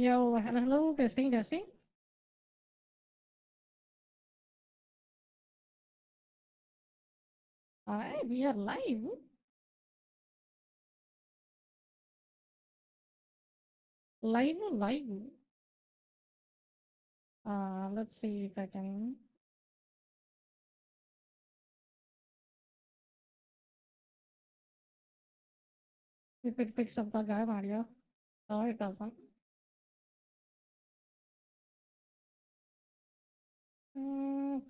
Yo, hello, testing, testing. Alright, we are live. Live. Let's see if I can. If it picks up the guy audio. No, it doesn't.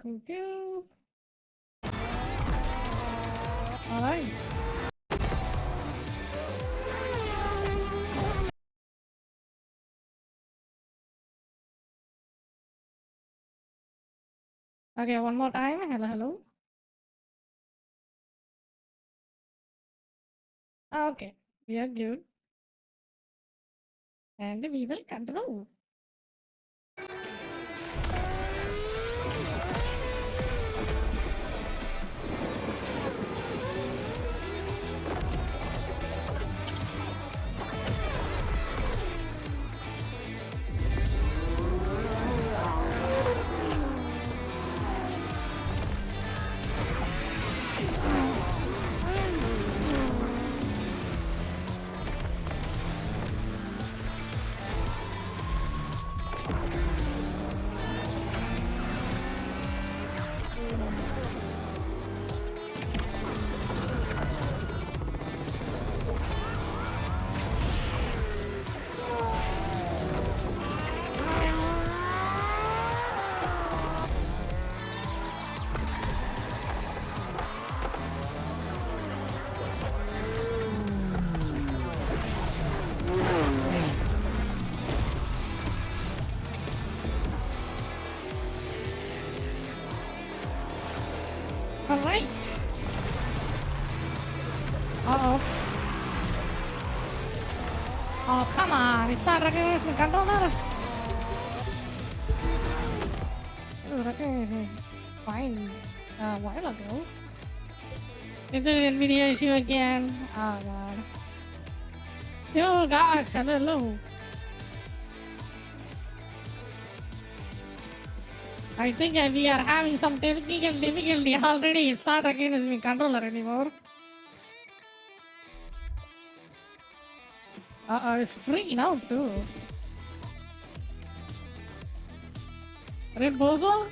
Computer. Alright. Okay, one more time. Hello. Okay, we are good. And we will continue. Alright. Uh-oh. Oh, come on. It's not recognizing the controller. It was recognizing fine a while ago. Is it an NVIDIA issue again? Oh god. Yo gosh, hello. I think we are having some technical difficulty already. It's not against my controller anymore. It's free now too. Reposo?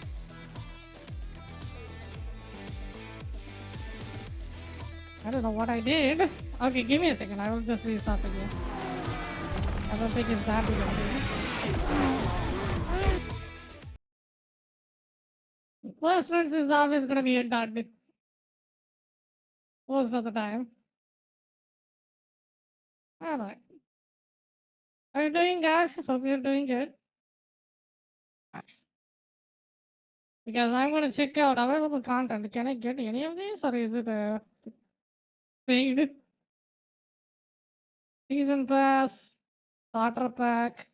I don't know what I did. Okay, give me a second. I will just restart again. I don't think it's that big of a deal. First instance is always gonna be a dud. Most of the time. Alright. How are you doing, guys? Hope you're doing good. Because I'm gonna check out available content. Can I get any of these, or is it paid? Season pass, starter pack.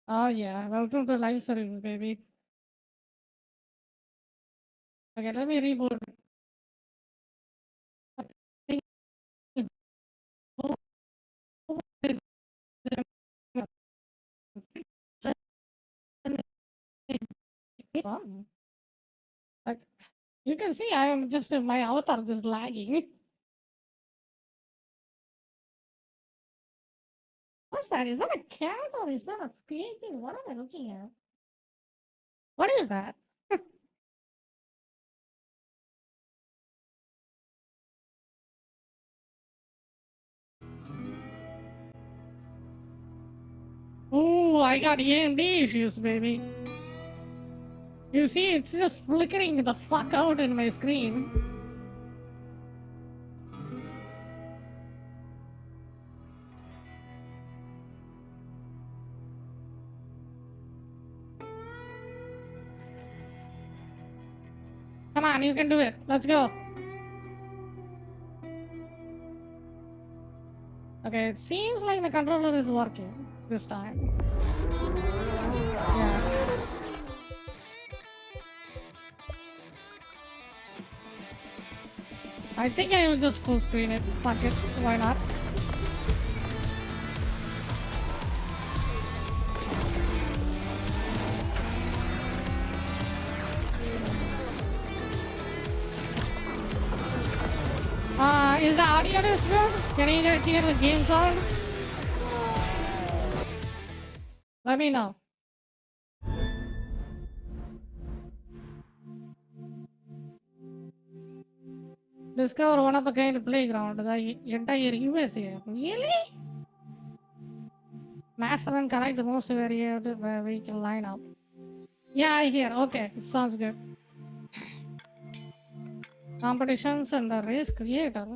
Oh yeah, welcome to live service, baby. Okay, let me reboot. Like, you can see I am just my avatar just lagging. What's that? Is that a cat or is that a painting? What am I looking at? What is that? Oh, I got AMD issues, baby. You see, it's just flickering the fuck out in my screen. Come on, you can do it. Let's go. Okay, it seems like the controller is working this time. Yeah. I think I will just full screen it. Fuck it. Why not? Is the audio good? Can you guys hear the game sound? Let me know. Discover one of a kind playground, the entire USA. Really? Master and collect the most varied vehicle lineup. Yeah, I hear. Okay, sounds good. Competitions and the race creator.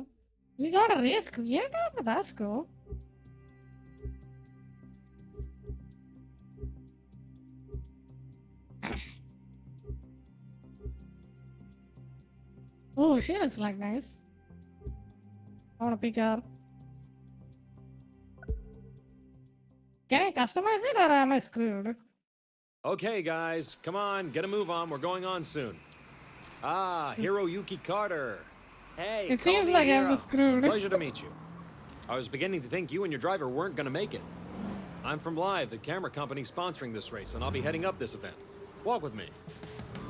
We got a race creator? That's cool. Oh, she looks like nice. I wanna pick her. Can I customize it or am I screwed? Okay, guys, come on, get a move on. We're going on soon. Ah, Hiroyuki Carter. Hey, It call seems me like Hiro. I'm screwed. Pleasure to meet you. I was beginning to think you and your driver weren't gonna make it. I'm from Live, the camera company sponsoring this race, and I'll be heading up this event. Walk with me.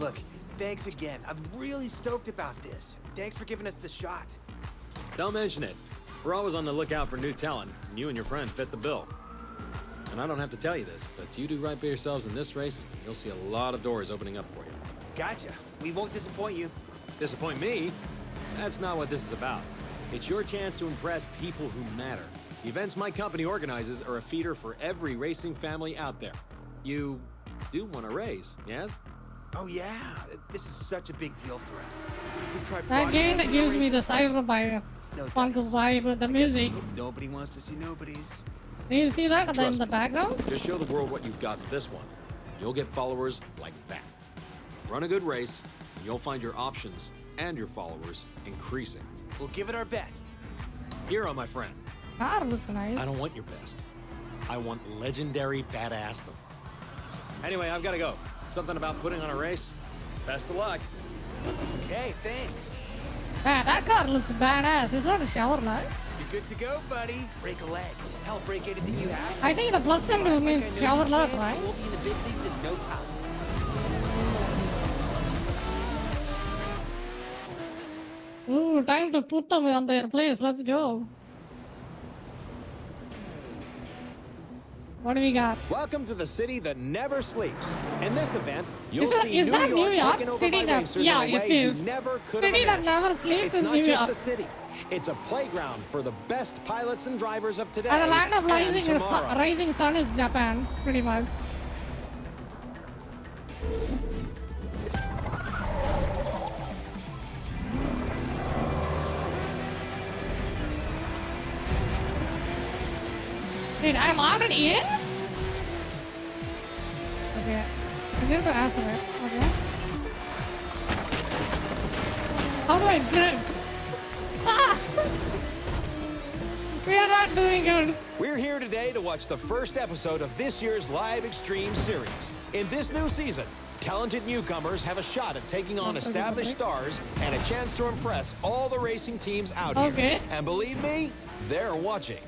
Look, thanks again. I'm really stoked about this. Thanks for giving us the shot. Don't mention it. We're always on the lookout for new talent, and you and your friend fit the bill. And I don't have to tell you this, but you do right by yourselves in this race, and you'll see a lot of doors opening up for you. Gotcha. We won't disappoint you. Disappoint me? That's not what this is about. It's your chance to impress people who matter. The events my company organizes are a feeder for every racing family out there. You do want to race, yes? Oh yeah, this is such a big deal for us. We've tried That game that broadcasting gives our me the races. cyber vibe, No funk dice. vibe with the music. Nobody wants to see nobodies. Do you see that in Trust the me. background? Just show the world what you've got in this one. You'll get followers like that. Run a good race, and you'll find your options and your followers increasing. We'll give it our best. Hero, my friend, Car looks nice. I don't want your best. I want legendary badassdom. Anyway, I've got to go. Something about putting on a race. Best of luck. Okay, thanks. Man, that car looks badass. Is that a shower light? You're good to go, buddy. Break a leg. Hell, break anything you have to. I think the plus symbol Like means I know shower you light, can, right? We'll be in the big leagues in no time. Ooh, time to put them on their place. Let's go. What do we got? Welcome to the city that never sleeps. In this event, you'll Is see that New New York York? taken over City by that- racers yeah, in a it way you is. never could have City that imagined. never sleeps It's is not New just York. a city. It's a playground for the best pilots and drivers of today And the land of and tomorrow. rising sun is Japan, pretty much. Wait, I'm already in? Okay. I need to answer it. Okay. How do I drift? Ah! We are not doing good. We're here today to watch the first episode of this year's Live Extreme series. In this new season, talented newcomers have a shot at taking on established stars and a chance to impress all the racing teams out Okay. here. And believe me, they're watching.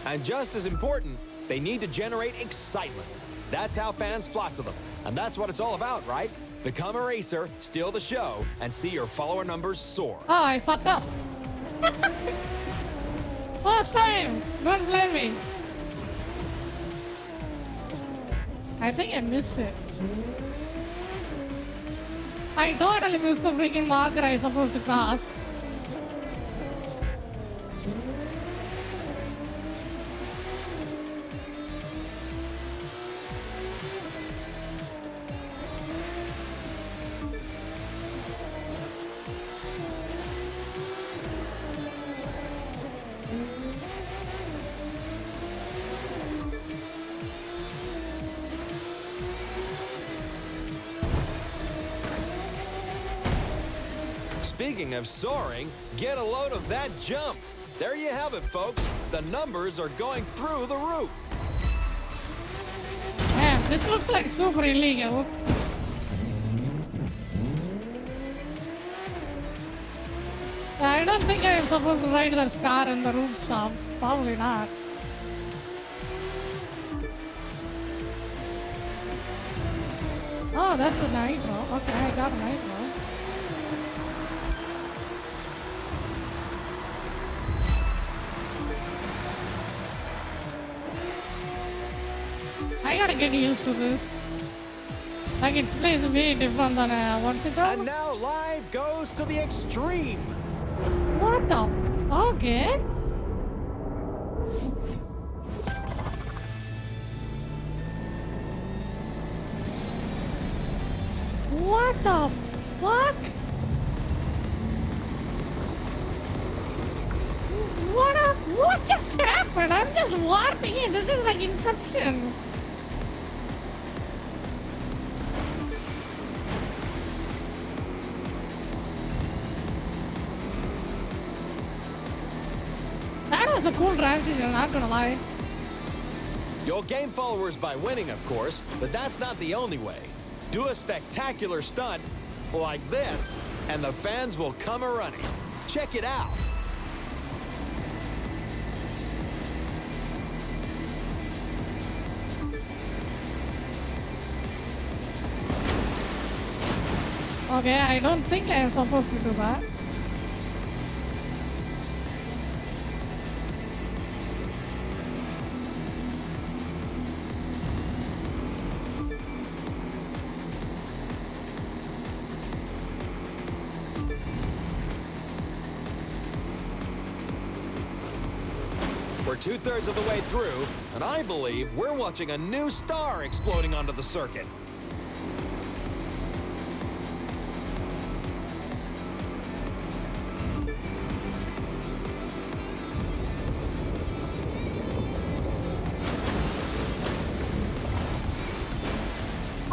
And just as important, they need to generate excitement. That's how fans flock to them. And that's what it's all about, right? Become a racer, steal the show, and see your follower numbers soar. Oh, I fucked up. First time. Don't blame me. I think I missed it. I totally missed the freaking marker I supposed to cross. Speaking of soaring, get a load of that jump. There you have it, folks. The numbers are going through the roof. Man, this looks like super illegal. I don't think I'm supposed to ride that car in the rooftops. Probably not. Oh, that's a nitro. Okay, I got a nitro. gotta get used to this. Like its plays way different than what's it And called? now live goes to the extreme. What the? Okay. What the fuck? What just happened? I'm just warping in. This is like Inception. That was a cool transition, not gonna lie. You'll gain followers by winning, of course, but that's not the only way. Do a spectacular stunt like this, and the fans will come a-running. Check it out. Okay, I don't think I am supposed to do that. We're 2/3 of the way through, and I believe we're watching a new star exploding onto the circuit.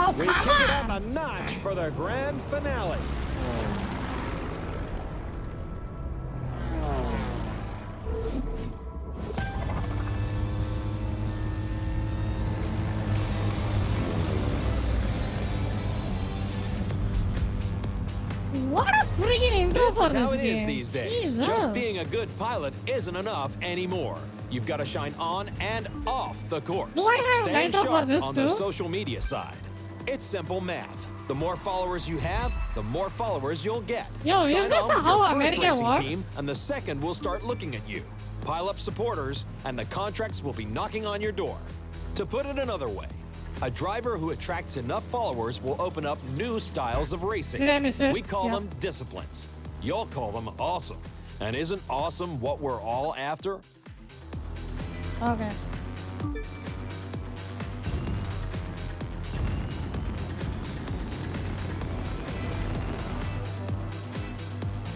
Oh, We come kick it up on! a notch for the grand finale. What a freaking intro This for is how this it is game. these days. Jesus. Just being a good pilot isn't enough anymore. You've got to shine on and off the course. Do I have Staying nitro for sharp this on the too? social media side. It's simple math. The more followers you have, the more followers you'll get. Yo, is Sign this on with how your first America racing works? team, and the second will start looking at you. Pile up supporters, and the contracts will be knocking on your door. To put it another way, a driver who attracts enough followers will open up new styles of racing. Did I miss it? We call Yeah. them disciplines. You'll call them awesome. And isn't awesome what we're all after? Okay.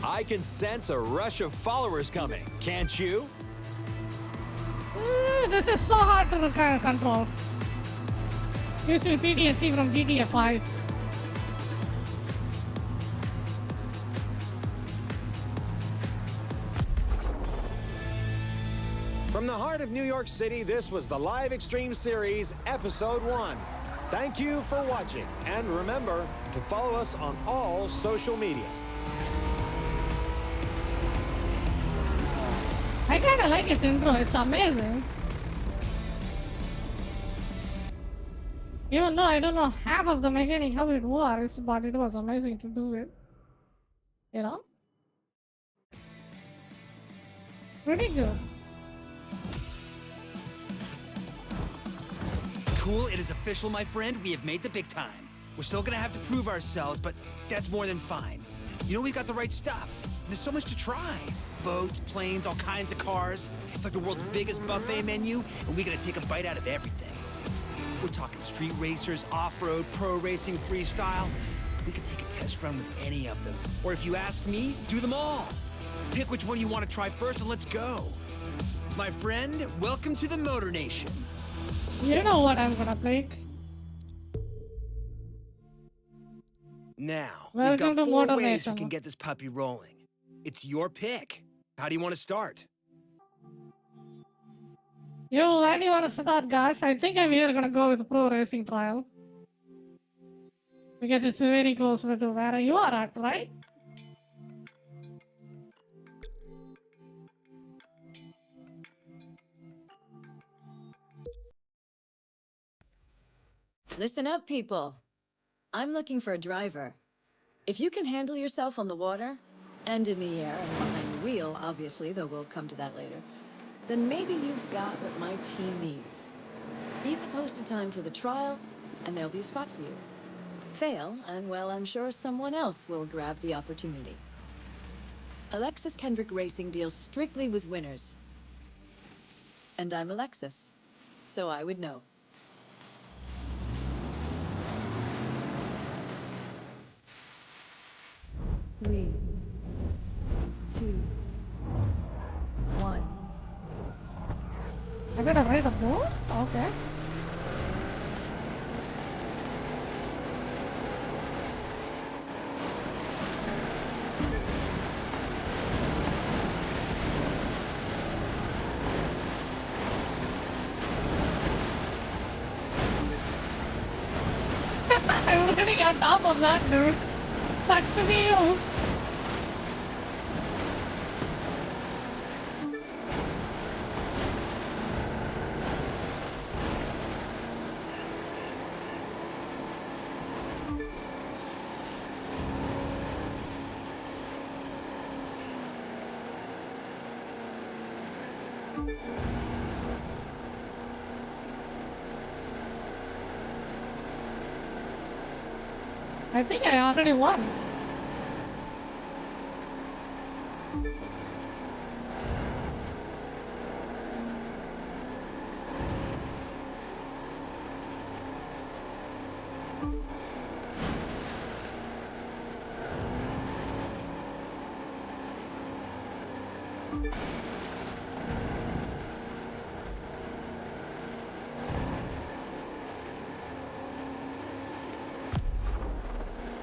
I can sense a rush of followers coming, can't you? This is so hard to control. Gives me PTSD from GTA 5. From the heart of New York City, this was the Live Extreme Series, Episode 1. Thank you for watching, and remember to follow us on all social media. I kinda like its intro, it's amazing. Even though I don't know half of the mechanic how it works, but it was amazing to do it. You know? Pretty good. Cool, it is official, my friend. We have made the big time. We're still gonna have to prove ourselves, but that's more than fine. You know, we've got the right stuff. There's so much to try. Boats, planes, all kinds of cars. It's like the world's biggest buffet menu, and we gotta take a bite out of everything. We're talking street racers, off-road, pro racing, freestyle. We could take a test run with any of them. Or if you ask me, do them all. Pick which one you want to try first and let's go. My friend, welcome to the Motor Nation. You know what I'm gonna pick. Now, Welcome we've to got four Motor ways Nation. we can get this puppy rolling. It's your pick. How do you want to start? Yo, where do you wanna start, guys? I think I'm either gonna go with Pro Racing Trial. Because it's very close to where you are at, right? Listen up, people. I'm looking for a driver. If you can handle yourself on the water, and in the air, and behind the wheel, obviously, though we'll come to that later, then maybe you've got what my team needs. Beat the posted time for the trial, and there'll be a spot for you. Fail, and well, I'm sure someone else will grab the opportunity. Alexis Kendrick Racing deals strictly with winners. And I'm Alexis, so I would know. Three, two, one. I gotta raise the board? Okay. I'm really on top of that, dude. Sucks to be you. I think I already won.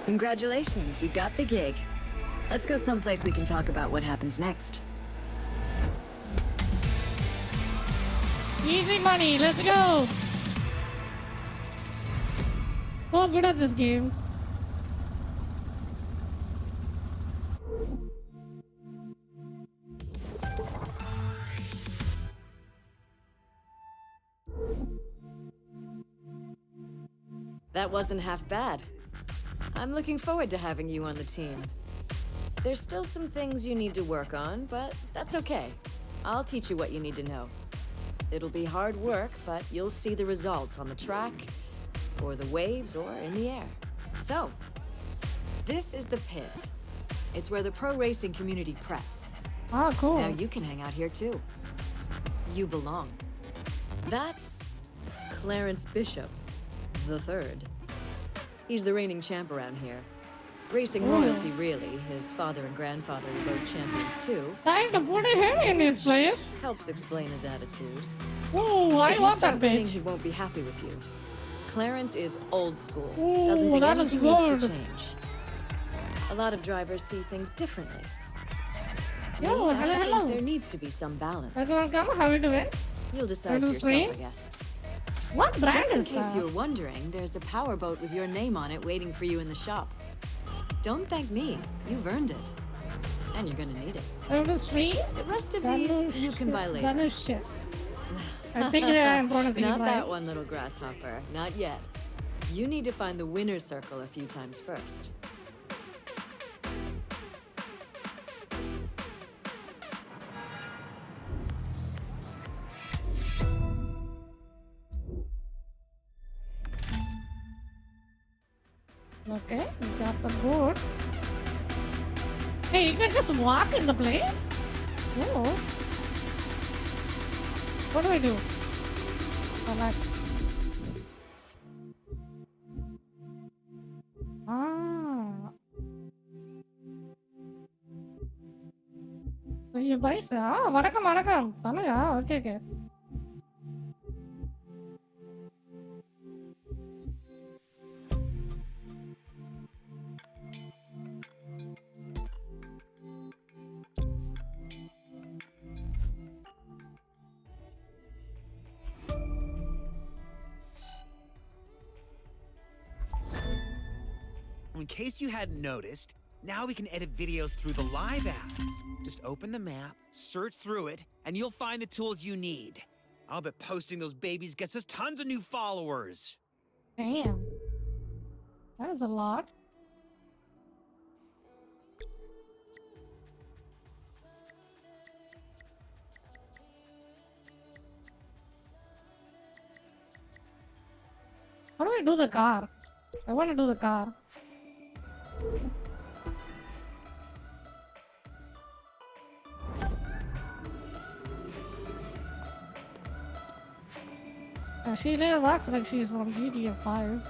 Congratulations, you got the gig. Let's go someplace we can talk about what happens next. Easy money, let's go! So good at this game. That wasn't half bad. I'm looking forward to having you on the team. There's still some things you need to work on, but that's okay. I'll teach you what you need to know. It'll be hard work, but you'll see the results on the track, or the waves, or in the air. So, this is the pit. It's where the pro racing community preps. Ah, cool. Now you can hang out here too. You belong. That's Clarence Bishop, the third. He's the reigning champ around here. Racing royalty, really. His father and grandfather were both champions too. Time to put him in his place. Helps explain his attitude. Ooh, I If you love start that winning, bitch. he won't be happy with you. Clarence is old school. Ooh, Doesn't think that is anything needs good. to change. A lot of drivers see things differently. Yo, Me, I hello, think hello. there needs to be some balance. Welcome, how are you doing? You'll decide for Little yourself, sweet. I guess. What brand Just in is case that? you're wondering, there's a powerboat with your name on it waiting for you in the shop. Don't thank me. You've earned it. And you're gonna need it. Little sweet? The rest of That these is you can buy shit. later. That is shit. I think I'm pronouncing it Not right. that one, little grasshopper. Not yet. You need to find the winner's circle a few times first. Okay, we got the board. Hey, you can just walk in the place? Oh. What do I do? Select. Ah. So you guys, வணக்கம் வணக்கம் தமிழா okay okay In case you hadn't noticed, now we can edit videos through the Live app. Just open the map, search through it, and you'll find the tools you need. I'll bet posting those babies gets us tons of new followers. Damn. That is a lot. How do I do the car? I want to do the car. She really looks like she's from GTA 5.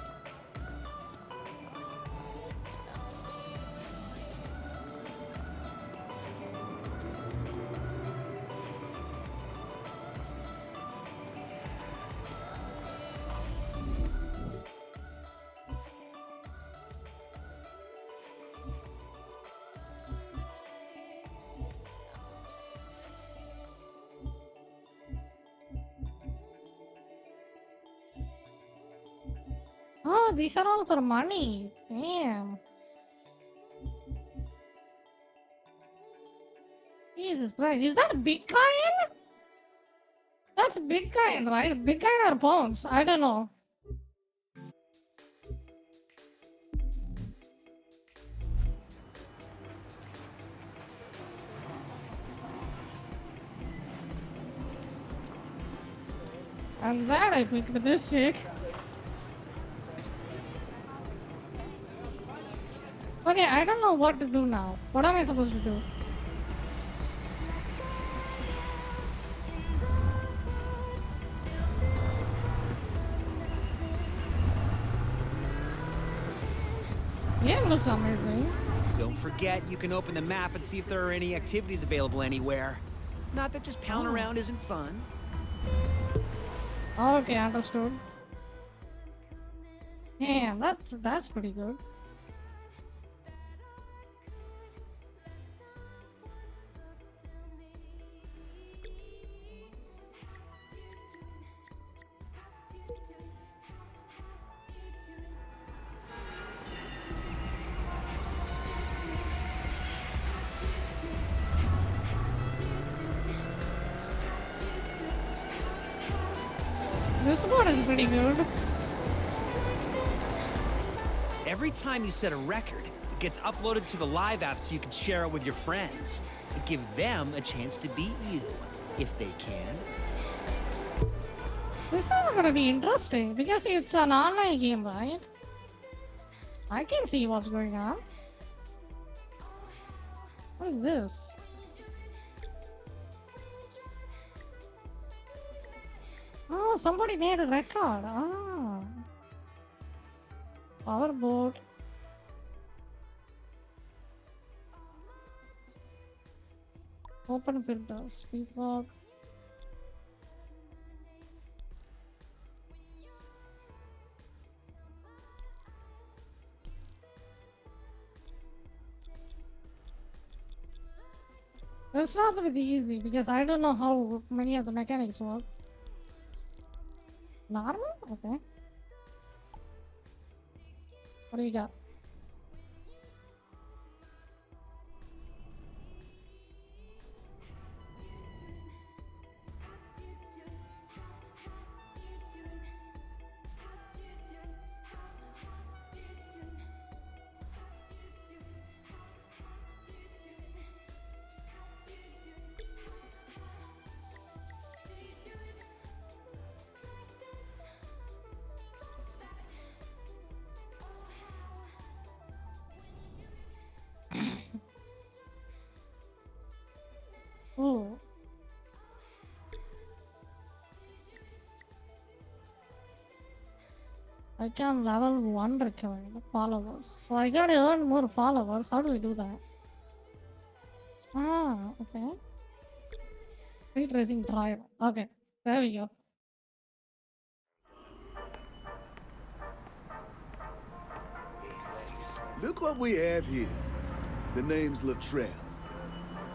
Oh, these are all for money. Damn. Jesus Christ. Is that Bitcoin? That's Bitcoin, right? Bitcoin or pounds? I don't know. And that I picked with this chick. Okay, I don't know what to do now. What am I supposed to do? Yeah, it looks amazing. Don't forget, you can open the map and see if there are any activities available anywhere. Not that just pounding around isn't fun. Okay, understood. Yeah, that's pretty good. This one is pretty good. Every time you set a record, it gets uploaded to the live app so you can share it with your friends. And give them a chance to beat you, if they can. This is gonna be interesting because it's an online game, right? I can see what's going on. What is this? Oh, somebody made a record. Ah. Powerboat. Open filter. Speedwalk. It's not gonna be easy because I don't know how many of the mechanics work. Normal? Okay. What do you got? Oh. I can level 1 recommend followers. So I gotta earn more followers. How do we do that? Ah, okay. Street racing driver. Okay, there we go. Look what we have here. The name's Latrell.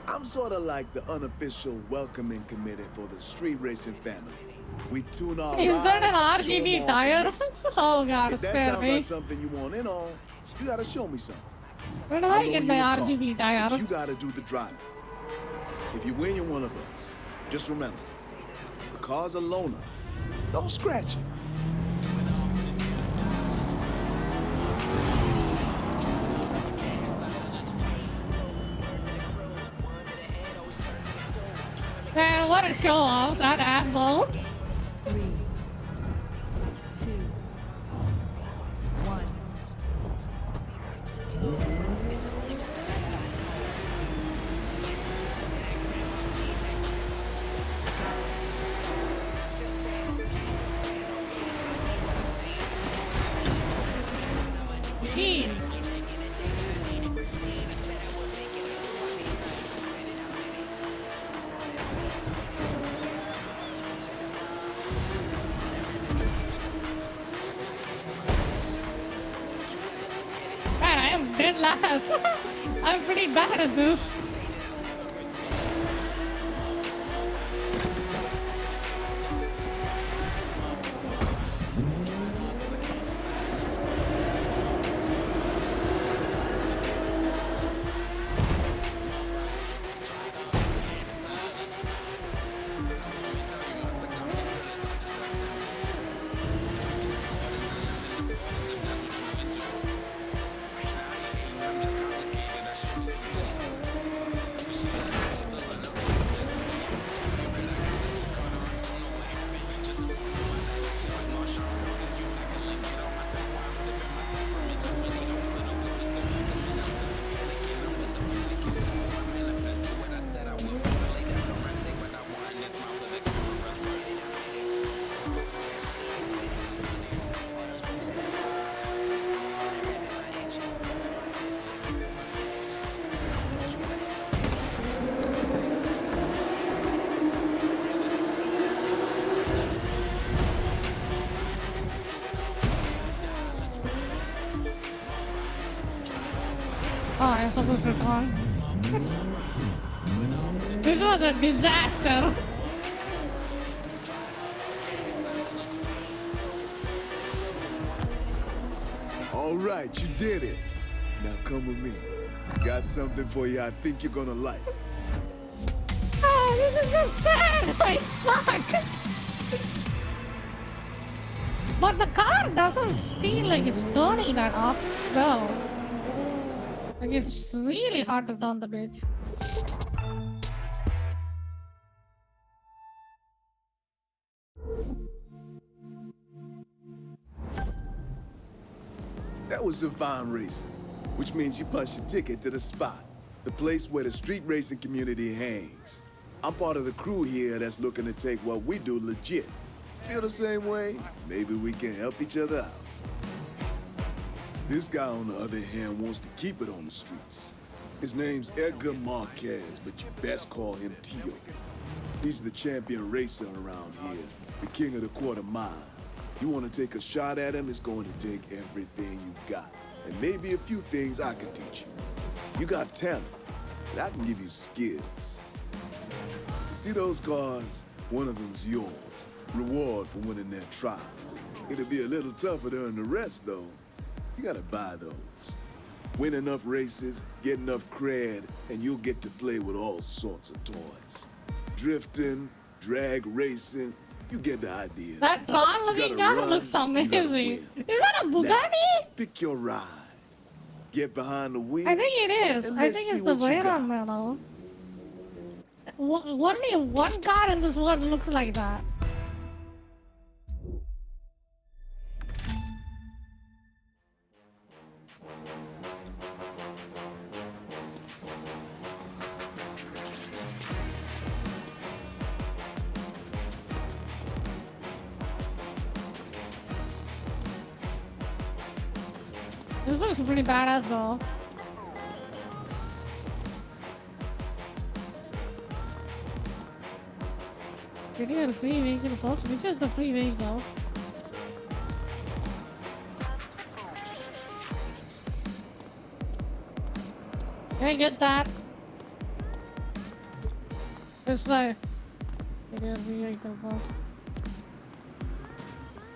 I'm sort of like the unofficial welcoming committee for the street racing family. We tune our Is that an rides, show 'em RGB all tire? the Oh god, If that spare sounds me. like something you want in on, you gotta show me something. Where do I'll I loan get you my a car, RGB but tire? you gotta do the driving. If you win, you're one of us. Just remember, the car's a loaner. Don't scratch it. Man, what a show off, that asshole. 3, 2, fast. I'm pretty bad at this. Oh, I'm supposed to talk. This was a disaster. All right, you did it. Now come with me. Got something for you I think you're gonna like. Oh, this is so sad. I suck. But the car doesn't feel like it's turning that up well. Like it's really hard to turn the bitch. That was some fine racing, which means you punched your ticket to the spot, the place where the street racing community hangs. I'm part of the crew here that's looking to take what we do legit. Feel the same way? Maybe we can help each other out. This guy, on the other hand, wants to keep it on the streets. His name's Edgar Marquez, but you best call him Tio. He's the champion racer around here, the king of the quarter mile. You want to take a shot at him, it's going to take everything you got. And maybe a few things I can teach you. You got talent, but I can give you skills. See those cars? One of them's yours. Reward for winning that trial. It'll be a little tougher to earn the rest, though. You gotta buy those. Win enough races, get enough cred, and you'll get to play with all sorts of toys. Drifting, drag racing, you get the idea. That tall looking car looks amazing. Is that a Bugatti? Now, pick your ride. Get behind the wheel. I think it is. and I let's think see it's the what you got. Veyron model. Only one car in this world looks like that. This looks pretty badass though. Getting a free vehicle first, which is the free vehicle? Can I get that? This way. Getting a free vehicle first.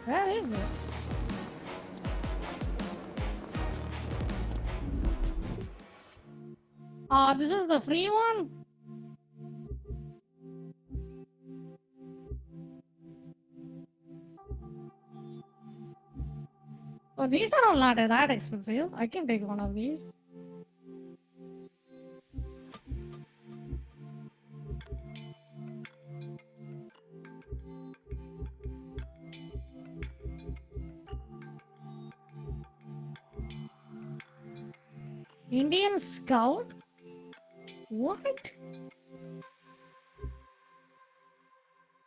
Where is it? Oh, this is the free one? Oh, these are all not that expensive. I can take one of these. Indian Scout? What?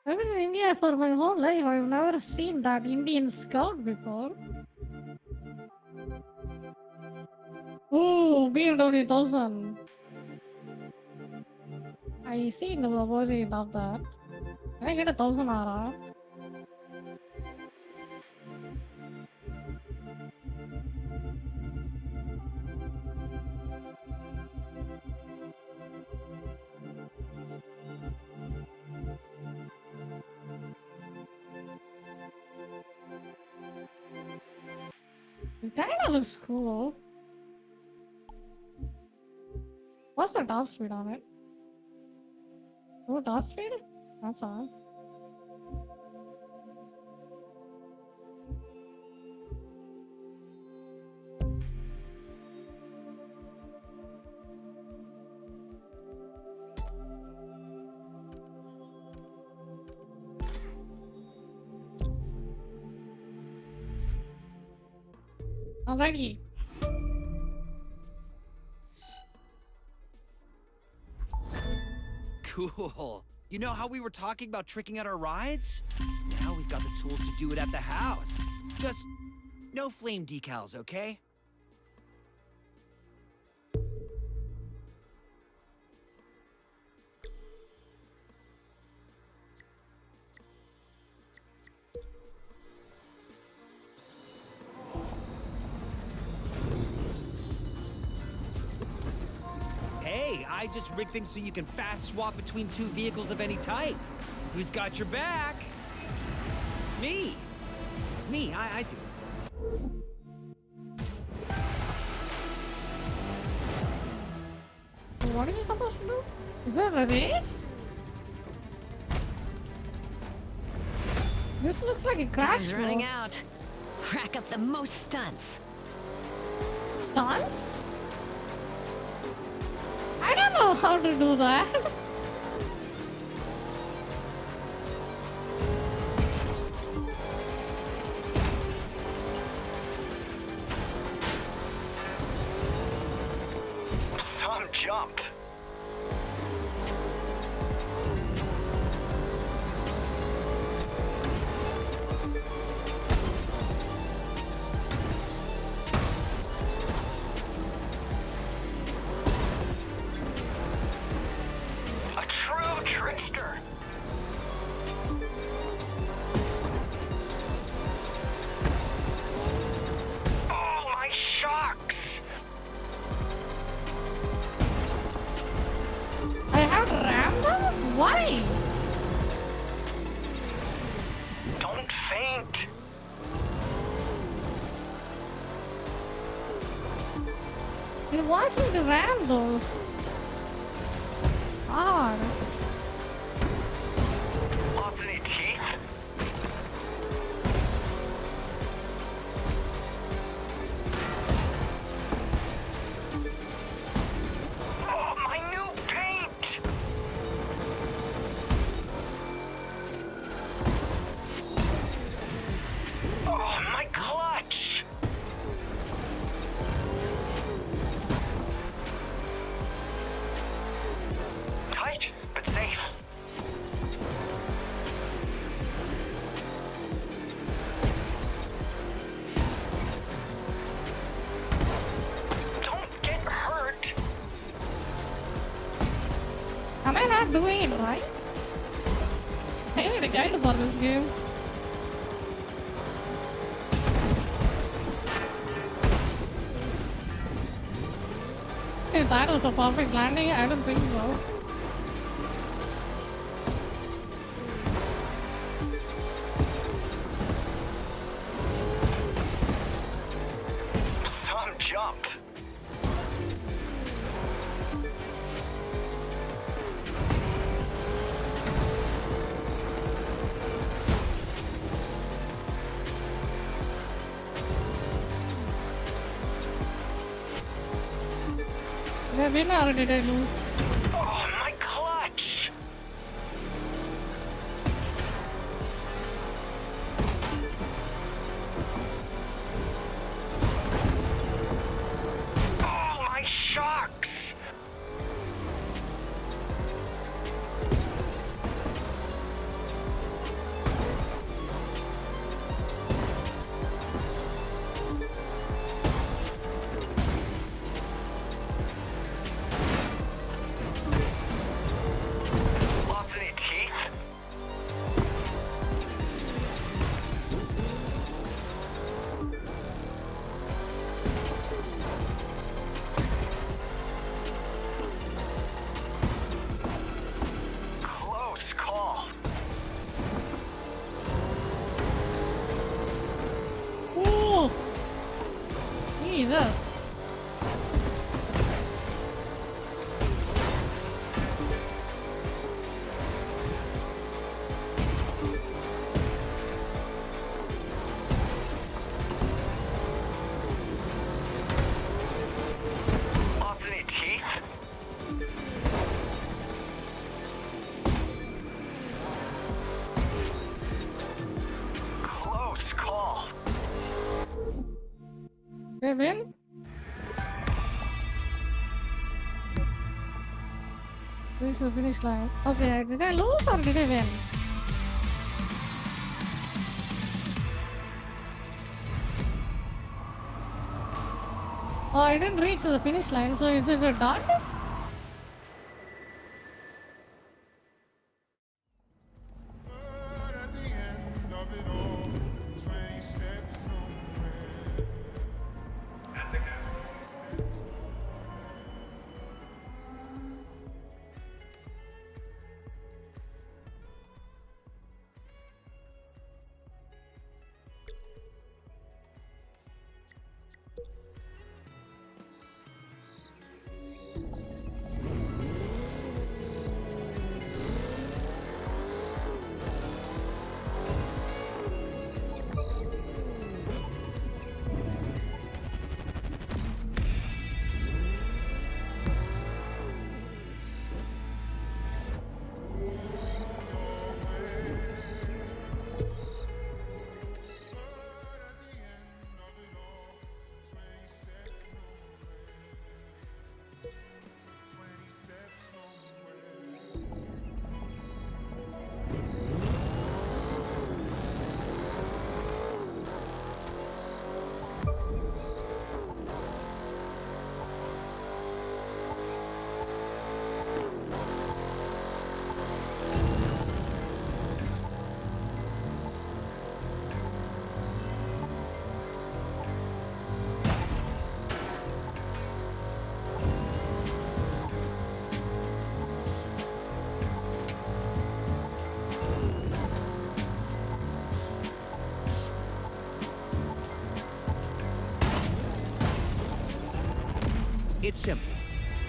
I've been in India for my whole life. I've never seen that Indian Scout before. Oh, BMW 1000. I see the version of that. Can I get 1000 RR? It kinda looks cool. What's the top speed on it? Oh, top speed? That's on. Alrighty. Cool. You know how we were talking about tricking out our rides? Now we've got the tools to do it at the house. Just no flame decals, okay? Hey, I just rigged things so you can fast swap between two vehicles of any type. Who's got your back? Me. It's me, I do. What are you supposed to do? Is that a race? This looks like a crash Time's running course. out. Rack up the most stunts. Stunts? I don't know how to do that. Some jump. A true trickster. Oh, my shocks! I have to ram them? Why? Don't faint. It wants me to ram those. God. Lost any teeth? Oh, my new paint! Oh, my clutch! Tight, but safe. Don't get hurt. Am I not doing it right? I need a guide about this game. If that was a perfect landing, I don't think so. Some jump. Did I win or did I lose? Oh, my clutch! Oh, my shocks! they win? Reach the finish line. Okay, did I lose or did I win? Oh, I didn't reach the finish line, so is it done? But at the end of it all, 20 steps nowhere. It's simple.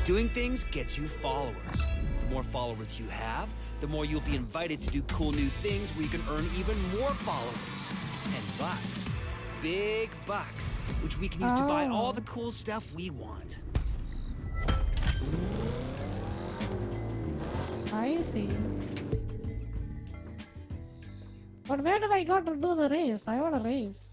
Doing things gets you followers. The more followers you have, the more you'll be invited to do cool new things where you can earn even more followers. And bucks. Big bucks, which we can use to buy all the cool stuff we want. I see. But where do I go to do the race? I want a race.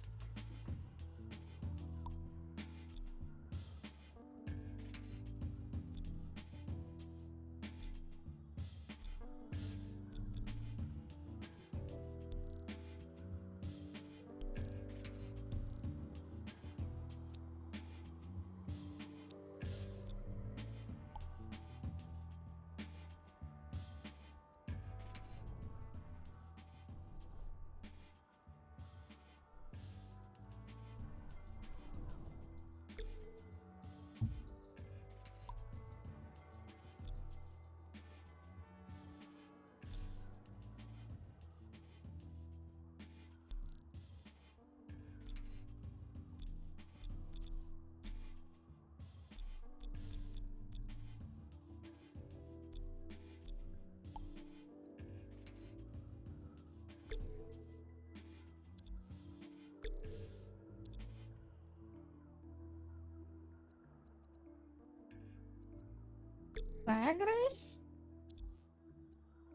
Drag race?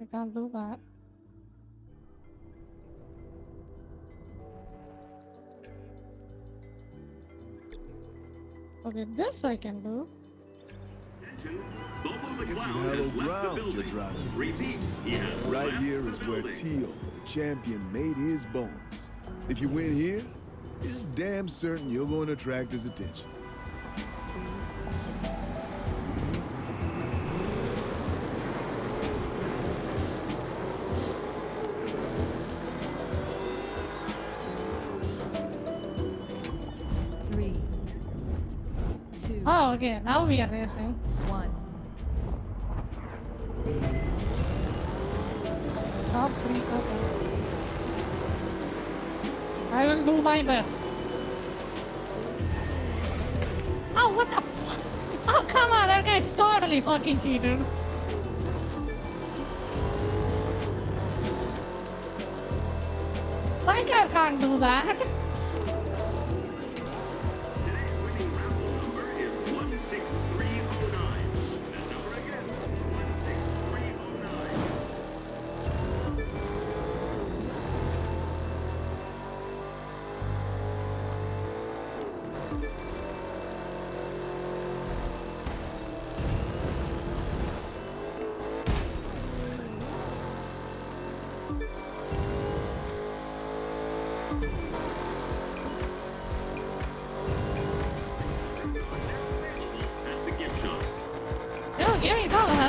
I can't do that. Okay, this I can do. This is hallowed ground you're driving on. Right here is where Tio, the champion, made his bones. If you win here, it's damn certain you're going to attract his attention. Oh, okay, now we are racing. Top 3, okay. I will do my best. Oh, what the fuck? Oh, come on, that guy's totally fucking cheated. My guy can't do that.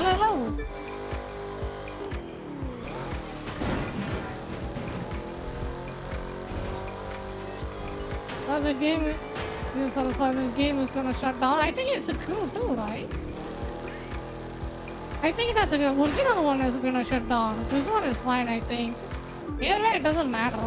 hello. The game, the game is gonna shut down. I think it's a crew too, right? I think that the original one is gonna shut down. This one is fine, I think. Either way, it doesn't matter.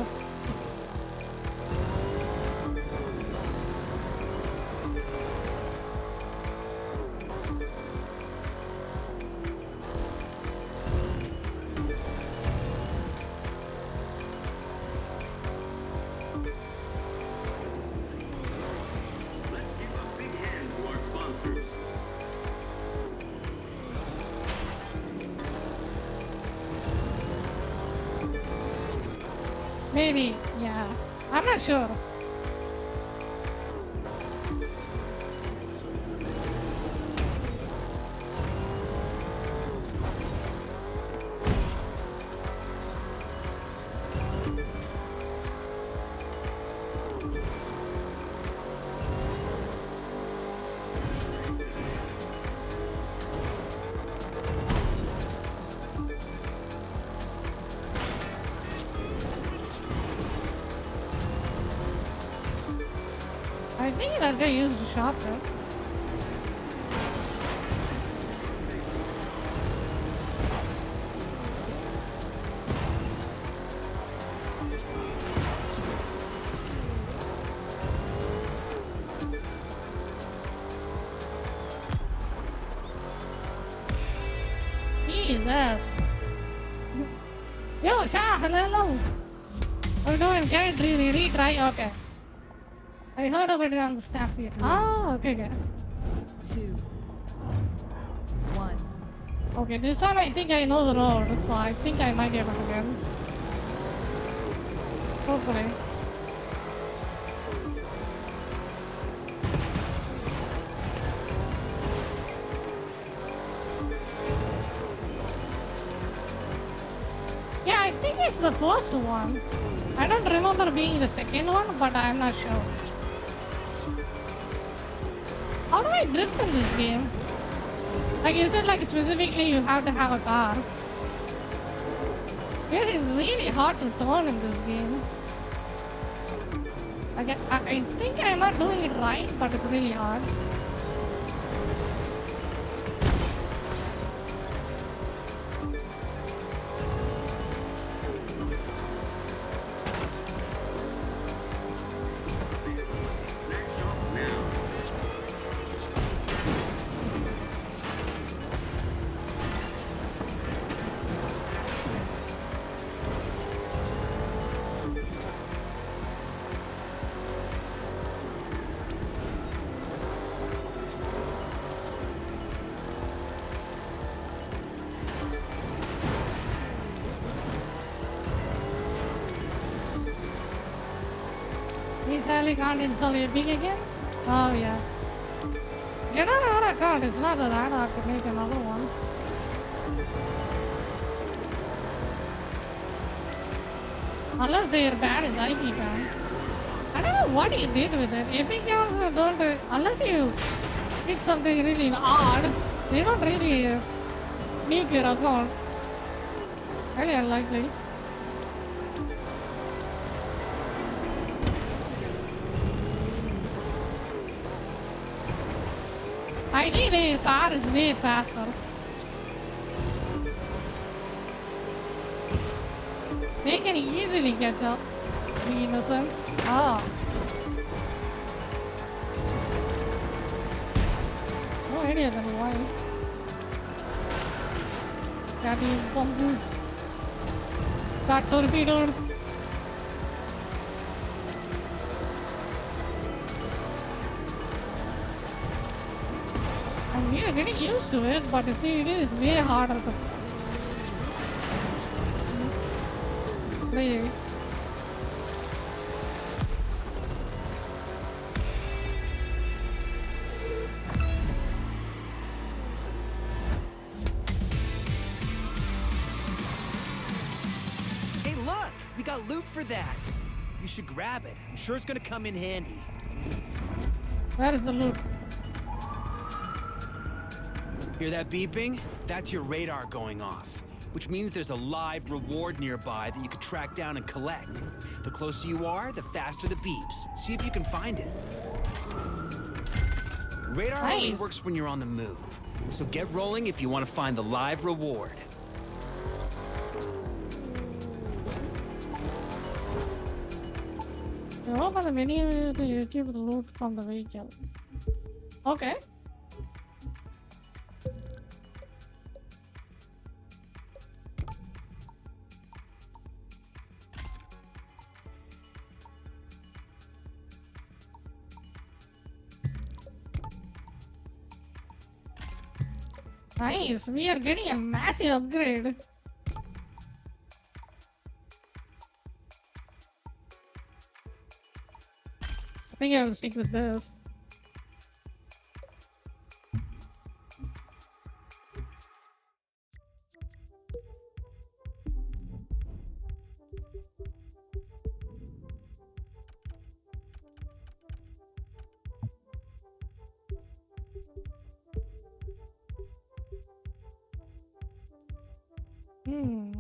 Maybe, yeah. I'm not sure. I think that guy used the shotgun. Jesus. Yo, Shah, hello. How you doing? Can't really retry? Okay. I heard of it on the staff here. Oh, okay, okay. 2, 1. Okay, this one I think I know the road, so I think I might be able to get it. Hopefully. Yeah, I think it's the first one. I don't remember being the second one, but I'm not sure. How do I drift in this game? Like, is it like specifically you have to have a car? It is really hard to turn in this game. Like, I think I'm not doing it right, but it's really hard. He sadly can't install Epic again? Oh yeah. Get another account, it's not that hard to make another one. Unless their ban is IP ban. I don't know what he did with it. Epic accounts don't, unless you pick something really odd, they don't really make your account. Very unlikely. I think the car is way faster. They can easily catch up. The innocent. Oh. No idea then why. Got these bumpers. Got torpedoed. We are getting used to it, but it is way harder to play. Hey, look! We got loot for that! You should grab it. I'm sure it's gonna come in handy. Where is the loot? Hear that beeping? That's your radar going off, which means there's a live reward nearby that you can track down and collect. The closer you are, the faster the beeps. See if you can find it. Radar only Nice. works when you're on the move, so get rolling if you want to find the live reward. You open the menu to keep the loot from the vehicle. Okay. Nice, we are getting a massive upgrade. I think I will stick with this. Hmm.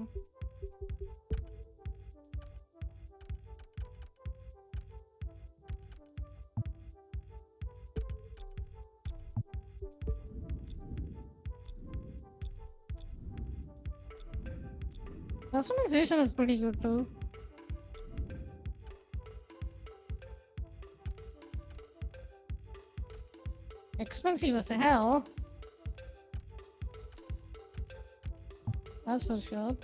Customization is pretty good too. Expensive as hell. That's for sure.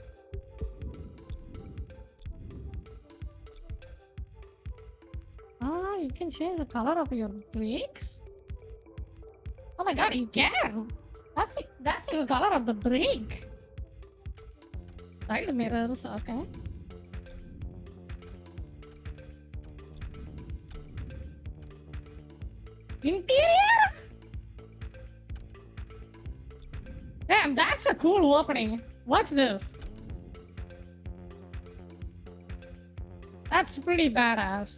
Ah, you can change the color of your brakes? Oh my god, you can! That's the color of the brake! Side mirrors, okay. Interior? Damn, that's a cool opening. What's this? That's pretty badass.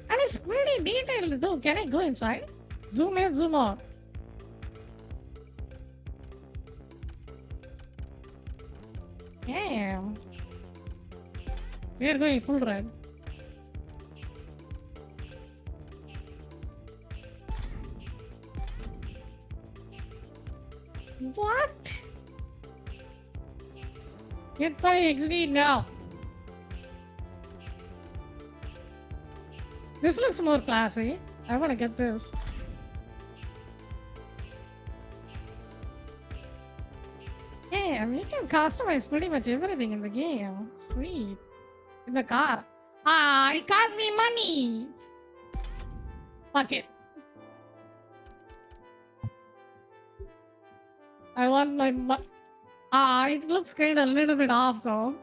And it's pretty detailed too. Can I go inside? Zoom in, zoom out. Damn. We are going full red. What? Get by XD now. This looks more classy. I want to get this. Damn, you can customize pretty much everything in the game. Sweet. In the car. Ah, it cost me money. Fuck it. I want my it looks kind of a little bit off though.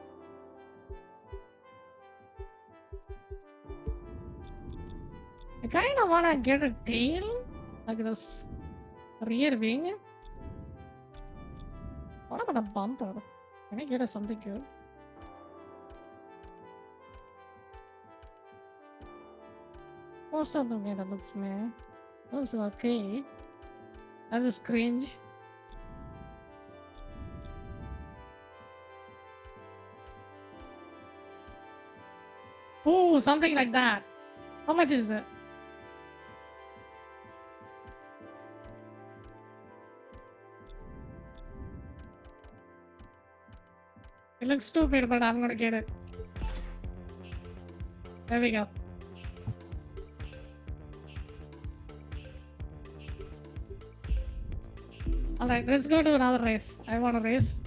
I kind of want to get a tail, like this rear wing. What about a bumper? Can I get something good? Most of them kind of looks meh. Looks okay. That is cringe. Ooh, something like that. How much is it? It looks stupid, but I'm gonna get it. There we go. Alright, let's go to another race. I want to race.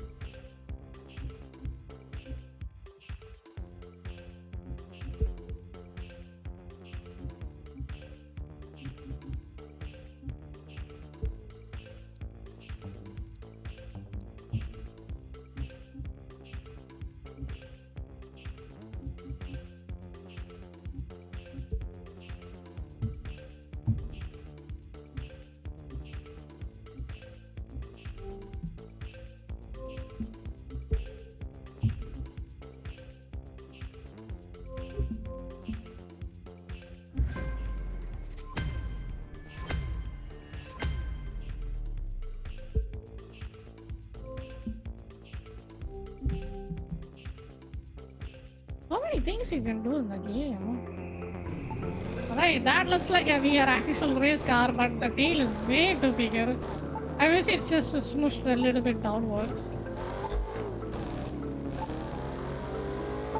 many things you can do in the game. Right, that looks like a VR actual race car, but the tail is way too bigger. I wish it's just smooshed a little bit downwards.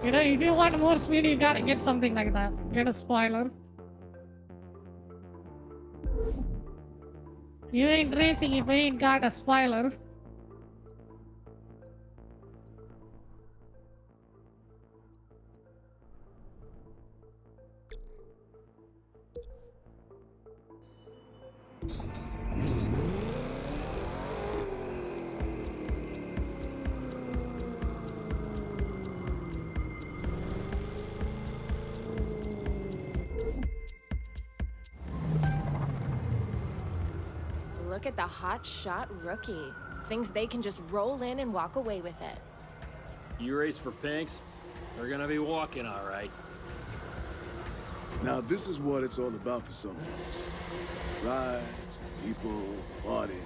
You know, if you want more speed, you gotta get something like that. Get a spoiler. You ain't racing if you ain't got a spoiler. Look at the hot shot rookie. Thinks they can just roll in and walk away with it. You race for pinks? They're gonna be walking, all right. Now, this is what it's all about for some folks. Rides, the people, the party.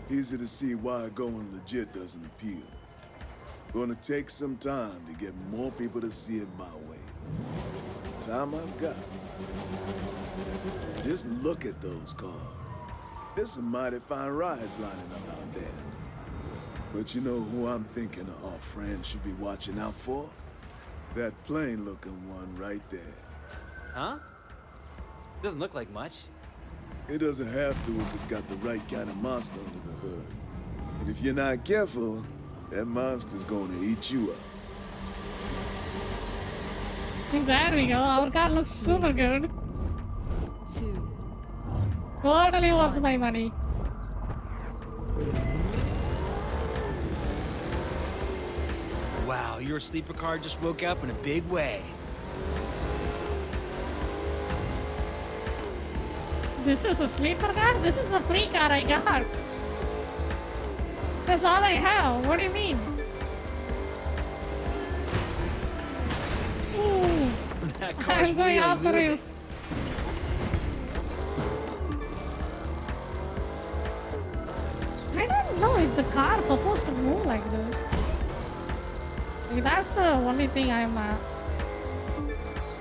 Easy to see why going legit doesn't appeal. Gonna take some time to get more people to see it my way. Time I've got. Just look at those cars. There's some mighty fine rides lining up out there. But you know who I'm thinking our friends should be watching out for? That plain-looking one right there. Huh? Doesn't look like much. It doesn't have to if it's got the right kind of monster under the hood. And if you're not careful, that monster's gonna eat you up. There we go. Our car looks super good. 2. Totally worth my money. Wow, your sleeper car just woke up in a big way. This is a sleeper car? This is the free car I got. That's all I have. What do you mean? Ooh, That car's I'm going really off the moving. rails. I don't know if the car is supposed to move like this. Like, that's the only thing I'm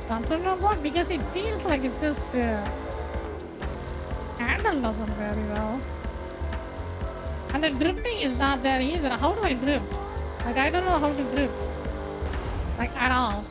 concerned about, because it feels like it's just handle doesn't very well. And the drifting is not there either. How do I drift? Like, I don't know how to drift. Like, at all.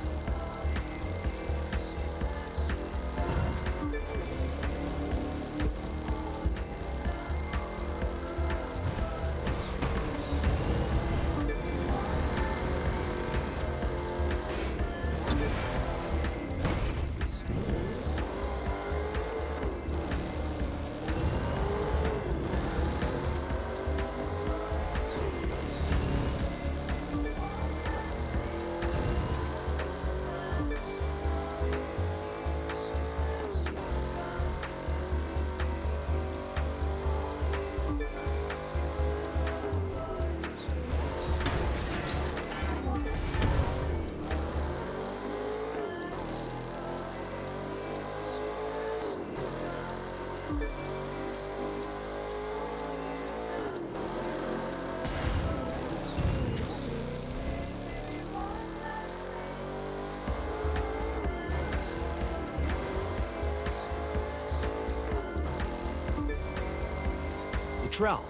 Trell,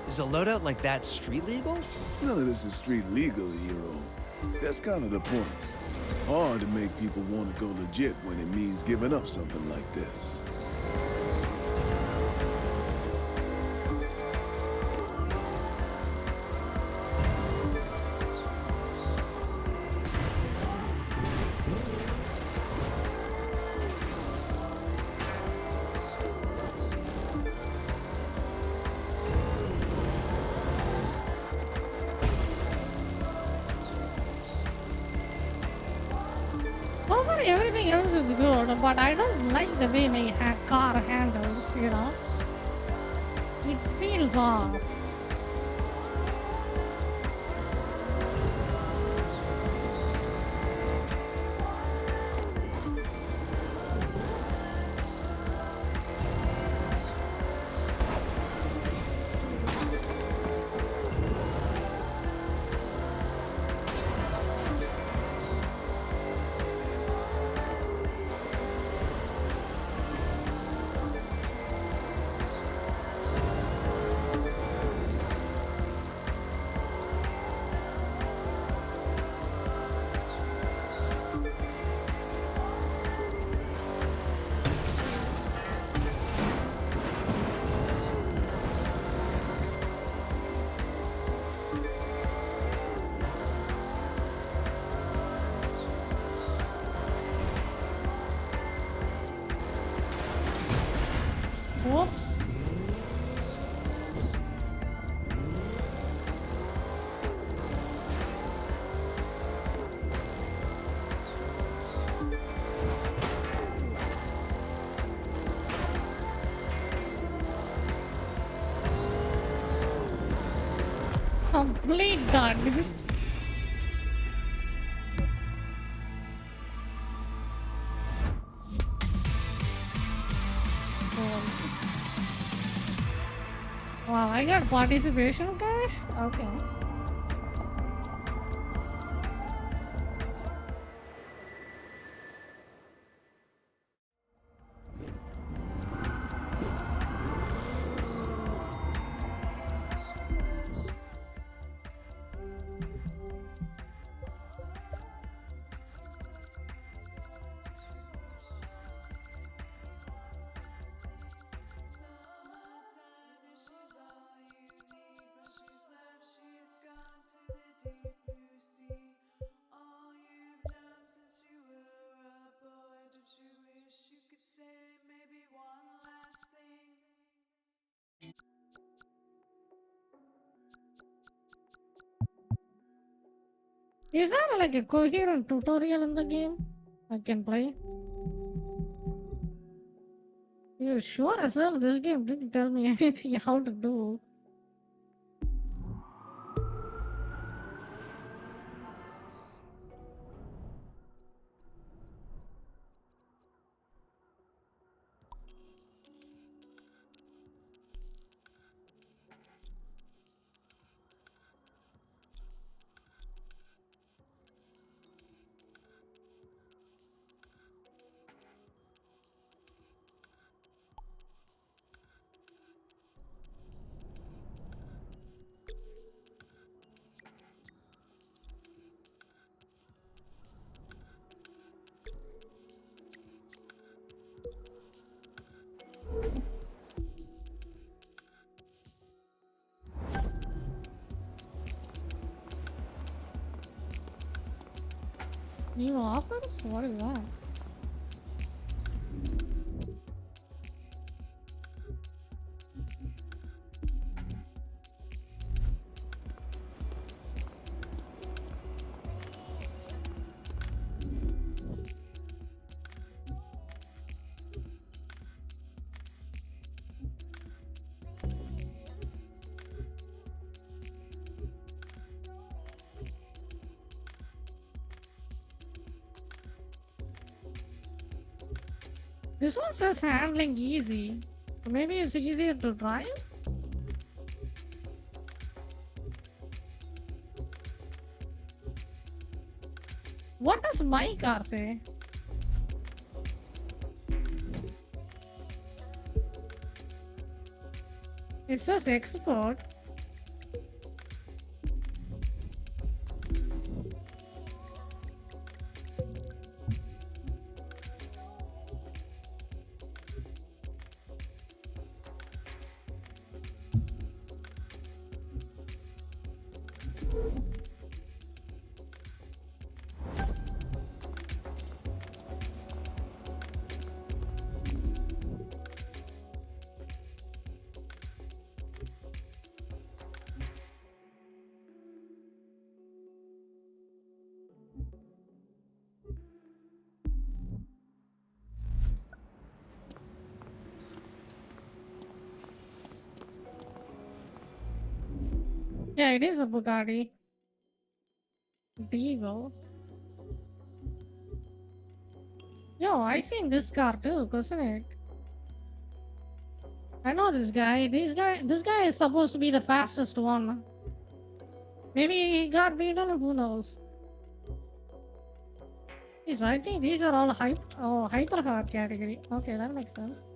is a loadout like that street legal? None of this is street legal, hero. That's kind of the point. Hard to make people want to go legit when it means giving up something like this. So far, everything else is good, but I don't like the way my car handles, you know? It feels off. Complete done. Wow, I got participation cash? Okay. Is there like a coherent tutorial in the game I can play? You sure as hell this game didn't tell me anything how to do. New offers? What is that? This one says handling easy. Maybe it's easier to drive? What does my car say? It says export. Yeah, it is a Bugatti. Divo. Yo, I seen this car too, Cosmic. I know this guy. This guy is supposed to be the fastest one. Maybe he got beaten, who knows? Yes, I think these are all hypercar category. Okay, that makes sense.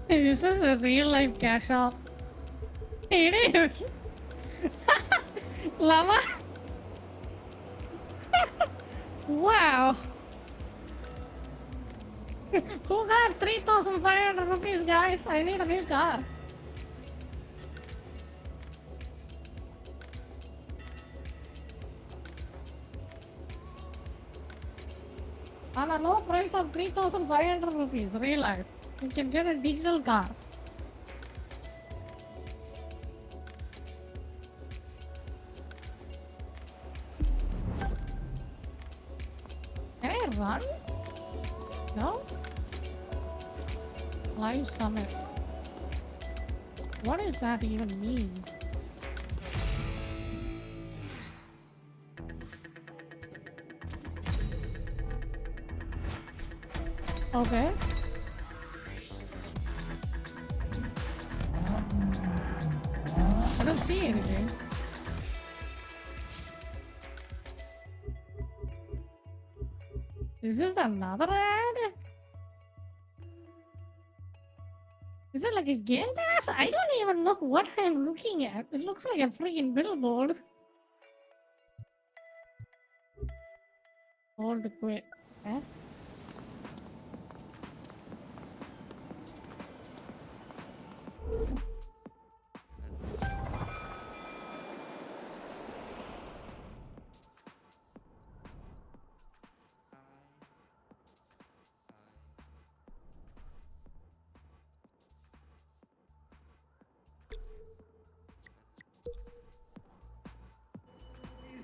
This is a real life cash shop. It is. Lava. Wow. Who got 3,500 rupees, guys, I need a new car. On a low price of 3,500 rupees, real life, you can get a digital car. Can I run? No? Live summit. What does that even mean? Okay. I don't see anything. Is this another ad? Is it like a game pass? I don't even know what I'm looking at. It looks like a freaking billboard. Hold quit. Eh?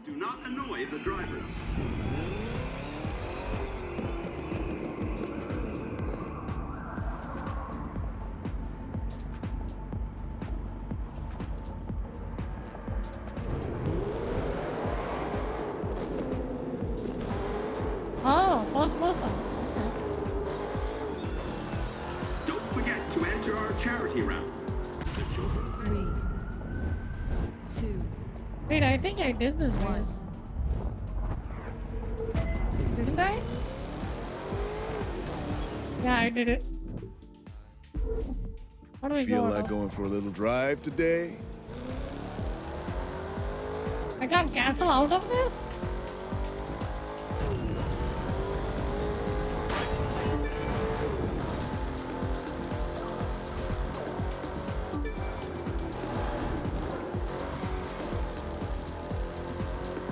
Do not annoy the drivers. Oh, first person. Don't forget to enter our charity round. The children. 3, 2, Wait, I think I did this race. Didn't I? Yeah, I did it. How do we Feel go? like now? going for a little drive today? I can't cancel out of this?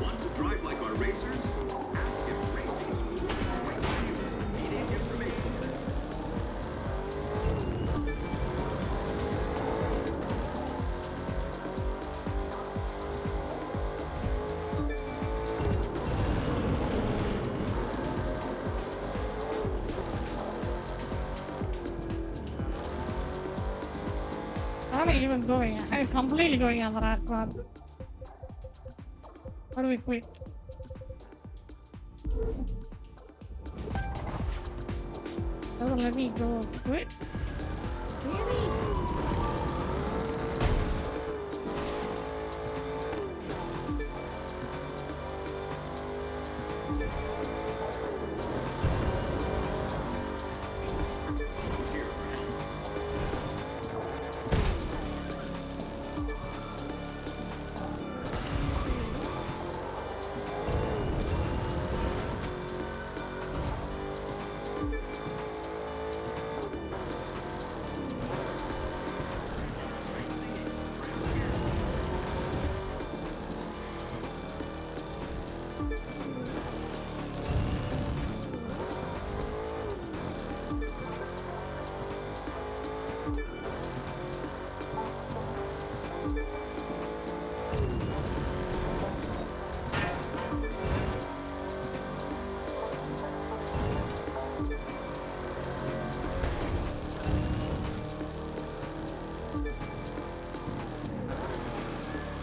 Want to drive like our racers? Ask if racing schools media information center. I'm not even going. I'm completely going on the rat club. How do we quit? Doesn't let me go quit. Really?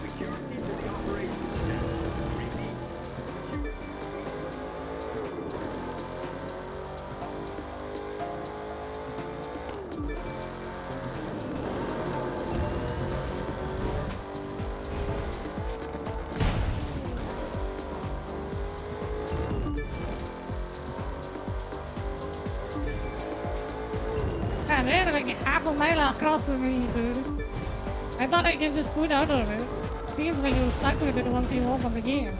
Security to the operations center. Repeat. God, they're like half a mile across the me, dude. I thought I could just quit out of it. Seems like you stuck with it once you open the game.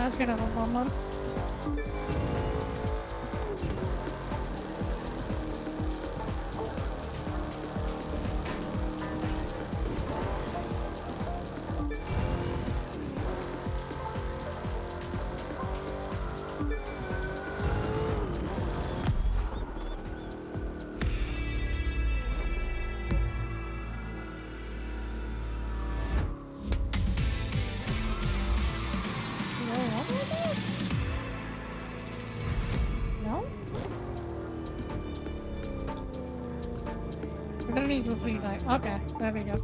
That's kind of a bummer. No? Returning to free time. Okay, there we go.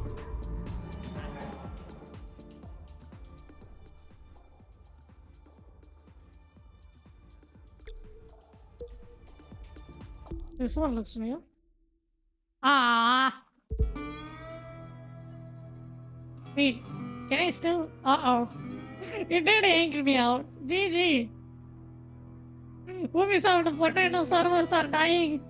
This one looks new. Ah! Wait, can I still? Uh-oh. It did anchor me out. GG. Ubisoft potato servers are dying.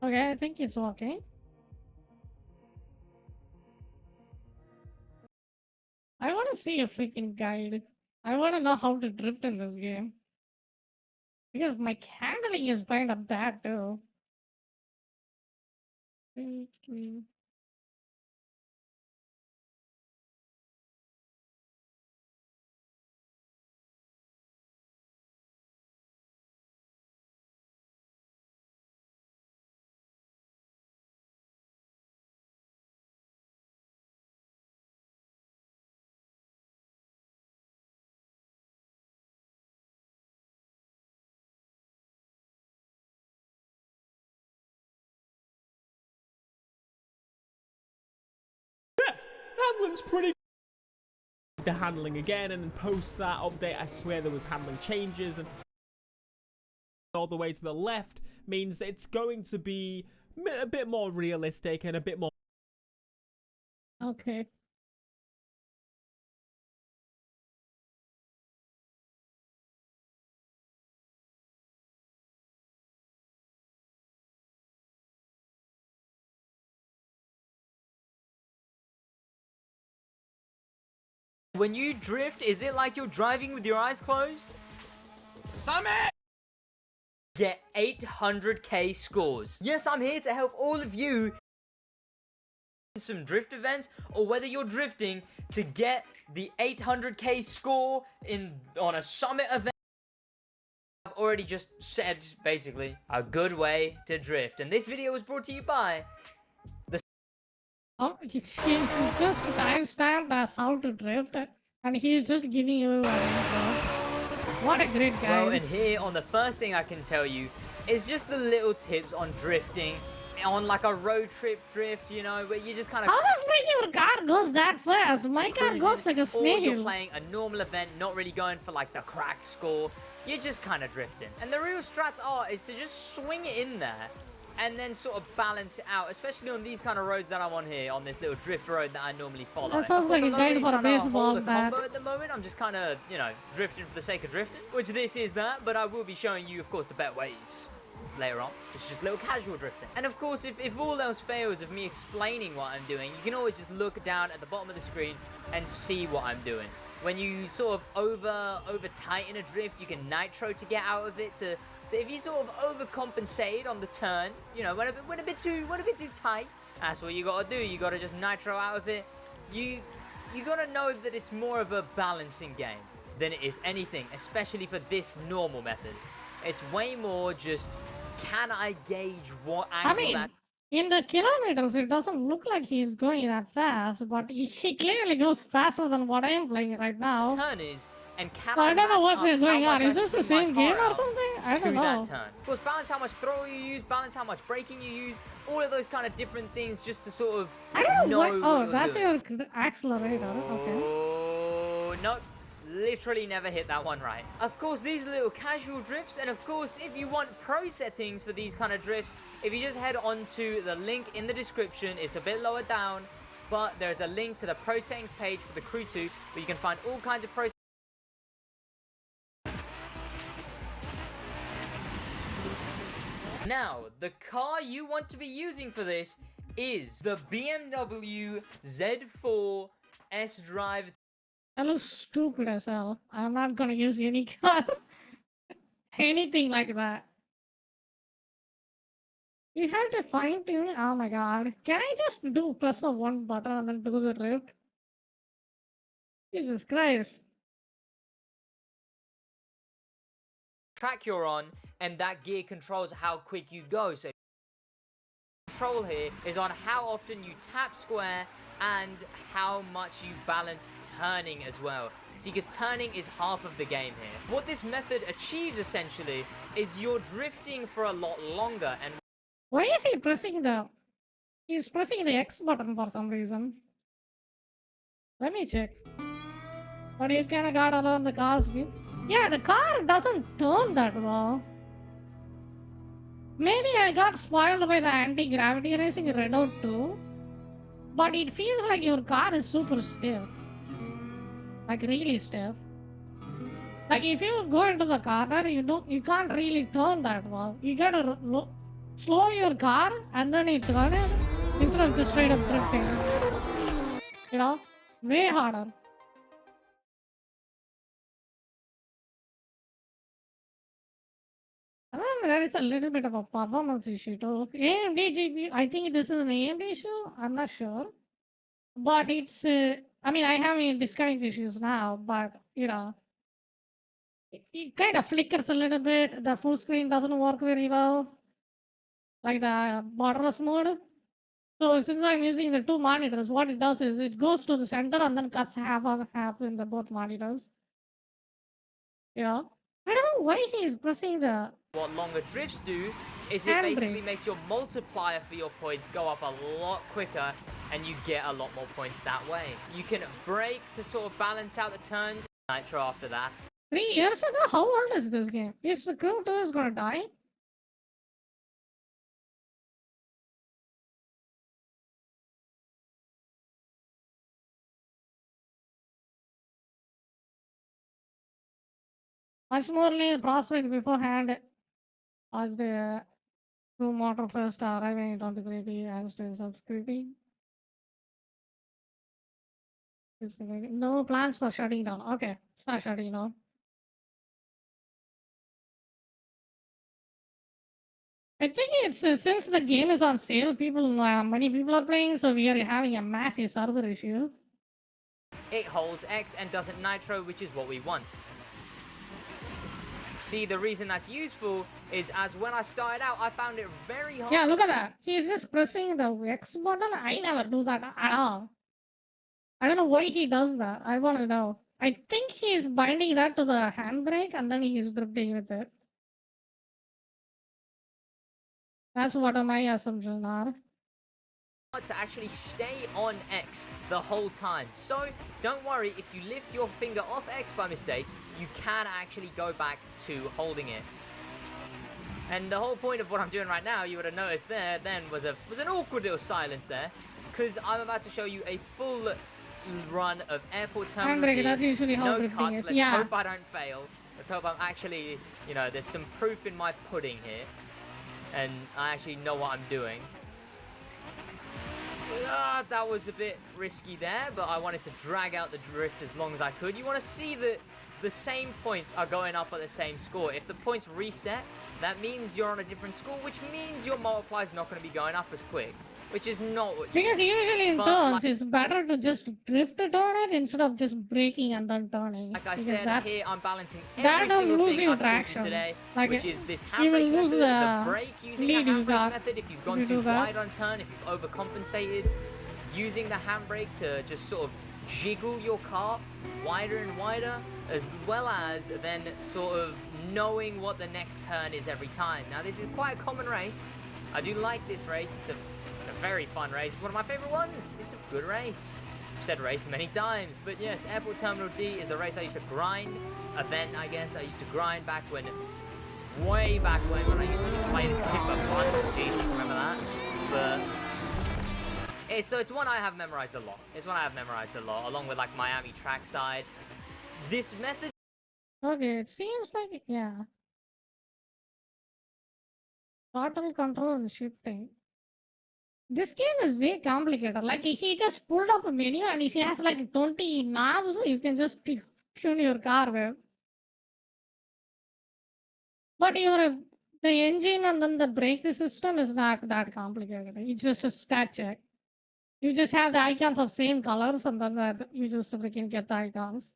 Okay, I think it's okay. I want to see a freaking guide. I want to know how to drift in this game. Because my handling is kind of bad too. Handling's pretty. The handling again, and then post that update, I swear there was handling changes, and all the way to the left means that it's going to be a bit more realistic and a bit more. Okay. When you drift, is it like you're driving with your eyes closed? Summit! Get 800k scores. Yes, I'm here to help all of you in some drift events, or whether you're drifting to get the 800k score on a summit event. I've already just said, basically, a good way to drift. And this video was brought to you by He just timestamped as how to drift, and he's just giving you an intro. What a great guy. Well, and here on the first thing I can tell you is just the little tips on drifting on like a road trip drift, you know, where you just kind of. How the freak your car goes that fast? My car goes like a snail. Or you're playing a normal event, not really going for like the crack score. You're just kind of drifting. And the real strats is to just swing it in there and then sort of balance it out, especially on these kind of roads that I'm on here, on this little drift road that I normally follow. That sounds like a guide for a baseball bat. At the moment, I'm just kind of, you know, drifting for the sake of drifting, which this is that, but I will be showing you, of course, the better ways later on. It's just little casual drifting. And of course, if all else fails of me explaining what I'm doing, you can always just look down at the bottom of the screen and see what I'm doing. When you sort of over tighten a drift, you can nitro to get out of it. So if you sort of overcompensate on the turn, you know, when a bit too tight, that's what you gotta do. You gotta just nitro out of it. You gotta know that it's more of a balancing game. than it is anything, especially for this normal method. It's way more just, can I gauge what angle I mean, in the kilometers, it doesn't look like he's going that fast, but he clearly goes faster than what I am playing right now. turn is, and can So I don't know match what's up going how on. much Is I this the swing my same game car or out something? I to don't know. that turn. Of course, balance how much throttle you use, balance how much braking you use, all of those kind of different things just to sort of I don't know what. what Oh, you're that's doing. your accelerator. Okay. Oh, nope. Literally never hit that one right. Of course, these are little casual drifts, and of course, if you want pro settings for these kind of drifts, if you just head on to the link in the description, it's a bit lower down, but there's a link to the pro settings page for the Crew 2, where you can find all kinds of pro settings. Now, the car you want to be using for this is the BMW Z4 S-Drive. That looks stupid as hell. I'm not gonna use any car. Anything like that. You have to fine tune. Oh my god. Can I just press the one button and then do the drift? Jesus Christ. Track you're on, and that gear controls how quick you go. So control here is on how often you tap square and how much you balance turning as well. See, because turning is half of the game here. What this method achieves essentially is you're drifting for a lot longer. And Why is he pressing the... He's pressing the X button for some reason. Let me check. But you kinda got around the car's view. Yeah, the car doesn't turn that well. Maybe I got spoiled by the anti-gravity racing Renault 2. But it feels like your car is super stiff. Like really stiff. Like if you go into the corner, you can't really turn that well. You gotta slow your car and then you turn it instead of just straight up drifting. You know? Way harder. And then there is a little bit of a performance issue too. AMD GPU, I think this is an AMD issue. I'm not sure. But it's, I mean, I have disconnect issues now, but, you know, it kind of flickers a little bit. The full screen doesn't work very well, like the borderless mode. So since I'm using the two monitors, what it does is it goes to the center and then cuts half of half in the both monitors. You know, I don't know why he is pressing the... what longer drifts do is it handbrake. basically makes your multiplier for your points go up a lot quicker, and you get a lot more points that way. You can brake to sort of balance out the turns. Nitro after that. 3 years ago? How old is this game? Is the Crew 2 is gonna die? Much more prospect beforehand as the Crew Motor first arriving in 2023 and still subscribing. No plans for shutting down. Okay, it's not shutting down. I think it's since the game is on sale, many people are playing, so we are having a massive server issue. It holds X and doesn't nitro, which is what we want. See, the reason that's useful is as when I started out, I found it very hard. Yeah, look at that. He's just pressing the X button. I never do that at all. I don't know why he does that. I want to know. I think he's binding that to the handbrake and then he's drifting with it. That's what my assumptions are. To actually stay on X the whole time. So don't worry if you lift your finger off X by mistake, you can actually go back to holding it. And the whole point of what I'm doing right now, you would have noticed there then was an awkward little silence there, because I'm about to show you a full run of airport terminal. Handbrake, that's usually how no drifting cuts. is. Let's Yeah. hope I don't fail. Let's hope I'm actually, you know, there's some proof in my pudding here, and I actually know what I'm doing. That was a bit risky there, but I wanted to drag out the drift as long as I could. You want to see that the same points are going up at the same score. If the points reset, that means you're on a different score, which means your multiplier is not going to be going up as quick. which is not what you Because want. usually in But turns, it's better to just drift to turn it instead of just braking and then turning. like I Because said, that's, here I'm balancing that'll every single lose thing you I've taught you traction. today, Like which is this you will handbrake lose method, the the brake using the lead you handbrake got method if you've if gone you too do that. wide on turn, if you've overcompensated, using the handbrake to just sort of jiggle your car wider and wider, as well as then sort of knowing what the next turn is every time. Now this is quite a common race. I do like this race. It's a very fun race. It's one of my favorite ones. It's a good race. I've said race many times, but yes, Airport Terminal D is the race I used to grind. Event, I guess. I used to grind back when, way back when I used to just play this game for fun. Jeez, you remember that? But so it's one I have memorized a lot. It's one I have memorized a lot, along with like Miami Trackside. This method. Okay, it seems like, yeah. Throttle control and shifting. This game is way complicated. Like, he just pulled up a menu and if he has like 20 knobs, you can just tune your car with. But the engine and then the brake system is not that complicated. It's just a stat check. You just have the icons of same colors and then you just freaking get the icons.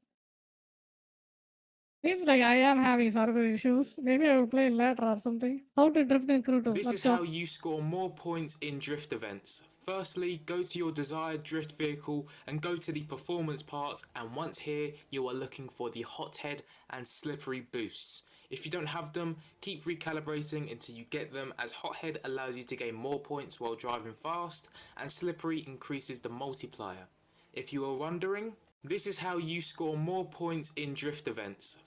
Seems like I am having server issues. Maybe I will play later or something. How to drift in Crew 2. This Let's is go. how you score more points in drift events. Firstly, go to your desired drift vehicle and go to the performance parts, and once here, you are looking for the hothead and slippery boosts. If you don't have them, keep recalibrating until you get them, as hothead allows you to gain more points while driving fast, and slippery increases the multiplier. If you are wondering, this is how you score more points in drift events.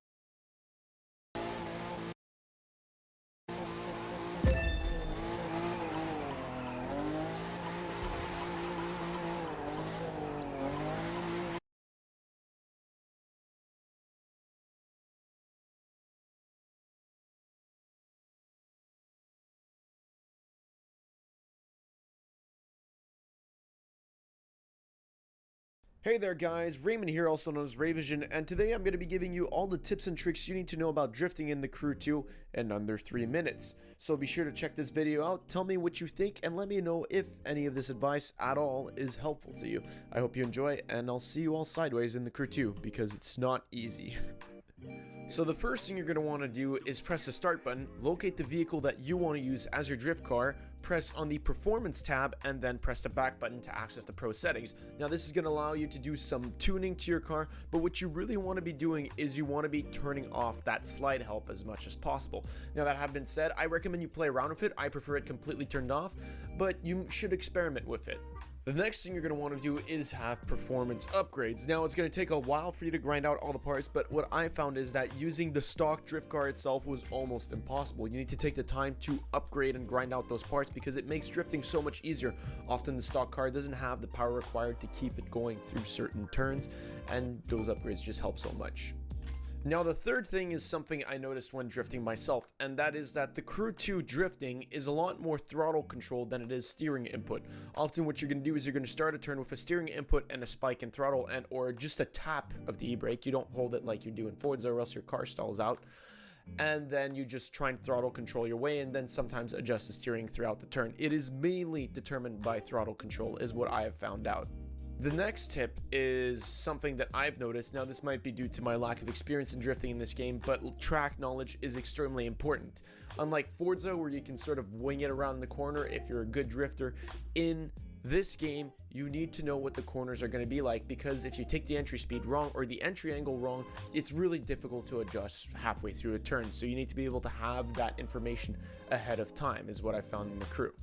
Hey there guys, Raymond here, also known as Rayvision, and today I'm going to be giving you all the tips and tricks you need to know about drifting in the Crew 2 in under 3 minutes. So be sure to check this video out, tell me what you think, and let me know if any of this advice at all is helpful to you. I hope you enjoy, and I'll see you all sideways in the Crew 2, because it's not easy. So the first thing you're going to want to do is press the start button, locate the vehicle that you want to use as your drift car, press on the performance tab, and then press the back button to access the pro settings. Now this is going to allow you to do some tuning to your car, but what you really want to be doing is you want to be turning off that slide help as much as possible. Now that have been said, I recommend you play around with it. I prefer it completely turned off, but you should experiment with it. The next thing you're going to want to do is have performance upgrades. Now it's going to take a while for you to grind out all the parts, but what I found is that using the stock drift car itself was almost impossible. You need to take the time to upgrade and grind out those parts because it makes drifting so much easier. Often the stock car doesn't have the power required to keep it going through certain turns, and those upgrades just help so much. Now the third thing is something I noticed when drifting myself, and that is that the Crew 2 drifting is a lot more throttle control than it is steering input. Often what you're going to do is you're going to start a turn with a steering input and a spike in throttle, and or just a tap of the e-brake. You don't hold it like you do in Forza or else your car stalls out. And then you just try and throttle control your way, and then sometimes adjust the steering throughout the turn. It is mainly determined by throttle control is what I have found out. The next tip is something that I've noticed. Now this might be due to my lack of experience in drifting in this game, but track knowledge is extremely important. Unlike Forza, where you can sort of wing it around the corner if you're a good drifter, in this game you need to know what the corners are going to be like, because if you take the entry speed wrong or the entry angle wrong, it's really difficult to adjust halfway through a turn. So you need to be able to have that information ahead of time, is what I found in the Crew.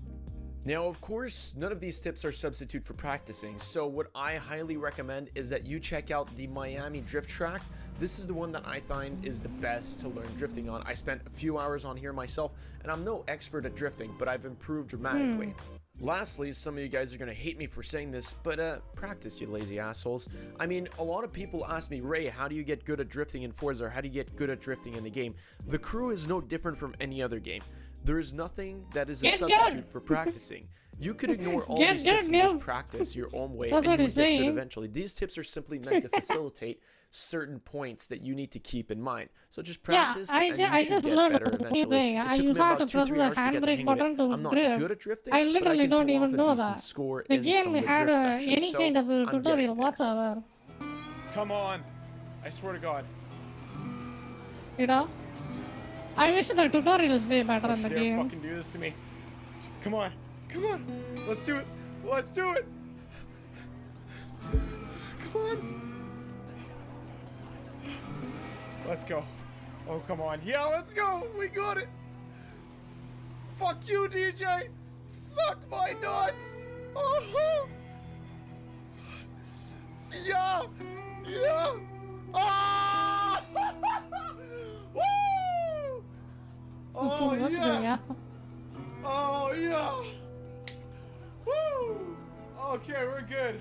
Now, of course, none of these tips are substitute for practicing, so what I highly recommend is that you check out the Miami Drift Track. This is the one that I find is the best to learn drifting on. I spent a few hours on here myself, and I'm no expert at drifting, but I've improved dramatically. Lastly, some of you guys are going to hate me for saying this, but practice, you lazy assholes. I mean, a lot of people ask me, Ray, how do you get good at drifting in Forza, or how do you get good at drifting in the game? The Crew is no different from any other game. There is nothing that is a Get substitute good. for practicing. You could ignore all Get these tips good, and just Neil. practice your own way, That's and what you he's would get good saying. eventually. These tips are simply meant to facilitate certain points that you need to keep in mind. So just Yeah, practice, I and you I should just get learned better the same eventually. thing. It You took me have about to 2-3 press the hours to get the handbrake hang of it. button to I'm not drift. good at drifting, I but I literally can don't pull even off a know decent that. score The in game some of the had drift sections. any So kind of I'm tutorial getting there. whatsoever. Come on. I swear to God. You know? I wish the tutorial is way better Don't in the you dare game. fucking do this to me. Come on. Come on. Let's do it. Let's do it. Come on. Let's go. Oh, come on. Yeah, let's go. We got it. Fuck you, DJ. Suck my nuts. Oh. Yeah. Yeah. Ah. Woo. Oh, Let's go, yeah. yes. Oh, yeah. Woo. Okay, we're good.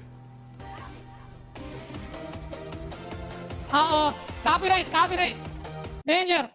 Uh-oh. Copyright, copyright. Danger.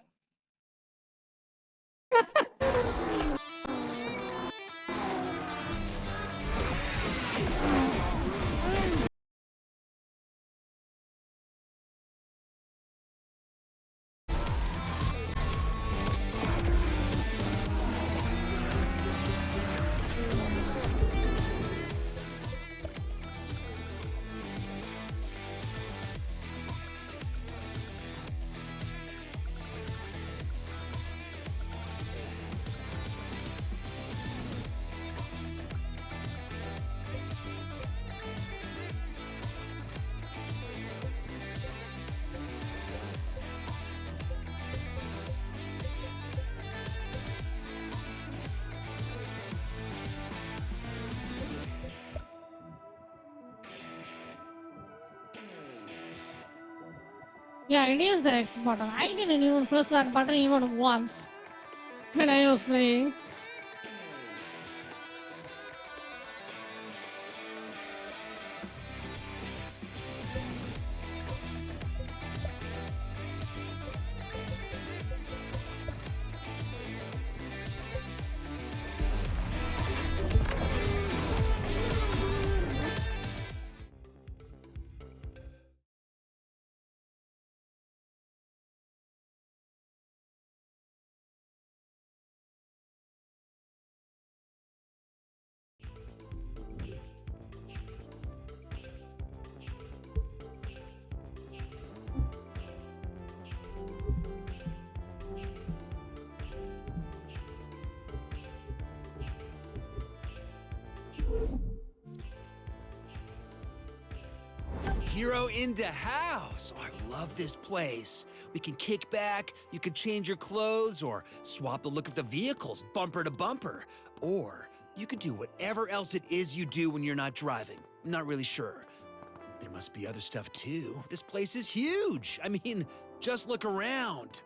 Yeah, it is the X button. I didn't even press that button even once when I was playing. Hero in the house. Oh, I love this place. We can kick back, you can change your clothes, or swap the look of the vehicles bumper to bumper. Or you could do whatever else it is you do when you're not driving. I'm not really sure. There must be other stuff too. This place is huge. I mean, just look around.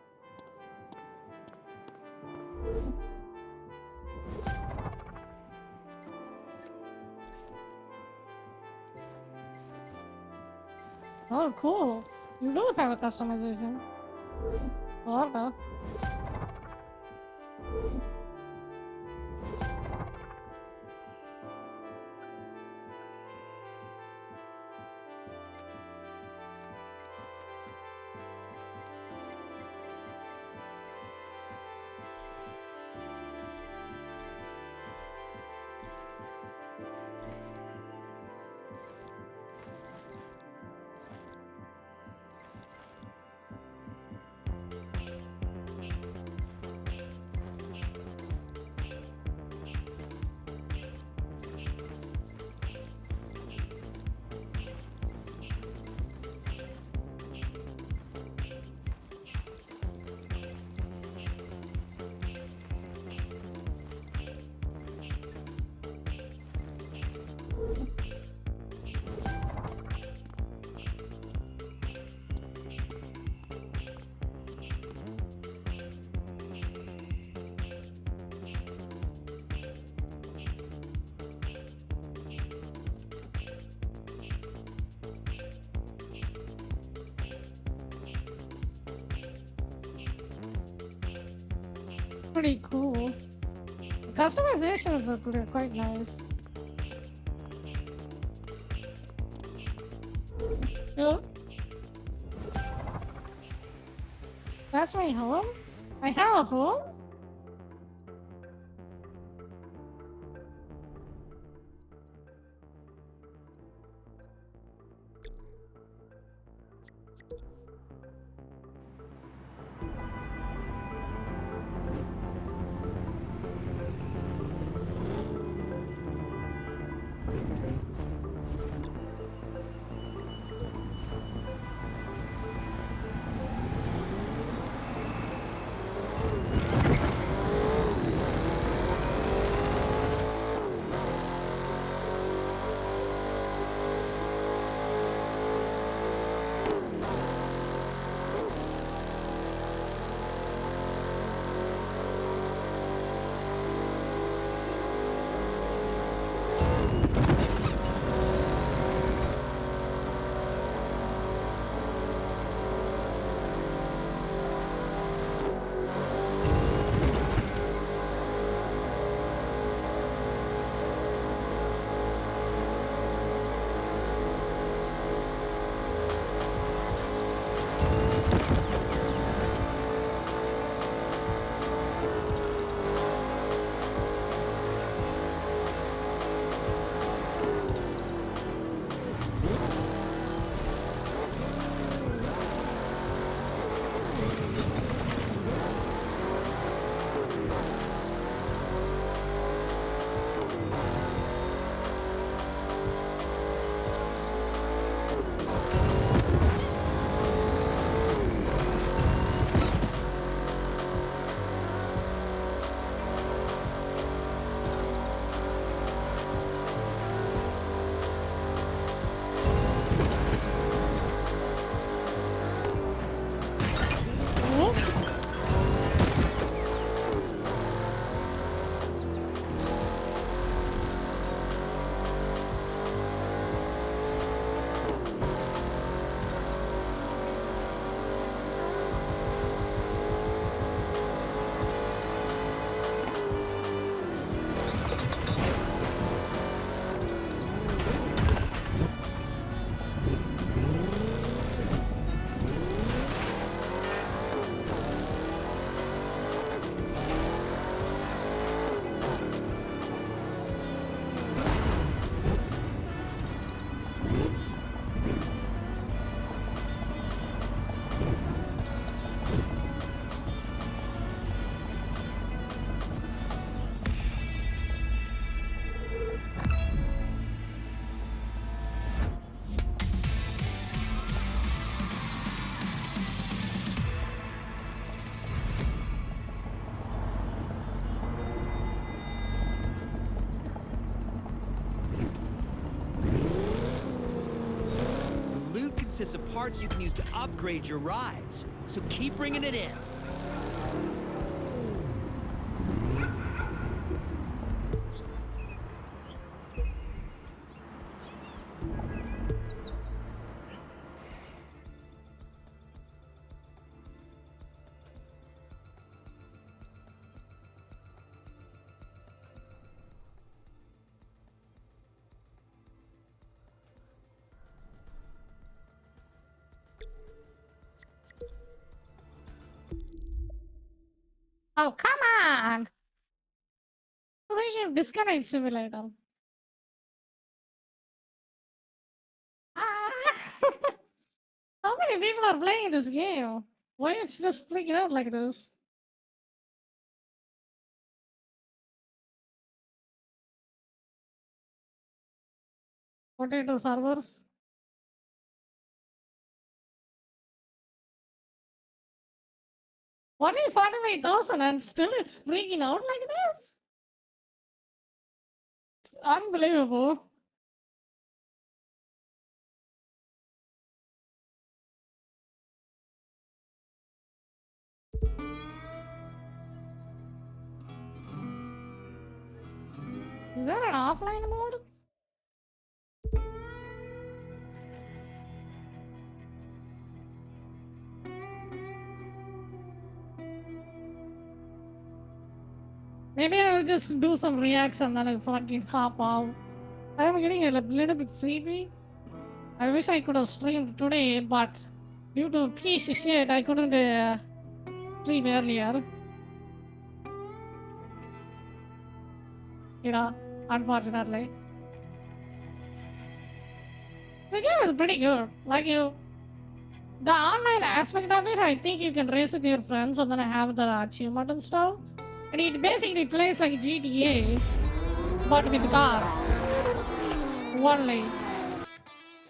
Oh, cool. You do have a customization. Okay. Pretty cool. customizations are quite nice. Yeah. That's my home? I have a home? Consists of parts you can use to upgrade your rides. So keep bringing it in. Oh, come on! Freaking disconnect simulator. Ah! How many people are playing this game? Why it's just freaking out like this? Potato servers. What if 45,000 and still it's freaking out like this? Unbelievable. Is there an offline mode? Maybe I'll just do some reacts and then I'll fucking hop out. I'm getting a little bit sleepy. I wish I could have streamed today, but due to piece of shit, I couldn't stream earlier. You know, unfortunately. The game is pretty good. Like the online aspect of it, I think you can race with your friends and then have the achievement and stuff. And it basically plays like GTA, but with cars. Only.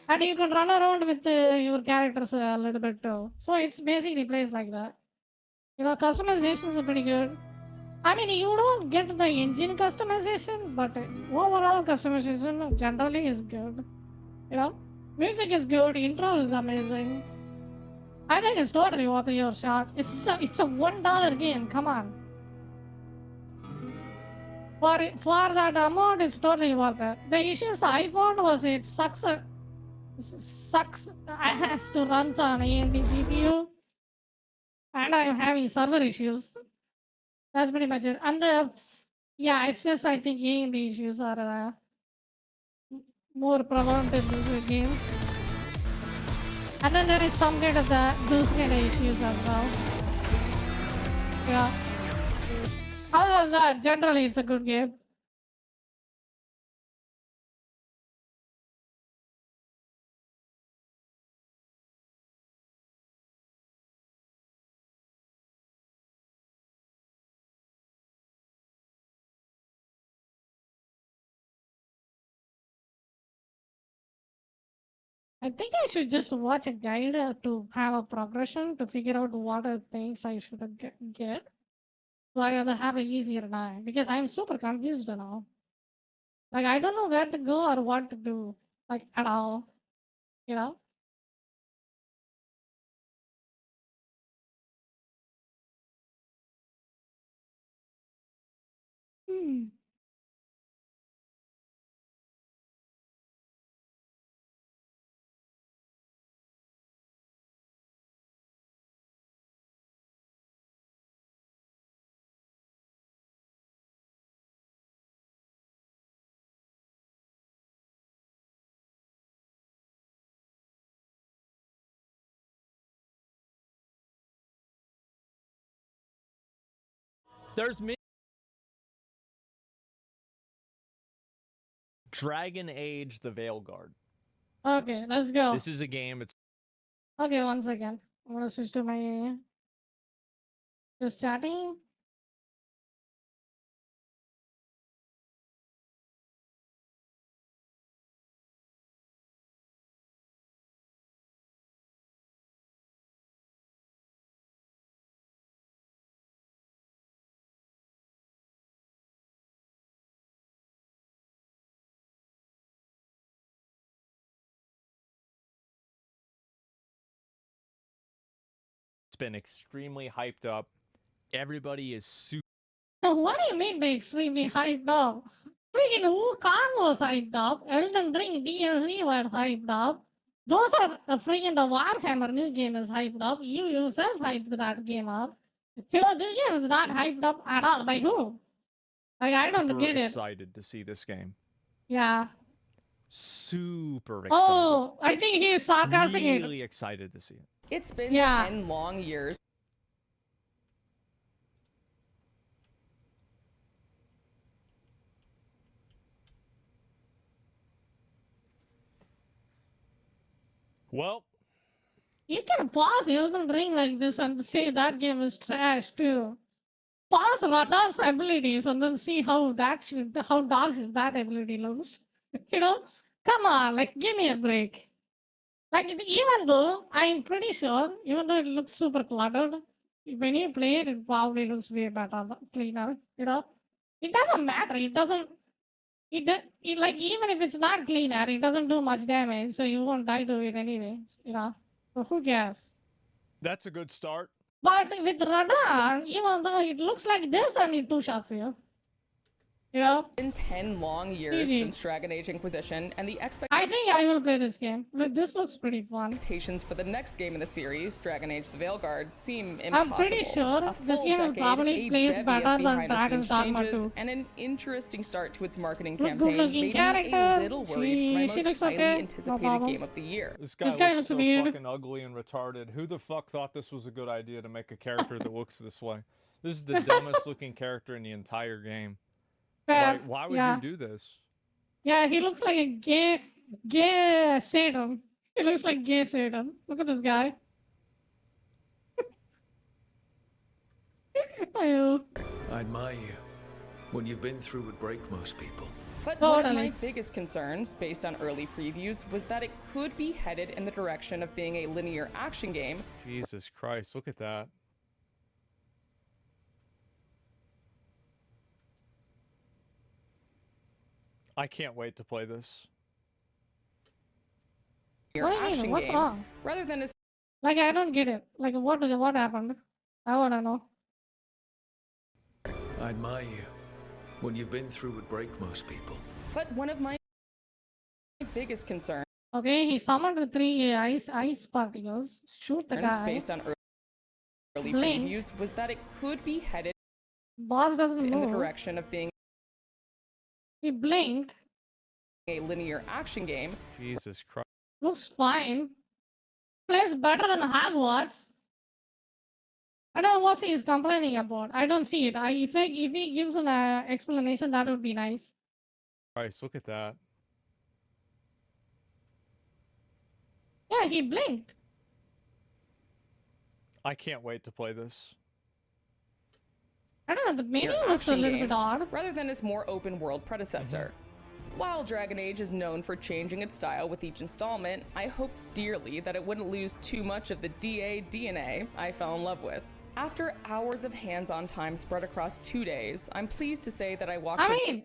And you can run around with your characters a little bit too. So it's basically plays like that. You know, customizations are pretty good. I mean, you don't get the engine customization, but overall customization generally is good. You know, music is good, intro is amazing. I think it's totally worth your shot. It's a $1 game. Come on. For that amount, it's totally worth it. The issues I found was it sucks. I has to run on AMD GPU, and I'm having server issues. That's pretty much it. And yeah, it's just I think AMD issues are more prevalent in this game. And then there is some kind of those kind of issues as well. Yeah. Other than that, generally it's a good game. I think I should just watch a guide to have a progression to figure out what are things I should get. So I will have an easier time because I'm super confused now. Like I don't know where to go or what to do, like at all. You know? Hmm. There's me. Dragon Age: The Veilguard. Okay, let's go. This is a game. It's Okay, one second. I'm gonna switch to my just chatting. been extremely hyped up. Everybody is super. What do you mean by extremely hyped up? Freaking Wukong was hyped up. Elden Ring DLC was hyped up. Those are freaking the Warhammer new game is hyped up. You yourself hyped that game up. You know, this game is not hyped up at all. By who? Like, I don't get it. Excited to see this game. Yeah. Super excited. Oh, I think he's sarcastic. Really excited to see it. It's been 10 long years. Well, you can pause Elden Ring like this and say that game is trash too. Pause Radha's abilities and then see how dog shit that ability looks. You know, come on, like give me a break. Like even though I'm pretty sure, even though it looks super cluttered, when you play it, it probably looks way better, cleaner. You know, it doesn't matter. It doesn't. It like even if it's not cleaner, it doesn't do much damage, so you won't die to it anyway. You know, so who cares? That's a good start. But with Radar, even though it looks like this, and it two shots you. In 10 long years since Dragon Age Inquisition, and the I think I will play this game. Look, this looks pretty fun. expectations for the next game in the series, Dragon Age the Veilguard, seem impossible. I'm pretty sure A this full game will decade, probably a plays bevy of better than behind-the-scenes Dragon's Dogma changes, 2. and an interesting start to its marketing Look, campaign good-looking made me character. a little worried for my She most looks highly okay. No anticipated problem. game of the year. This guy guy looks looks so weird. fucking ugly and retarded. Who the fuck thought this was a good idea to make a character that looks this way? This is the dumbest looking character in the entire game. Why would you do this? Yeah, he looks like a gay Satan. He looks like gay Satan. Look at this guy. Ew. I admire you. What you've been through would break most people. But one of my biggest concerns, based on early previews, was that it could be headed in the direction of being a linear action game. Jesus Christ, look at that. I can't wait to play this. What do you mean? Action What's game, wrong? rather than a Like, I don't get it. Like, what happened? I wanna know. I admire you. What you've been through would break most people. But one of my biggest concerns, Okay, he summoned the 3 ice particles. Shoot the guy. based on early Blink. previews, was that it could be headed Boss doesn't in the move. direction of being He blinked. a linear action game. Jesus Christ. Looks fine. Plays better than Hogwarts. I don't know what he's complaining about. I don't see it. If he gives an explanation, that would be nice. Christ, look at that. Yeah, he blinked. I can't wait to play this. I don't know, the menu linear looks a action little game, bit odd. rather than its more open world predecessor. While Dragon Age is known for changing its style with each installment, I hoped dearly that it wouldn't lose too much of the DA DNA I fell in love with. After hours of hands-on time spread across 2 days, I'm pleased to say that I walked I mean,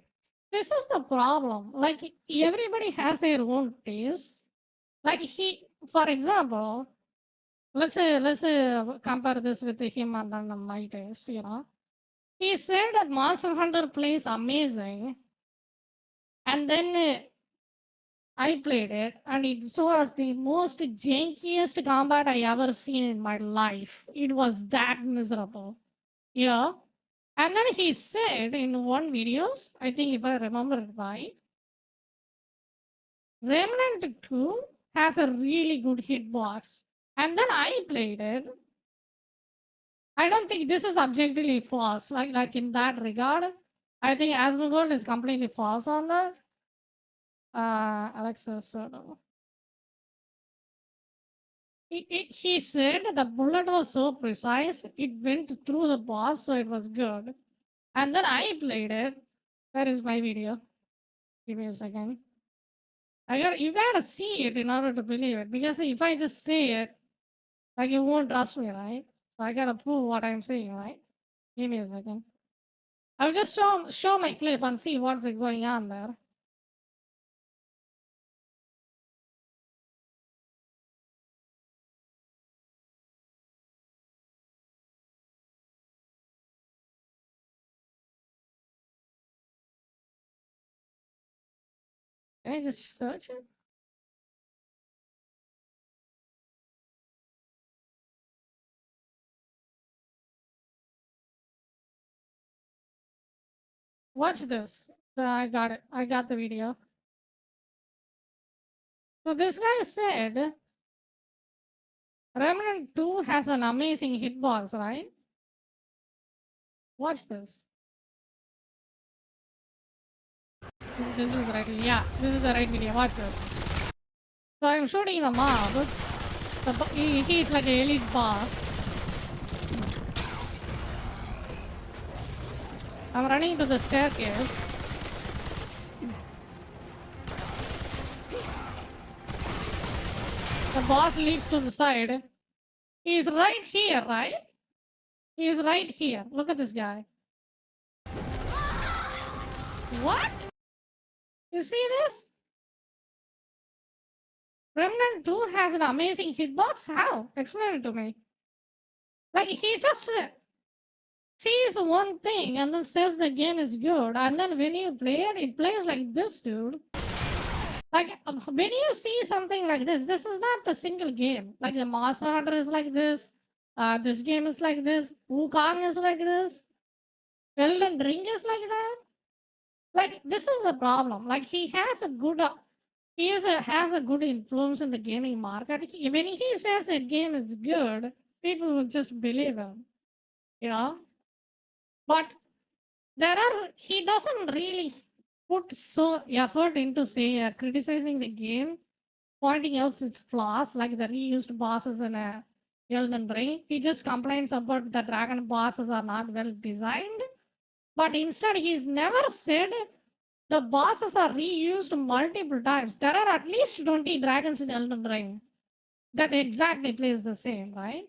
this is the problem. Like, everybody has their own taste. Like, for example, let's say compare this with him and then my taste, you know. He said that Monster Hunter plays amazing, and then I played it, and it was the most jankiest combat I ever seen in my life. It was that miserable, you know. And then he said in one videos, I think if I remember it right, Remnant 2 has a really good hitbox, and then I played it. I don't think this is objectively false. Like in that regard, I think Asmongold is completely false on that. Alexis Soto. He said the bullet was so precise, it went through the boss, so it was good. And then I played it. Where is my video? Give me a second. You gotta see it in order to believe it. Because if I just say it, like you won't trust me, right? So I gotta prove what I'm saying, right? Give me a second. I'll just show my clip and see what's going on there. Can I just search it? Watch this. I got it. I got the video. So this guy said Remnant 2 has an amazing hitbox, right? Watch this. This is right. Yeah, this is the right video. Watch this. So I'm shooting the mob. He's like an elite boss. I'm running to the staircase. The boss leaps to the side. He's right here, right? He's right here. Look at this guy. What? You see this? Remnant 2 has an amazing hitbox? How? Explain it to me. Like, he just sees one thing and then says the game is good, and then when you play it, it plays like this, dude. Like, when you see something like this is not the single game. Like, the Monster Hunter is like this, this game is like this, Wukong is like this, Elden Ring is like that. Like, this is the problem. Like, he has a good, has a good influence in the gaming market. When he says a game is good, people will just believe him, you know? But he doesn't really put so effort into say criticizing the game, pointing out its flaws like the reused bosses in a Elden Ring. He just complains about the dragon bosses are not well designed. But instead, he's never said the bosses are reused multiple times. There are at least 20 dragons in Elden Ring that exactly plays the same, right?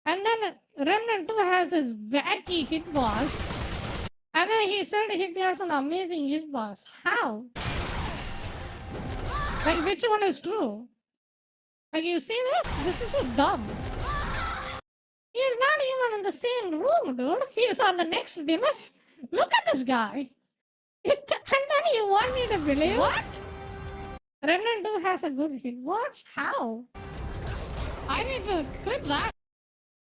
And then Remnant 2 has this wacky hit boss. And then he said he has an amazing hit boss. How? Like, which one is true? Like, you see this? This is so dumb. He's not even in the same room, dude. He's on the next dimension. Look at this guy. And then you want me to believe? What? Remnant 2 has a good hit. What? How? I need to clip that.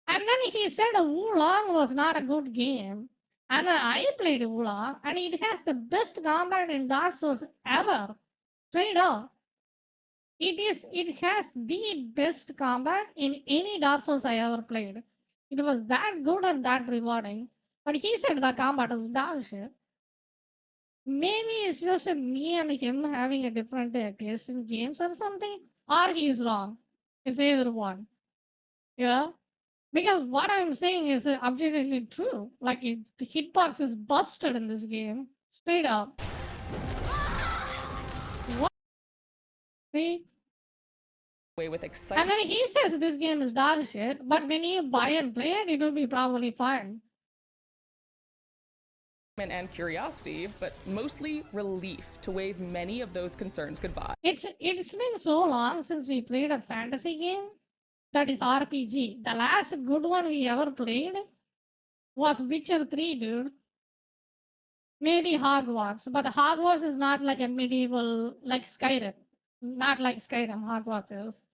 And then he said Wulong was not a good game. And then I played Wulong, and it has the best combat in Dark Souls ever. Straight up. It has the best combat in any Dark Souls I ever played. It was that good and that rewarding. But he said the combat was dog shit. Maybe it's just me and him having a different taste in games or something. Or he's wrong. It's either one. Yeah? Because what I'm saying is objectively true. Like, the hitbox is busted in this game. Straight up. What? See? With excitement. And then he says this game is dog shit, but when you buy and play it, it will be probably fine. And curiosity, but mostly relief to wave many of those concerns goodbye. It's been so long since we played a fantasy game that is RPG. The last good one we ever played was Witcher 3, dude. Maybe Hogwarts, but Hogwarts is not like a medieval, like Skyrim. Not like Skyrim, Hogwarts is.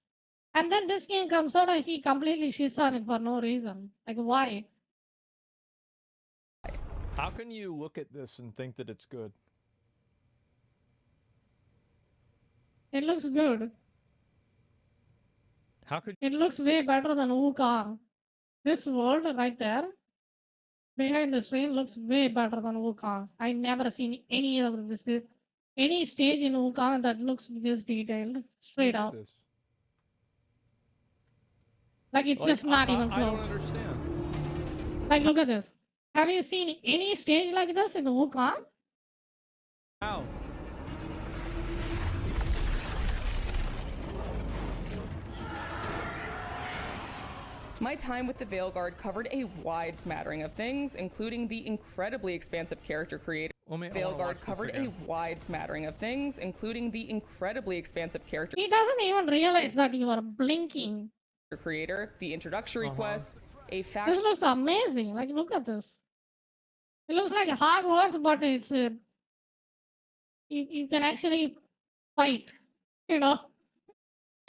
And then this game comes out and he completely shits on it for no reason. Like, why? How can you look at this and think that it's good? It looks good. How could It looks way better than Wukong. This world right there, behind the screen, looks way better than Wukong. I never seen any of this, any stage in Wukong that looks this detailed, straight up. this? Like, it's just not even I don't close. understand. Like, look at this. Have you seen any stage like this in Wukong? How? My time with the Veilguard covered a wide smattering of things, including the incredibly expansive character creator. Veilguard covered a wide smattering of things, including the incredibly expansive character. He doesn't even realize that you are blinking. Creator, the introductory quests, a fact. This looks amazing. Like, look at this. It looks like Hogwarts, but it's you can actually fight. You know.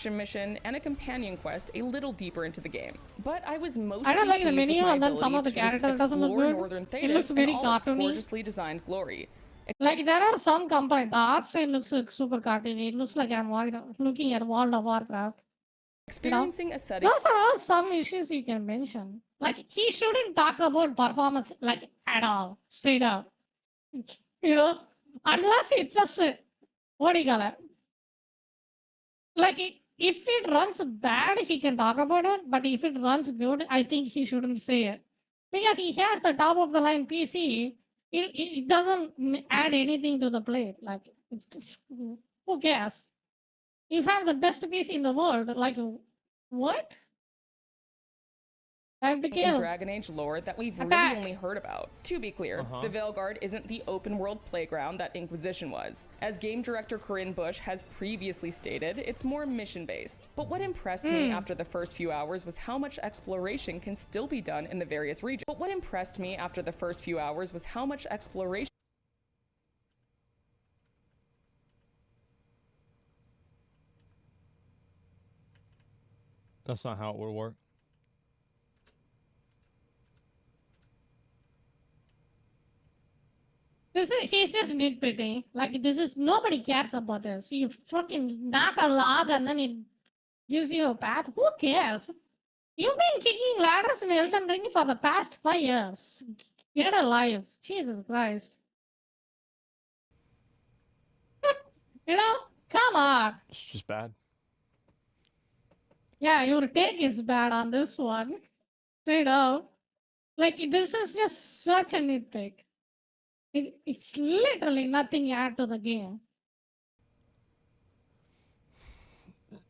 Mission and a companion quest a little deeper into the game. But I was most I don't like the menu, and then some of the characters doesn't look good. Northern It looks very cartoony. Gorgeously designed glory. Like, there are some complaints. The art style looks like super cartoony. It looks like I'm looking at World of Warcraft. Experiencing a setting. Those are all some issues you can mention. Like, he shouldn't talk about performance like at all, straight up. You know, unless it's just what do you call it? Like, if it runs bad, he can talk about it. But if it runs good, I think he shouldn't say it because he has the top of the line PC. It doesn't add anything to the plate. Like, it's just, who cares? You have the best PC in the world. Like, what? Time to in kill. Dragon Age lore that we've Attack. really only heard about. To be clear, the Veilguard isn't the open world playground that Inquisition was. As game director Corinne Bush has previously stated, it's more mission based. But what impressed me after the first few hours was how much exploration can still be done in the various regions. That's not how it would work. He's just nitpicking. Like, this is, nobody cares about this. You fucking knock a log and then it gives you a path. Who cares? You've been kicking ladders in Elden Ring for the past 5 years. Get a life. Jesus Christ. You know? Come on. It's just bad. Yeah, your take is bad on this one. Straight up. Like, this is just such a nitpick. It's literally nothing add to the game.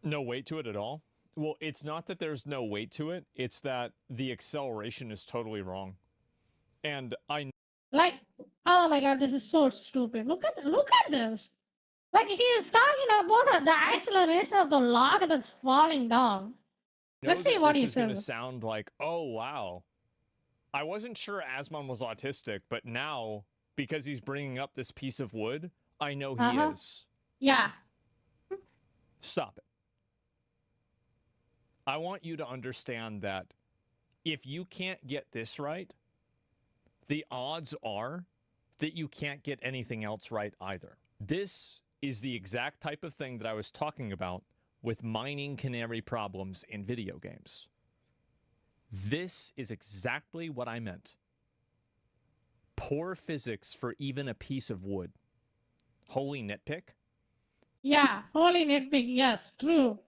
No weight to it at all? Well, it's not that there's no weight to it. It's that the acceleration is totally wrong. And Like, oh my god, this is so stupid. Look at this. Like, he is talking about the acceleration of the log that's falling down. Let's see what he says. This is going to says. sound like, oh, wow. I wasn't sure Asmon was autistic, but now, because he's bringing up this piece of wood, I know he is. Yeah. Stop it. I want you to understand that if you can't get this right, the odds are that you can't get anything else right either. This is the exact type of thing that I was talking about with mining canary problems in video games. This is exactly what I meant. Poor physics for even a piece of wood. Holy nitpick? Yeah, holy nitpick, yes, true.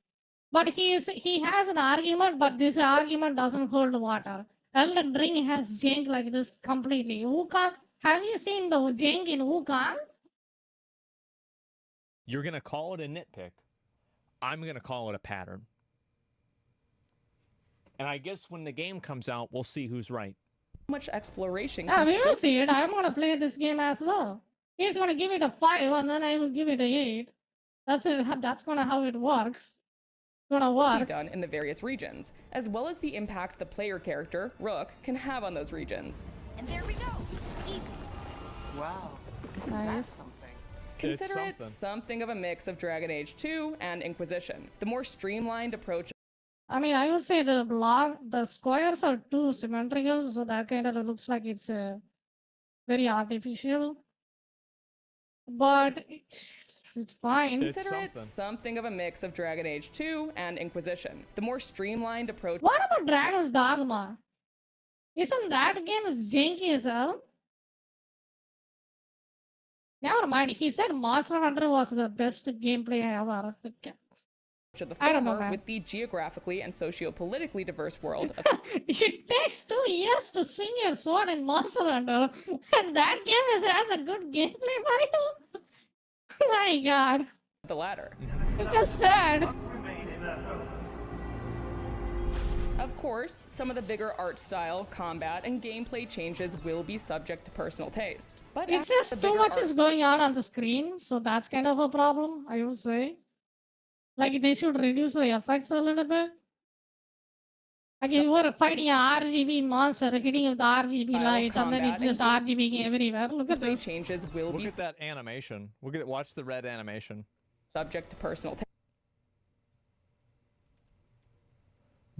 But he has an argument, but this argument doesn't hold water. Elden Ring has jank like this completely. Wukong, have you seen the jank in Wukong? You're going to call it a nitpick. I'm going to call it a pattern. And I guess when the game comes out, we'll see who's right. Much exploration. Yeah, we will see it. I'm going to play this game as well. He's going to give it a 5 and then I will give it a 8. That's it. That's going to how it works. It's going to work. Done in the various regions, as well as the impact the player character, Rook, can have on those regions. And there we go. Easy. Wow. Isn't Nice. that something? Consider it something of a mix of Dragon Age 2 and Inquisition. The more streamlined approach. I mean, I would say the squares are too symmetrical, so that kind of looks like it's very artificial. But it's fine. Consider it something of a mix of Dragon Age 2 and Inquisition. The more streamlined approach. What about Dragon's Dogma? Isn't that game as janky as hell? Never mind, he said Monster Hunter was the best gameplay ever. Of the I don't know, former man. with the geographically and socio-politically diverse world of It takes 2 years to swing your sword in Monster Hunter, and that game has a good gameplay by you? My god. the latter. It's just sad. Of course, some of the bigger art style, combat, and gameplay changes will be subject to personal taste. But It's just too much is going on the screen, so that's kind of a problem, I would say. Like, they should reduce the effects a little bit. Like, you were fighting an RGB monster, hitting with RGB lights, and then it's just RGB everywhere. Look at this. Changes will Look be at that animation. Watch the red animation. subject to personal taste.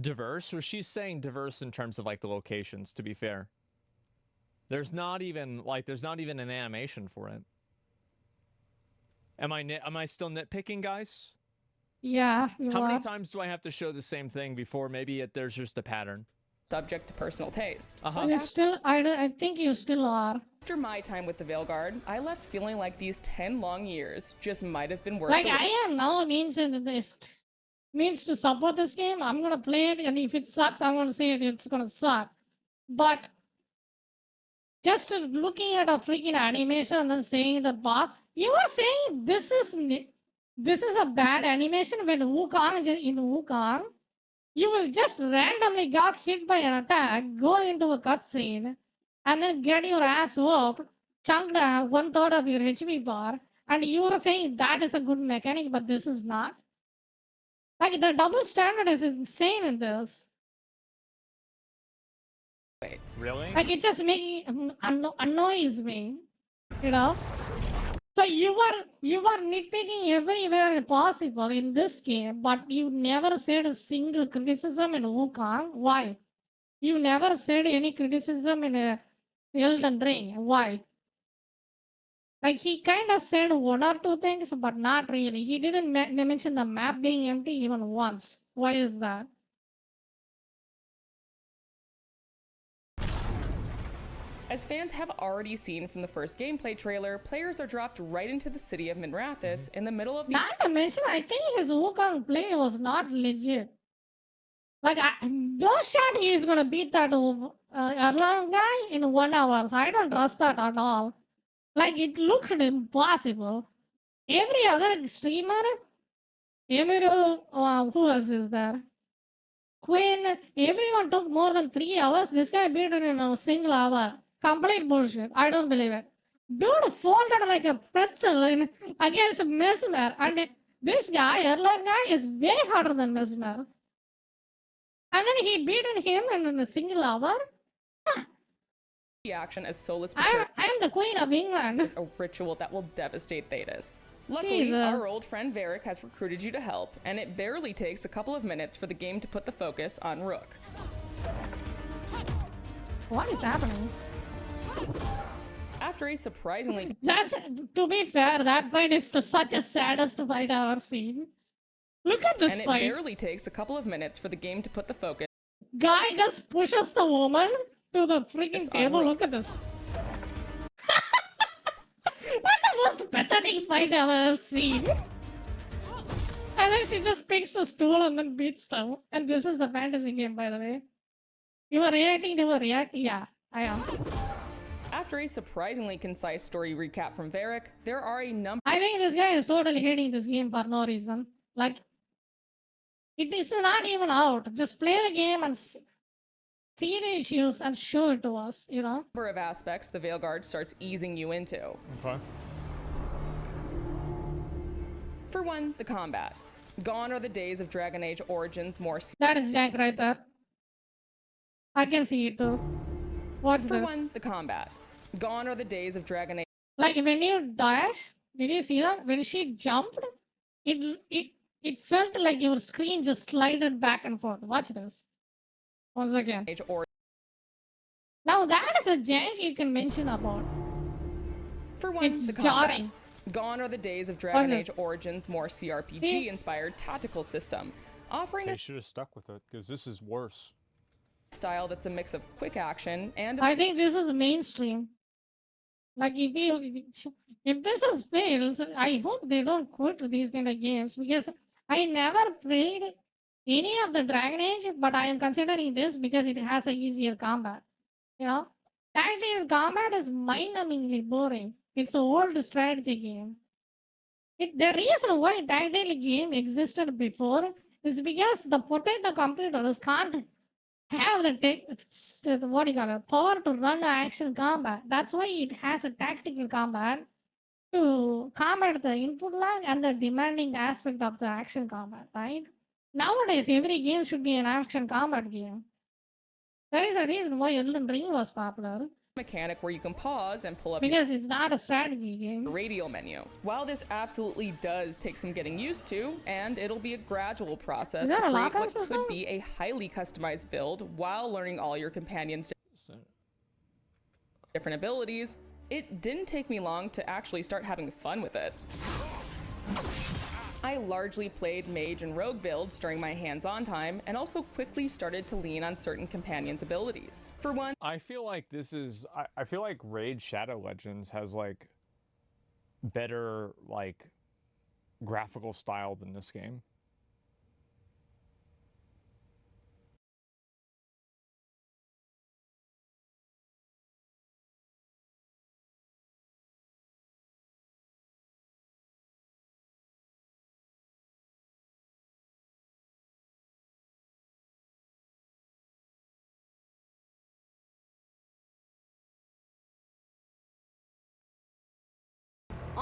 Diverse? Well, she's saying diverse in terms of like the locations, to be fair. There's not even an animation for it. Am I still nitpicking, guys? Yeah, How many times do I have to show the same thing before maybe there's just a pattern? Subject to personal taste. I think you still are. After my time with the Veilguard, I left feeling like these 10 long years just might have been worth Like, the wait. I am now means to support this game. I'm gonna play it, and if it sucks, I'm gonna say it's gonna suck. But just looking at a freaking animation and then saying the boss, you are saying this is a bad animation when in Wukong, You will just randomly got hit by an attack, go into a cutscene, and then get your ass whooped, chunked one third of your HP bar, and you are saying that is a good mechanic, but this is not. Like the double standard is insane in this. Really? Like it just annoys me, you know. So you are nitpicking everywhere possible in this game, but you never said a single criticism in Wukong. Why? You never said any criticism in Elden Ring. Why? Like he kind of said one or two things, but not really. He didn't mention the map being empty even once. Why is that? As fans have already seen from the first gameplay trailer, players are dropped right into the city of Minrathous in the middle of the— Not to mention, I think his Wukong play was not legit. Like, no shot he is gonna beat that Erlang guy in 1 hour. I don't trust that at all. Like, it looked impossible. Every other streamer, who else is there? Quinn, everyone took more than 3 hours. This guy beat it in a single hour. Complete bullshit. I don't believe it. Dude folded like a pretzel against Mesmer. And this guy, Erlang guy, is way harder than Mesmer. And then he beaten him in a single hour? action as Solus I am the Queen of England. Is a ritual that will devastate Thetis. Luckily, Jesus. our old friend Varric has recruited you to help, and it barely takes a couple of minutes for the game to put the focus on Rook. What is happening? After a surprisingly— That's, to be fair, that fight is such a saddest fight I've ever seen. Look at this and it fight. barely takes a couple of minutes for the game to put the focus— Guy just pushes the woman to the freaking table. Look at this. That's the most pathetic fight I've ever seen. And then she just picks the stool and then beats them. And this is the fantasy game, by the way. You are reacting to a react? Yeah, I am. After a surprisingly concise story recap from Varric, there are a number— I think this guy is totally hating this game for no reason. Like, it is not even out. Just play the game and see the issues and show it to us, you know? Number of aspects the Veilguard starts easing you into. Okay. For one, the combat. Gone are the days of Dragon Age Origins more— That is Jack right there. I can see it too. Watch For this. one, the combat. Gone are the days of Dragon Age— Like when you dash, did you see that? When she jumped, it felt like your screen just slided back and forth. Watch this. Once again. Now that is a jank you can mention about. For one, It's the combat. jarring. Gone are the days of Dragon What Age Origins more CRPG-inspired tactical system, offering They a should have stuck with it, because this is worse. style that's a mix of quick action and— I think this is mainstream. Like if this is fails, I hope they don't quit these kind of games because I never played any of the Dragon Age, but I am considering this because it has a easier combat. You know, tactical combat is mind-numbingly boring. It's an old strategy game. The reason why tactical game existed before is because the potato computers can't have the power to run the action combat. That's why it has a tactical combat to combat the input lag and the demanding aspect of the action combat, right? Nowadays, every game should be an action combat game. There is a reason why Elden Ring was popular. mechanic where you can pause and pull up Because it's not a strategy game. your radial menu. While this absolutely does take some getting used to, and it'll be a gradual process Is to that a create lock-on what system? could be a highly customized build while learning all your companions' different abilities, it didn't take me long to actually start having fun with it. I largely played mage and rogue builds during my hands-on time, and also quickly started to lean on certain companions' abilities. For one, I feel like this is, I feel like Raid Shadow Legends has like better like graphical style than this game.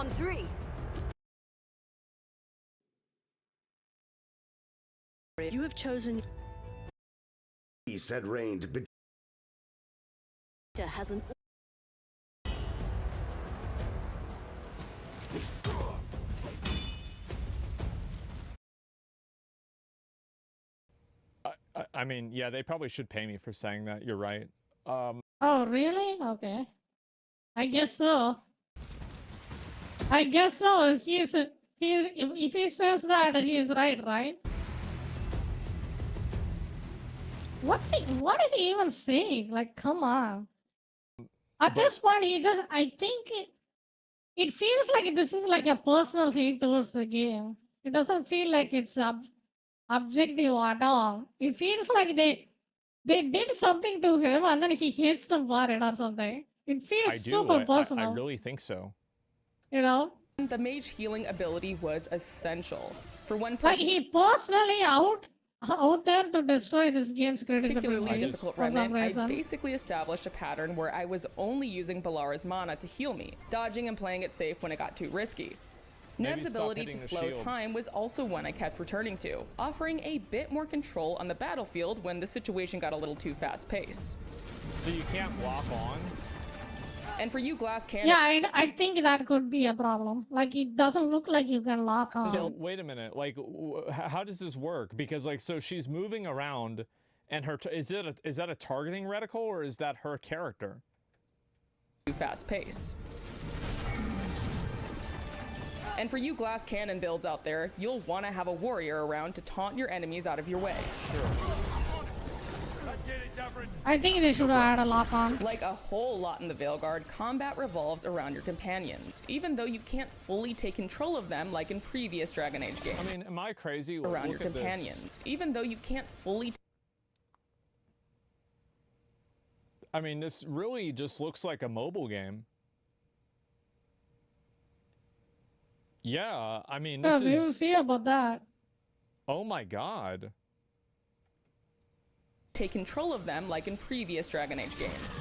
On 3. You have chosen. Peace had reigned, but Hasn't. I mean, yeah, they probably should pay me for saying that. You're right. Oh, really? Okay. I guess so. I guess so. If he says that, he's right, right? What is he even saying? Like, come on. At this point, I think it feels like this is like a personal thing towards the game. It doesn't feel like it's objective at all. It feels like they did something to him and then he hates them for it or something. It feels super personal. I really think so. You know? The mage healing ability was essential. For one Like he personally out there to destroy this game's particularly credibility. difficult For some remnant, I reason. basically established a pattern where I was only using Balara's mana to heal me, dodging and playing it safe when it got too risky. Maybe Nev's stop ability to hitting the slow shield. time was also one I kept returning to, offering a bit more control on the battlefield when the situation got a little too fast-paced. So you can't lock on? And for you glass cannon... Yeah, I think that could be a problem. Like it doesn't look like you can lock on. So wait a minute, like, how does this work? Because like, so she's moving around, and is that a targeting reticle or is that her character? Too fast-paced. And for you glass cannon builds out there, you'll want to have a warrior around to taunt your enemies out of your way. I think they should add a lock on. Like a whole lot in the Veilguard, combat revolves around your companions, even though you can't fully take control of them like in previous Dragon Age games. I mean, am I crazy? Around Look your at this. companions, even though you can't fully... I mean, this really just looks like a mobile game. Yeah, I mean, Yeah, this we will is... see about that. Oh my god. take control of them like in previous Dragon Age games.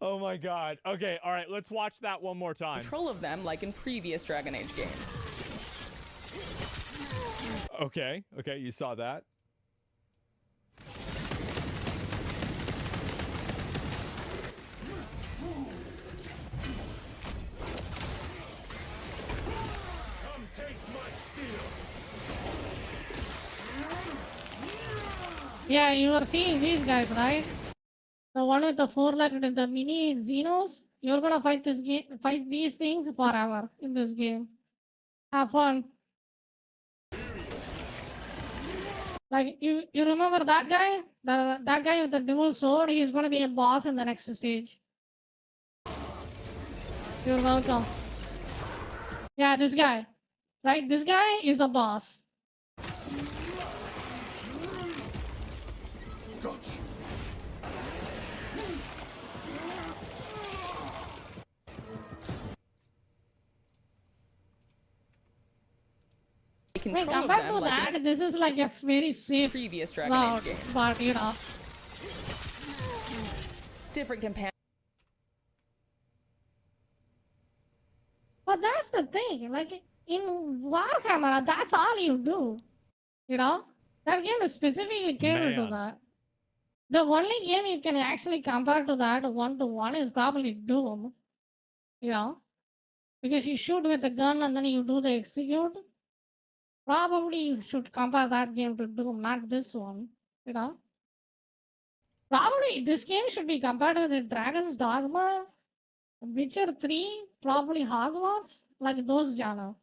Oh my god. Okay, all right, let's watch that one more time. Control of them like in previous Dragon Age games. Okay, you saw that. Yeah, you are seeing these guys, right? The one with the four-legged and the mini Xenos. You're gonna fight this game, fight these things forever in this game. Have fun. Like you remember that guy? That guy with the dual sword. He's gonna be a boss in the next stage. You're welcome. Yeah, this guy. Right? This guy is a boss. Wait, compared to that, this is like a very safe previous Dragon route, Age games. but you know. Different companions. But that's the thing, like in Warhammer, that's all you do. You know? That game is specifically catered to Man. that. The only game you can actually compare to that one-to-one is probably Doom. You know? Because you shoot with the gun and then you do the execute. Probably you should compare that game to Doom, not this one. You know? Probably this game should be compared to the Dragon's Dogma, Witcher 3, probably Hogwarts, like those genre.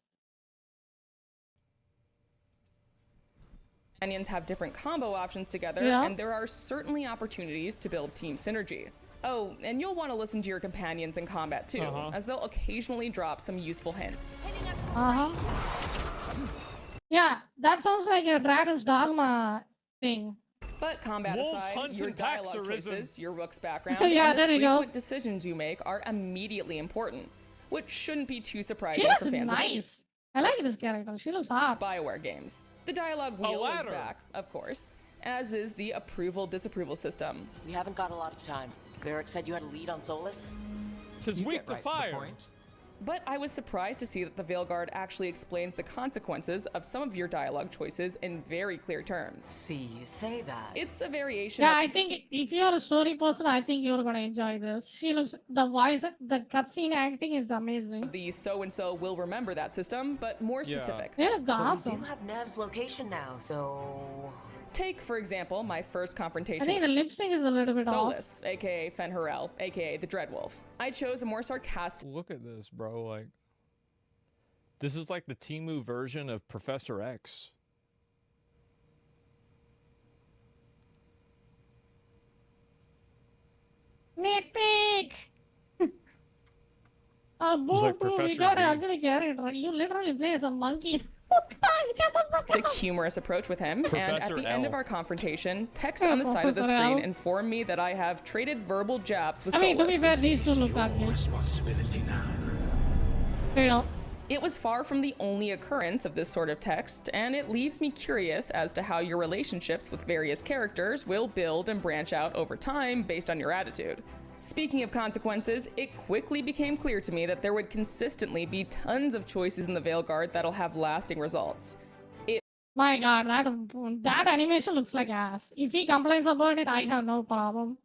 Companions have different combo options together, Yeah. and there are certainly opportunities to build team synergy. Oh, and you'll want to listen to your companions in combat too, as they'll occasionally drop some useful hints. Yeah, that sounds like a Dragon's Dogma thing. But combat Wolves aside, hunt your and dialogue Paxorism. choices, your Rook's background, Yeah, and there the you go. frequent decisions you make are immediately important, which shouldn't be too surprising She for looks fans nice. I like this character. She looks hot. BioWare games. The dialogue wheel is ladder. back, of course, as is the approval-disapproval system. We haven't got a lot of time. Varric said you had a lead on Solus? Tis weak to fire. But I was surprised to see that the Veilguard actually explains the consequences of some of your dialogue choices in very clear terms. See, you say that. It's a variation Yeah, of I think if you're a story person, I think you're gonna enjoy this. She looks, the voice, the cutscene acting is amazing. the so-and-so will remember that system, but more specific. They look But we awesome. do have Nev's location now, so... Take, for example, my first confrontation I think the with lip sync is a little bit off. Solus, aka Fen'Harel, aka the Dreadwolf. I chose a more sarcastic. Look at this, bro. Like, this is like the Temu version of Professor X. Nitpick! Boo, like boo, we Professor got an V. ugly character. You literally play as a monkey. The humorous approach with him, and at Professor the end of L. our confrontation, text on the side of the Professor screen L. informed me that I have traded verbal jabs with I mean, to be Solus. fair, these two look ugly. Responsibility now. You know, It was far from the only occurrence of this sort of text, and it leaves me curious as to how your relationships with various characters will build and branch out over time based on your attitude. Speaking of consequences, it quickly became clear to me that there would consistently be tons of choices in the Veilguard that'll have lasting results. my god, that animation looks like ass. If he complains about it, I have no problem.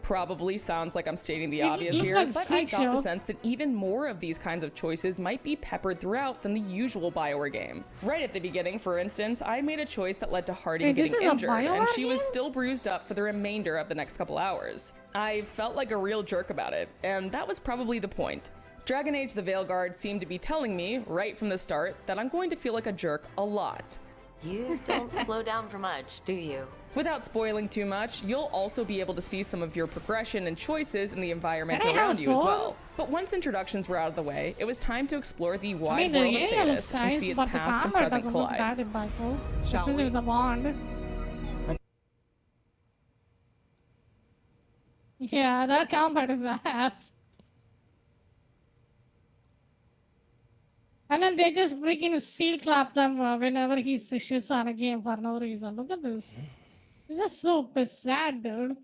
Probably sounds like I'm stating the It obvious looked here, like but I freak got the show. sense that even more of these kinds of choices might be peppered throughout than the usual Bioware game. Right at the beginning, for instance, I made a choice that led to Harding Wait, this getting is a injured, and BioWare she was game? still bruised up for the remainder of the next couple hours. I felt like a real jerk about it, and that was probably the point. Dragon Age the Veilguard seemed to be telling me, right from the start, that I'm going to feel like a jerk a lot. You don't slow down for much, do you? Without spoiling too much, you'll also be able to see some of your progression and choices in the environment Hey, around you as asshole. well. But once introductions were out of the way, it was time to explore the I wide mean, the world of area looks Thetis and nice, see its but the past and combat present doesn't look collide. that impactful. Shall Especially we? with the wand. Yeah, that combat is ass. And then they just freaking seal clap them whenever he shits on a game for no reason. Look at this. It's just so sad, dude.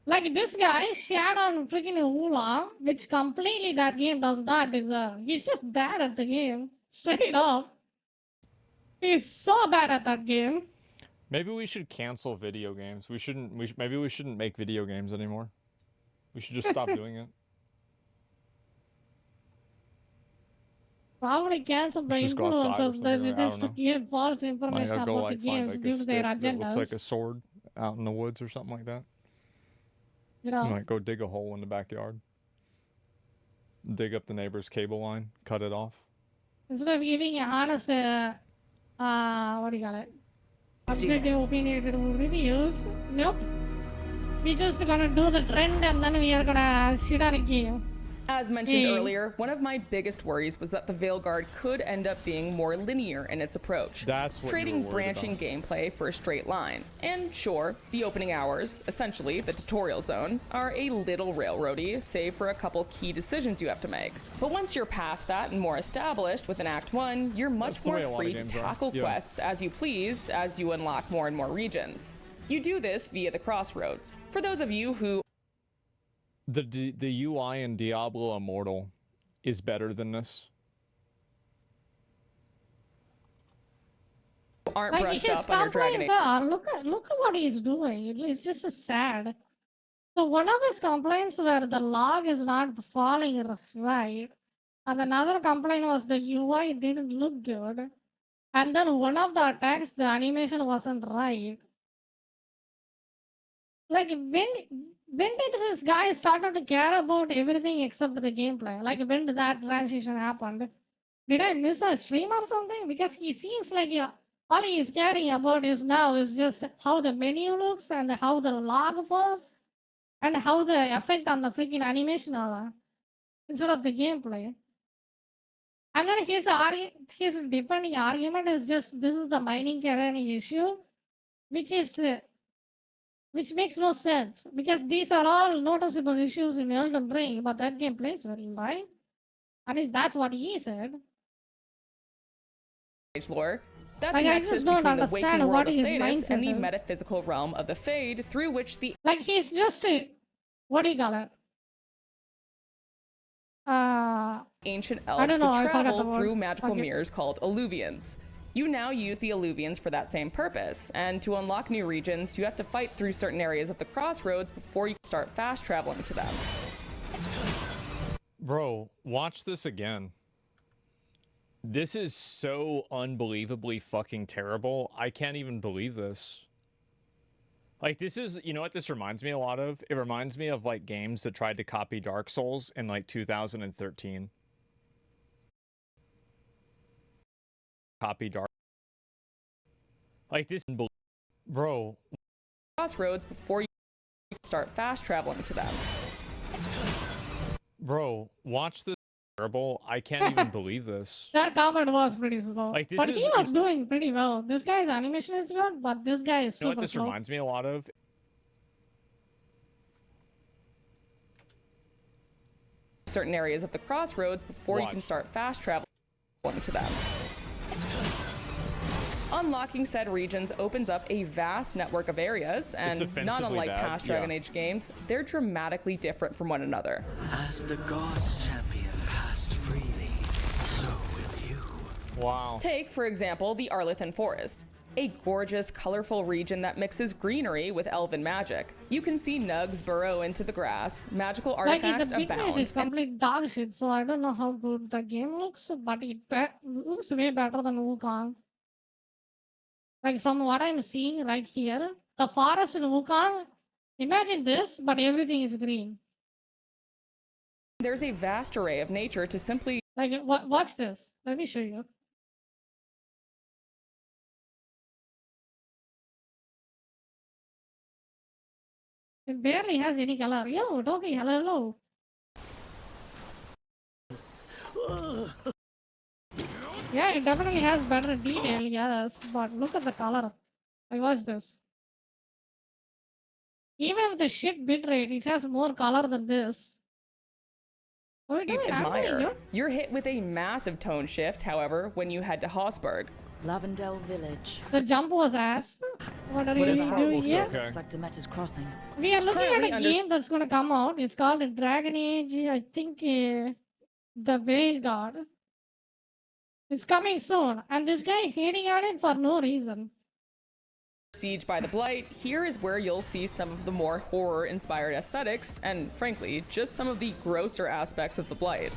Like this guy shat on freaking Ula, which completely that game does not deserve. He's just bad at the game, straight up. He's so bad at that game. Maybe we should cancel video games. We shouldn't. Maybe we shouldn't make video games anymore. We should just stop doing it. Probably cancel the Just go outside or influencers something that like that, I just don't to know. give false Like, information I'll go about the like find games like a due to their stick that looks like a agendas. sword out in the woods or something like that. You know, Like go dig a hole in the backyard. Dig up the neighbor's cable line, cut it off. instead of giving a honest, what do you call it? Objective Yes. opinionated reviews. Nope. We just gonna do the trend and then we are gonna shit on a game. As mentioned Hey. earlier, one of my biggest worries was that the Veilguard could end up being more linear in its approach, That's what you trading were worried branching gameplay for a straight line. And sure, the opening hours, essentially the tutorial zone, are a little railroady, save for a couple key decisions you have to make. But once you're past that and more established within Act 1, you're much That's the way a more lot free of to games are. tackle Yeah. quests as you please as you unlock more and more regions. You do this via the crossroads. For those of you who The UI in Diablo Immortal is better than this. aren't Like brushed his up on your Dragon Age. complaints are, look at what he's doing. It's just sad. So one of his complaints were the log is not falling right, and another complaint was the UI didn't look good, and then one of the attacks the animation wasn't right. Like when did this guy started to care about everything except the gameplay? Like when did that transition happen? Did I miss a stream or something? Because he seems like all he is caring about is now is just how the menu looks and how the log falls and how the effect on the freaking animation are instead of the gameplay. And then his defending argument is just this is the mining tyranny issue, which which makes no sense because these are all noticeable issues in Elden Ring, but that game plays well, right? At least that's what he said. Lore, That's Like, a I nexus just don't between the understand waking what world of his Thanos and the mindset is. metaphysical realm of the Fade, through which the Like, he's just a, what do you call it? ancient I elves don't know, would I forgot the travel word. through magical Okay. mirrors called illuvians. You now use the illuvians for that same purpose, and to unlock new regions, you have to fight through certain areas of the crossroads before you start fast traveling to them. Bro, watch this again. This is so unbelievably fucking terrible. I can't even believe this. Like, this is, you know what this reminds me a lot of? It reminds me of, like, games that tried to copy Dark Souls in, like, 2013. Copy Dark. Like, this, bro. Crossroads before you start fast traveling to them. Bro, watch this. Terrible. I can't even believe this. That comment was pretty slow. Like, this but is- he was doing pretty well. This guy's animation is good, but this guy is You know what super this slow. reminds me a lot of? Certain areas of the crossroads before you Watch. can start fast traveling to them. Unlocking said regions opens up a vast network of areas, and not offensively unlike bad, past Dragon yeah. Age games, they're dramatically different from one another. As the gods' champion passed freely, so will you. Wow. Take, for example, the Arlithan Forest, a gorgeous, colorful region that mixes greenery with elven magic. You can see nugs burrow into the grass, magical Like, artifacts the bitrate abound, is complete dog shit, so I don't know how good the game looks, but it looks way better than Wukong. Like, from what I'm seeing right here, the forest in Wukong, imagine this, but everything is green. there's a vast array of nature to simply Like, watch this. Let me show you. It barely has any color. Yo, Toki, hello. Yeah, it definitely has better detail, yes, but look at the color. Like, watch this. Even with the shit bitrate, it has more color than this. What are you doing? I'm doing admire. good. You're hit with a massive tone shift, however, when you head to Hosburg. Lavendel Village. The jump was ass. What are you Whatever doing looks here? Looks like Demeter's Crossing. We are looking Currently at a game that's going to come out. It's called Dragon Age, I think, The Veil God. It's coming soon, and this guy hating on it for no reason. Siege by the Blight, here is where you'll see some of the more horror-inspired aesthetics, and frankly, just some of the grosser aspects of the Blight.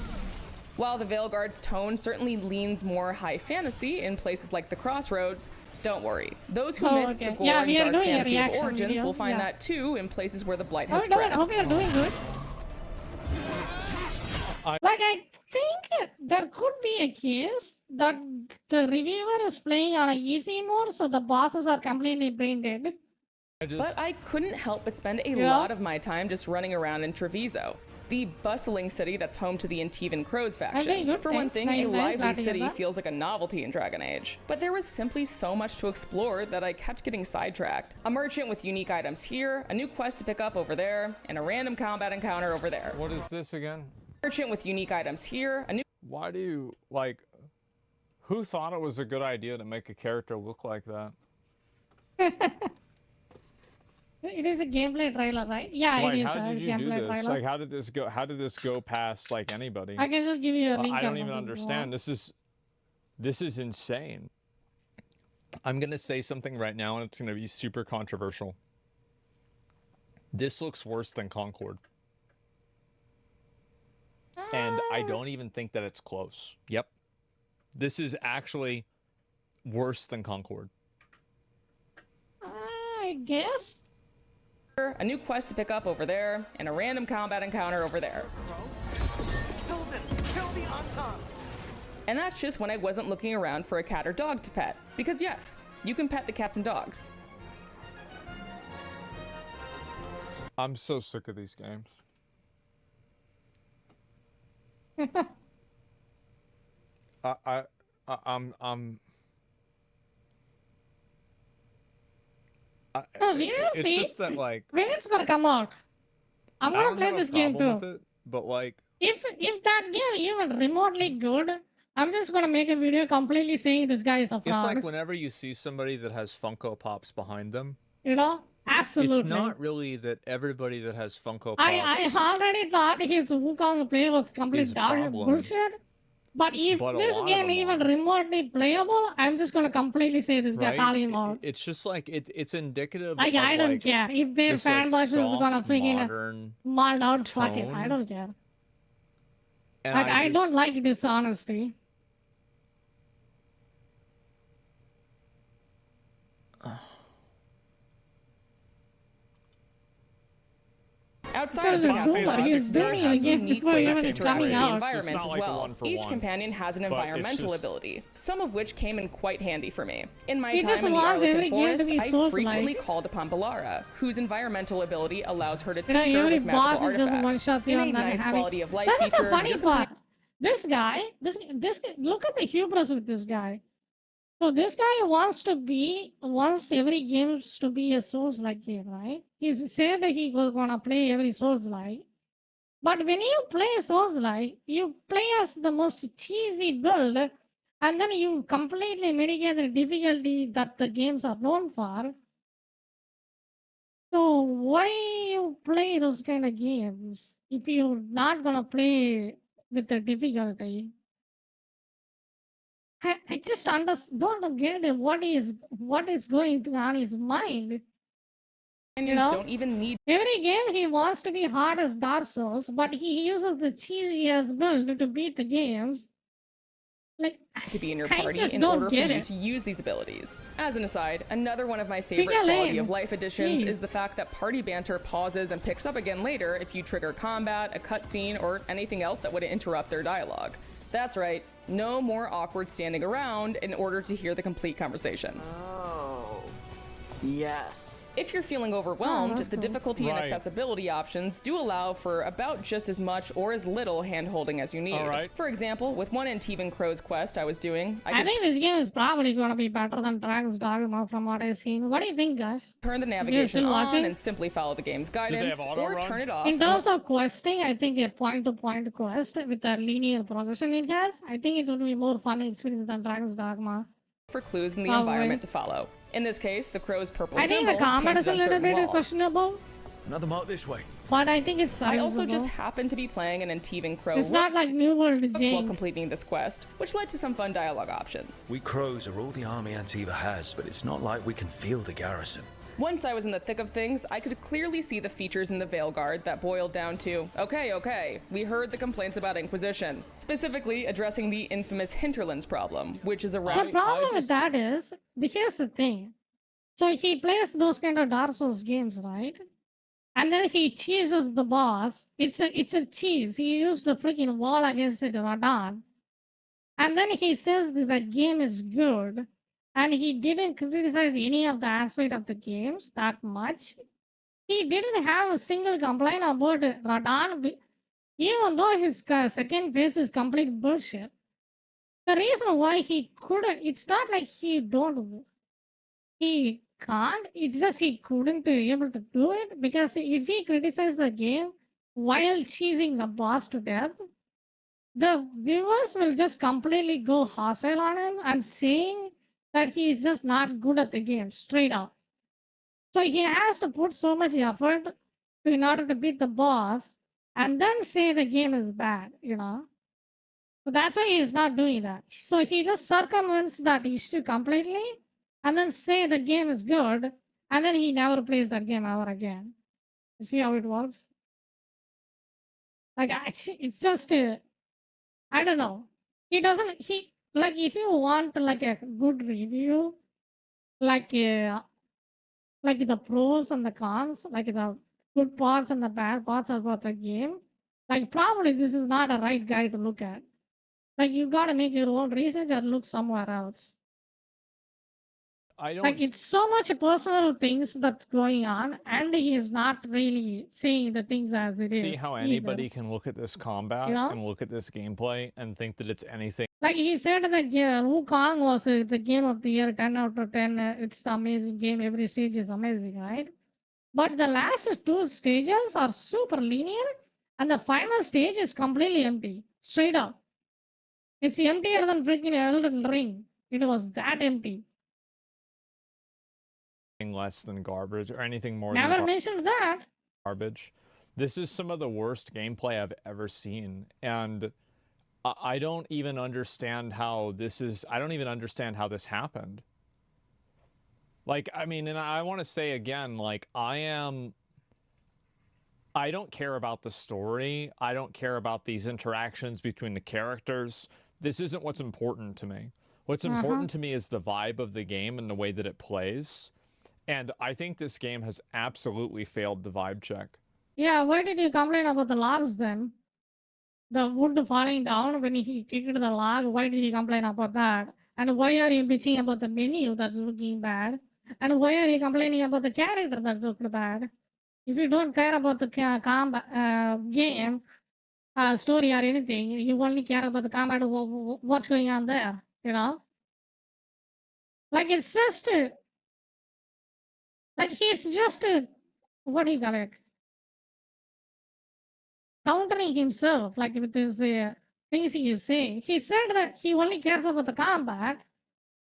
While the Veilguard's tone certainly leans more high fantasy in places like the Crossroads, don't worry. Those who miss the gore Yeah, and we are dark doing a fantasy of reaction Origins video, will find yeah. that too in places where the Blight How has you doing? spread. Hope you're doing good. Like, I think there could be a case that the reviewer is playing on a easy mode, so the bosses are completely brain dead. But I couldn't help but spend a Yeah. lot of my time just running around in Treviso, the bustling city that's home to the Antivan Crows very faction. good, For one thanks. thing, Nice, a nice, lively glad to hear city that. feels like a novelty in Dragon Age. But there was simply so much to explore that I kept getting sidetracked. A merchant with unique items here, a new quest to pick up over there, and a random combat encounter over there. What is this again? Merchant with unique items here, a new Why do you, like, who thought it was a good idea to make a character look like that? It is a gameplay trailer, right? Yeah, Like, it is how a did you do gameplay this? trailer. Like, how did this go past, like, anybody? I can just give you a link I or don't even something if you understand. want. This is insane. I'm gonna say something right now, and it's gonna be super controversial. This looks worse than Concord. And I don't even think that it's close. Yep. This is actually worse than Concord. I guess. a new quest to pick up over there, and a random combat encounter over there. Kill them! Kill the Anton! And that's just when I wasn't looking around for a cat or dog to pet. Because yes, you can pet the cats and dogs. I'm so sick of these games. We'll see. It's just that, like, When it's gonna come out? I'm I gonna don't play have a this game problem too. with it, but like, If that game even remotely good, I'm just gonna make a video completely saying this guy is a It's fraud. like whenever you see somebody that has Funko Pops behind them. You know? Absolutely. It's not really that everybody that has Funko Pops I already thought his Wukong play was complete is a dog problem. bullshit. But if But a this lot of game them even remotely playable, I'm just gonna completely say this guy Right? calling him out. It's just like it's indicative Like, of I don't like care. If their this, like, fanboys is gonna soft, freaking modern mod out, fuck it. I tone. don't care. And Like, I just- don't like dishonesty. Outside of the Because castle, he's Lost doing Ark it has again unique before ways even to it's interact with coming the out. environment It's not as like a well. one for Each one, companion has an but it's environmental just- ability, some of which came in quite handy for me. In my He just time in the wants every Arlequin game to Forest, be I Souls-like. frequently called upon Balara, whose environmental ability allows her to You know, tinker every with boss magical is just one artifacts. shot In you a and then nice having... quality of life That is the feature, funny your part. This guy, look at the hubris with this guy. So this guy wants every game to be a Souls-like game, right? He said that he was gonna play every Souls-like. But when you play Souls-like, you play as the most cheesy build, and then you completely mitigate the difficulty that the games are known for. So why you play those kind of games if you're not gonna play with the difficulty? I just don't get it. What is going on his mind? You know? don't even need Every game he wants to be hard as Dark Souls, but he uses the cheesiest build to beat the games. Like, to be in your I party just in don't order for get you it. to use these abilities. As an aside, another one of my favorite Pick a quality lane. of life additions Jeez. is the fact that party banter pauses and picks up again later if you trigger combat, a cutscene, or anything else that would interrupt their dialogue. That's right, no more awkward standing around in order to hear the complete conversation. Oh. Yes. If you're feeling overwhelmed, that's the cool. difficulty and Right. accessibility options do allow for about just as much or as little hand-holding as you need. All right. For example, with one Antivan Crow's quest I was doing, I I could think this game is probably gonna be better than Dragon's Dogma from what I've seen. What do you think, guys? turn the You're navigation still on watching? and simply follow the game's they guidance, have or auto-run? turn it off. In and terms of questing, I think a point-to-point quest with the linear progression it has, I think it will be more fun experience than Dragon's Dogma. for clues in the Probably. environment to follow. In this case, the crow's purple I think symbol the combat is painted a on little certain bit walls. questionable, Another mark this way. but I think it's I also serviceable. just happened to be playing an Antivan Crow It's not like New World while Jane. completing this quest, which led to some fun dialogue options. We crows are all the army Antiva has, but it's not like we can feel the garrison. Once I was in the thick of things, I could clearly see the features in the Veilguard that boiled down to, okay, we heard the complaints about Inquisition, specifically addressing the infamous Hinterlands problem, which is The around... problem with that is, here's the thing. So he plays those kind of Dark Souls games, right? And then he cheeses the boss. It's a cheese. He used the freaking wall against it, Radon. And then he says that the game is good. And he didn't criticize any of the aspect of the games that much. He didn't have a single complaint about Radon, even though his second phase is complete bullshit. The reason why he couldn't, it's not like he can't, it's just he couldn't be able to do it, because if he criticized the game while cheesing the boss to death, the viewers will just completely go hostile on him and saying that he is just not good at the game, straight up. So he has to put so much effort in order to beat the boss and then say the game is bad, you know? So that's why he is not doing that. So he just circumvents that issue completely and then say the game is good, and then he never plays that game ever again. You see how it works? Like, actually, it's just I don't know. Like, if you want like a good review, like the pros and the cons, like the good parts and the bad parts about the game, like probably this is not a right guy to look at. Like, you gotta make your own research or look somewhere else. I don't Like, it's so much personal things that's going on, and he is not really saying the things as it is. see how either. anybody can look at this combat You know? and look at this gameplay and think that it's anything. Like he said that Wukong was the game of the year, 10 out of 10. It's the amazing game. Every stage is amazing, right? But the last two stages are super linear, and the final stage is completely empty, straight up. It's emptier than freaking Elden Ring. It was that empty. Less than garbage or anything more Never than mentioned that. garbage. This is some of the worst gameplay I've ever seen, and I don't even understand how this is. I don't even understand how this happened. Like, I mean, and I want to say again, like, I don't care about the story. I don't care about these interactions between the characters. This isn't what's important to me. What's important to me is the vibe of the game and the way that it plays. And I think this game has absolutely failed the vibe check. Yeah, why did you complain about the logs then? The wood falling down when he kicked the log, why did you complain about that? And why are you bitching about the menu that's looking bad? And why are you complaining about the character that looked bad? If you don't care about the game, story or anything, you only care about the combat, what's going on there, you know? Like, it's just like he's just what do you call it? Countering himself, like with his things he is saying. He said that he only cares about the combat,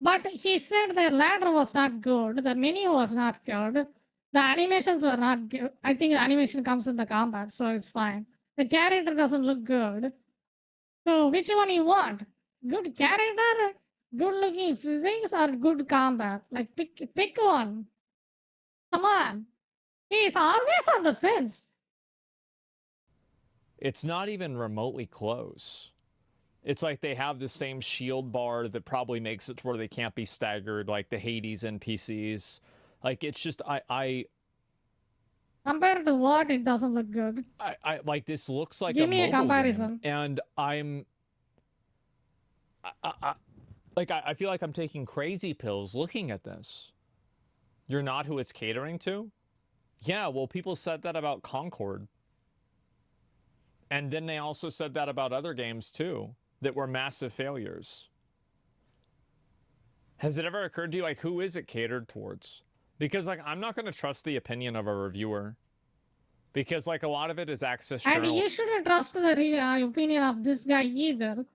but he said the ladder was not good, the menu was not good, the animations were not good. I think the animation comes in the combat, so it's fine. The character doesn't look good. So which one you want? Good character, good looking physics, or good combat? Like pick one. Come on. He's always on the fence. It's not even remotely close. It's like they have the same shield bar that probably makes it to where they can't be staggered, like the Hades NPCs. Like, it's just, Compared to what, it doesn't look good. I like, this looks like Give me a mobile comparison. game, and I feel like I'm taking crazy pills looking at this. You're not who it's catering to? Yeah, well, people said that about Concord. And then they also said that about other games, too, that were massive failures. Has it ever occurred to you, like, who is it catered towards? Because, like, I'm not going to trust the opinion of a reviewer. Because, like, a lot of it is access And journalism. you shouldn't trust the opinion of this guy either.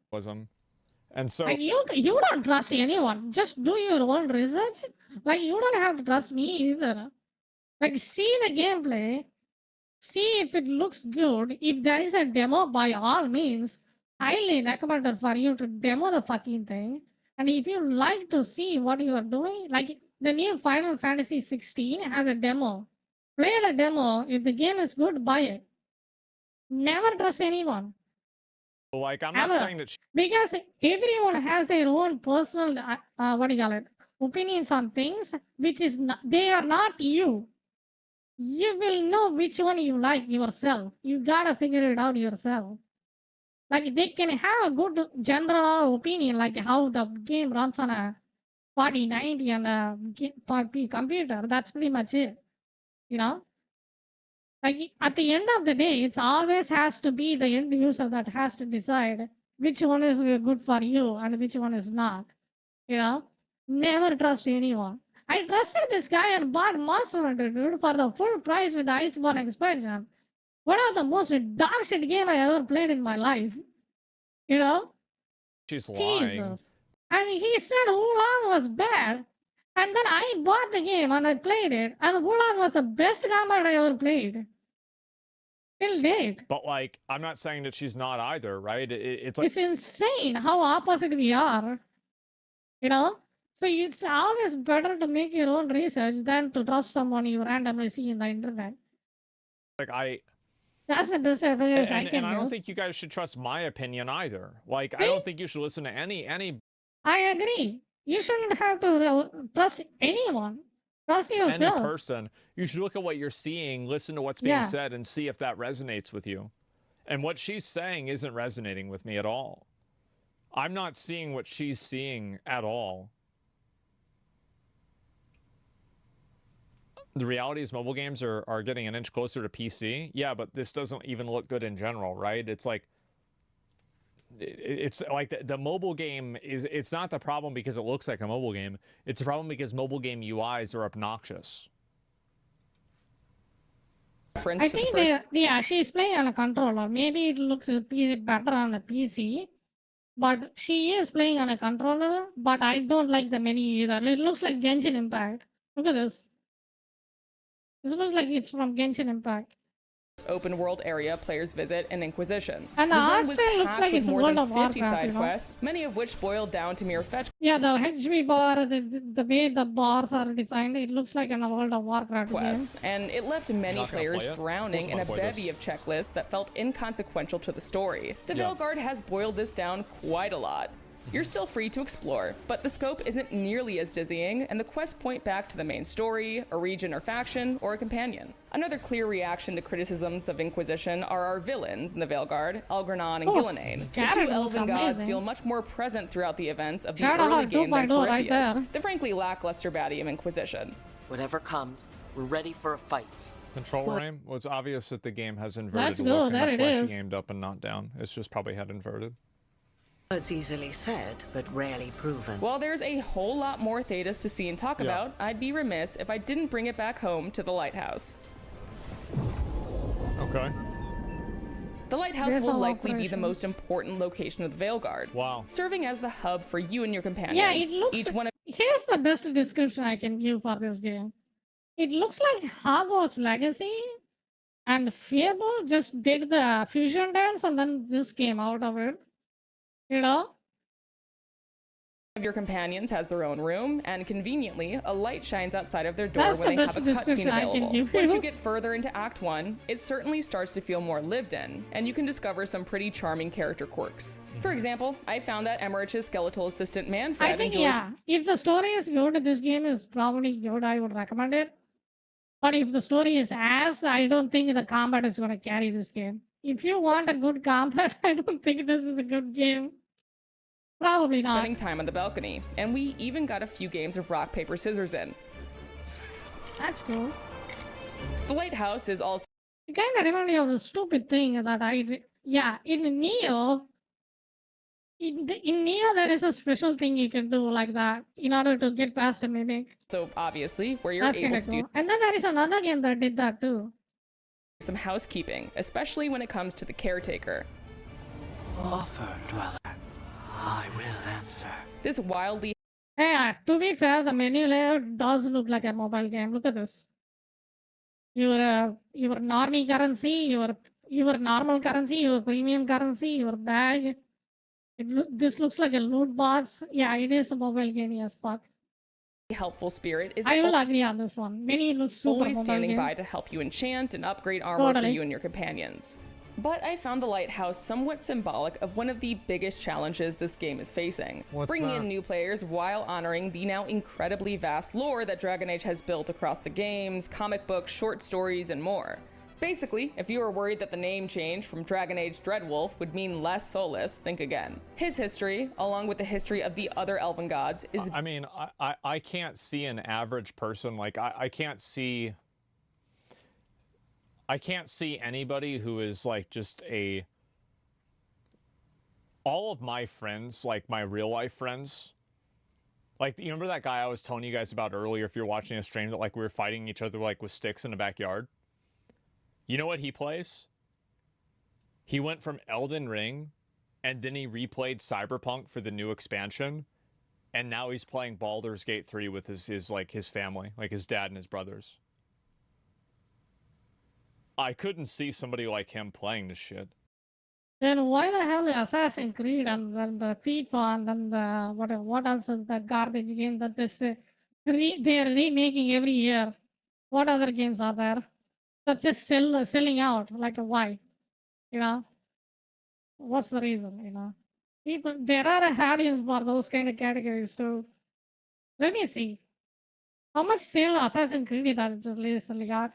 And so... Like, you don't trust anyone. Just do your own research. Like, you don't have to trust me either. Like, see the gameplay. See if it looks good. If there is a demo, by all means, highly recommended for you to demo the fucking thing. And if you like to see what you are doing, like the new Final Fantasy 16 has a demo. Play the demo. If the game is good, buy it. Never trust anyone. Like, I'm not Ever. saying that... Because everyone has their own personal, opinions on things, which is not, they are not you. You will know which one you like yourself. You gotta figure it out yourself. Like, they can have a good general opinion, like how the game runs on a 4090 and a computer. That's pretty much it. You know? Like, at the end of the day, it's always has to be the end user that has to decide which one is good for you and which one is not. You know? Never trust anyone. I trusted this guy and bought Monster Hunter, dude, for the full price with the Iceborne expansion. One of the most dog shit game I ever played in my life. You know? She's lying. Jesus. And he said Wulong was bad. And then I bought the game and I played it. And Wulong was the best combat I ever played. Till date. But, like, I'm not saying that she's not either, right? It's like... It's insane how opposite we are. You know? So it's always better to make your own research than to trust someone you randomly see in the internet. Like, That's the best advice I can and I don't do. think you guys should trust my opinion either. Like, I don't think you should listen to any I agree. You shouldn't have to trust anyone. Trust yourself. person. You should look at what you're seeing, listen to what's being Yeah. said, and see if that resonates with you. And what she's saying isn't resonating with me at all. I'm not seeing what she's seeing at all. The reality is mobile games are getting an inch closer to PC. Yeah, but this doesn't even look good in general, right? It's like the mobile game it's not the problem because it looks like a mobile game. It's a problem because mobile game UIs are obnoxious. I think she's playing on a controller. Maybe it looks better on the PC. But she is playing on a controller, but I don't like the menu either. It looks like Genshin Impact. Look at this. This looks like it's from Genshin Impact. Open world area players visit an Inquisition. And the The zone art was style looks packed like with it's more World than of 50 Warcraft, side you know? quests, many of which boiled down to mere fetch Yeah, the HB bar, the way the bars are designed, it looks like in a World of Warcraft quests, game. and it left many Not gonna players play it. drowning in a Of course I'm gonna play bevy of checklists that felt inconsequential to the story. The Yeah. Veilguard has boiled this down quite a lot. You're still free to explore, but the scope isn't nearly as dizzying, and the quests point back to the main story, a region or faction, or a companion. Another clear reaction to criticisms of Inquisition are our villains in the Veilguard, Algernon and Oh, Gillenane. The Garrett two looks elven gods amazing. feel much more present throughout the events of the Shadowheart early game than 2.0 right Corypheus, there. the frankly lackluster baddie of Inquisition. Whatever comes, we're ready for a fight. Control frame? Well, it's obvious that the game has inverted Let's look, go, and there that's it why is. she aimed up and not down. It's just probably had inverted. It's easily said, but rarely proven. While there's a whole lot more Thedas to see and talk Yeah. about, I'd be remiss if I didn't bring it back home to the lighthouse. Okay. The lighthouse There's will all likely be the operations. most important location of the Veilguard, Wow. serving as the hub for you and your companions. Yeah, it looks. Each one of Here's the best description I can give for this game. It looks like Hogwarts Legacy and Fable just did the fusion dance and then this came out of it. You know? your companions has their own room, and conveniently, a light shines outside of their door That's when the they have a best cutscene description I can available. give Once you. you get further into Act 1, it certainly starts to feel more lived in, and you can discover some pretty charming character quirks. For example, I found that Emmerich's skeletal assistant Manfred I think, enjoys yeah, if the story is good, this game is probably good. I would recommend it. But if the story is ass, I don't think the combat is going to carry this game. If you want a good combat, I don't think this is a good game. Probably not. spending time on the balcony, and we even got a few games of rock, paper, scissors in. That's cool. The lighthouse is also It kind of reminds me of the stupid thing that yeah, in Neo, in Neo there is a special thing you can do like that in order to get past a mimic. so obviously where you're That's able kind to of do cool. And then there is another game that did that too. some housekeeping, especially when it comes to the caretaker. Offer, Dweller. I will answer. This wildly Yeah, to be fair, the menu layout does look like a mobile game. Look at this. Your normie currency, your normal currency, your premium currency, your bag. This looks like a loot box. Yeah, it is a mobile game as fuck. helpful spirit is I will agree on this one. Many looks super always mobile standing game. by to help you enchant and upgrade armor for Totally. you and your companions. But I found the lighthouse somewhat symbolic of one of the biggest challenges this game is facing. What's bringing that? in new players while honoring the now incredibly vast lore that Dragon Age has built across the games, comic books, short stories, and more. Basically, if you were worried that the name change from Dragon Age Dreadwolf would mean less Solus, think again. His history, along with the history of the other elven gods, is I mean, I can't see an average person, like, I can't see anybody who is like just all of my friends, like my real life friends, like, you remember that guy I was telling you guys about earlier, if you're watching a stream, that like we were fighting each other like with sticks in the backyard? You know what he plays? He went from Elden Ring, and then he replayed Cyberpunk for the new expansion, and now he's playing Baldur's Gate 3 with his family, like his dad and his brothers. I couldn't see somebody like him playing this shit. Then why the hell the Assassin's Creed and then the FIFA and then the what else is that garbage game that they're remaking every year? What other games are there? That's just selling out. Like why? You know? What's the reason? You know? People, there are a audience for those kind of categories too. Let me see. How much sale Assassin's Creed that just recently got?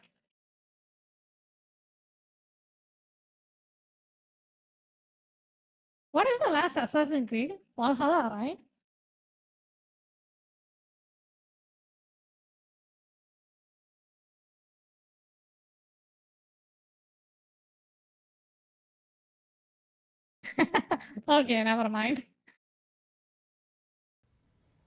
What is the last Assassin's Creed? Valhalla, right? Okay, never mind.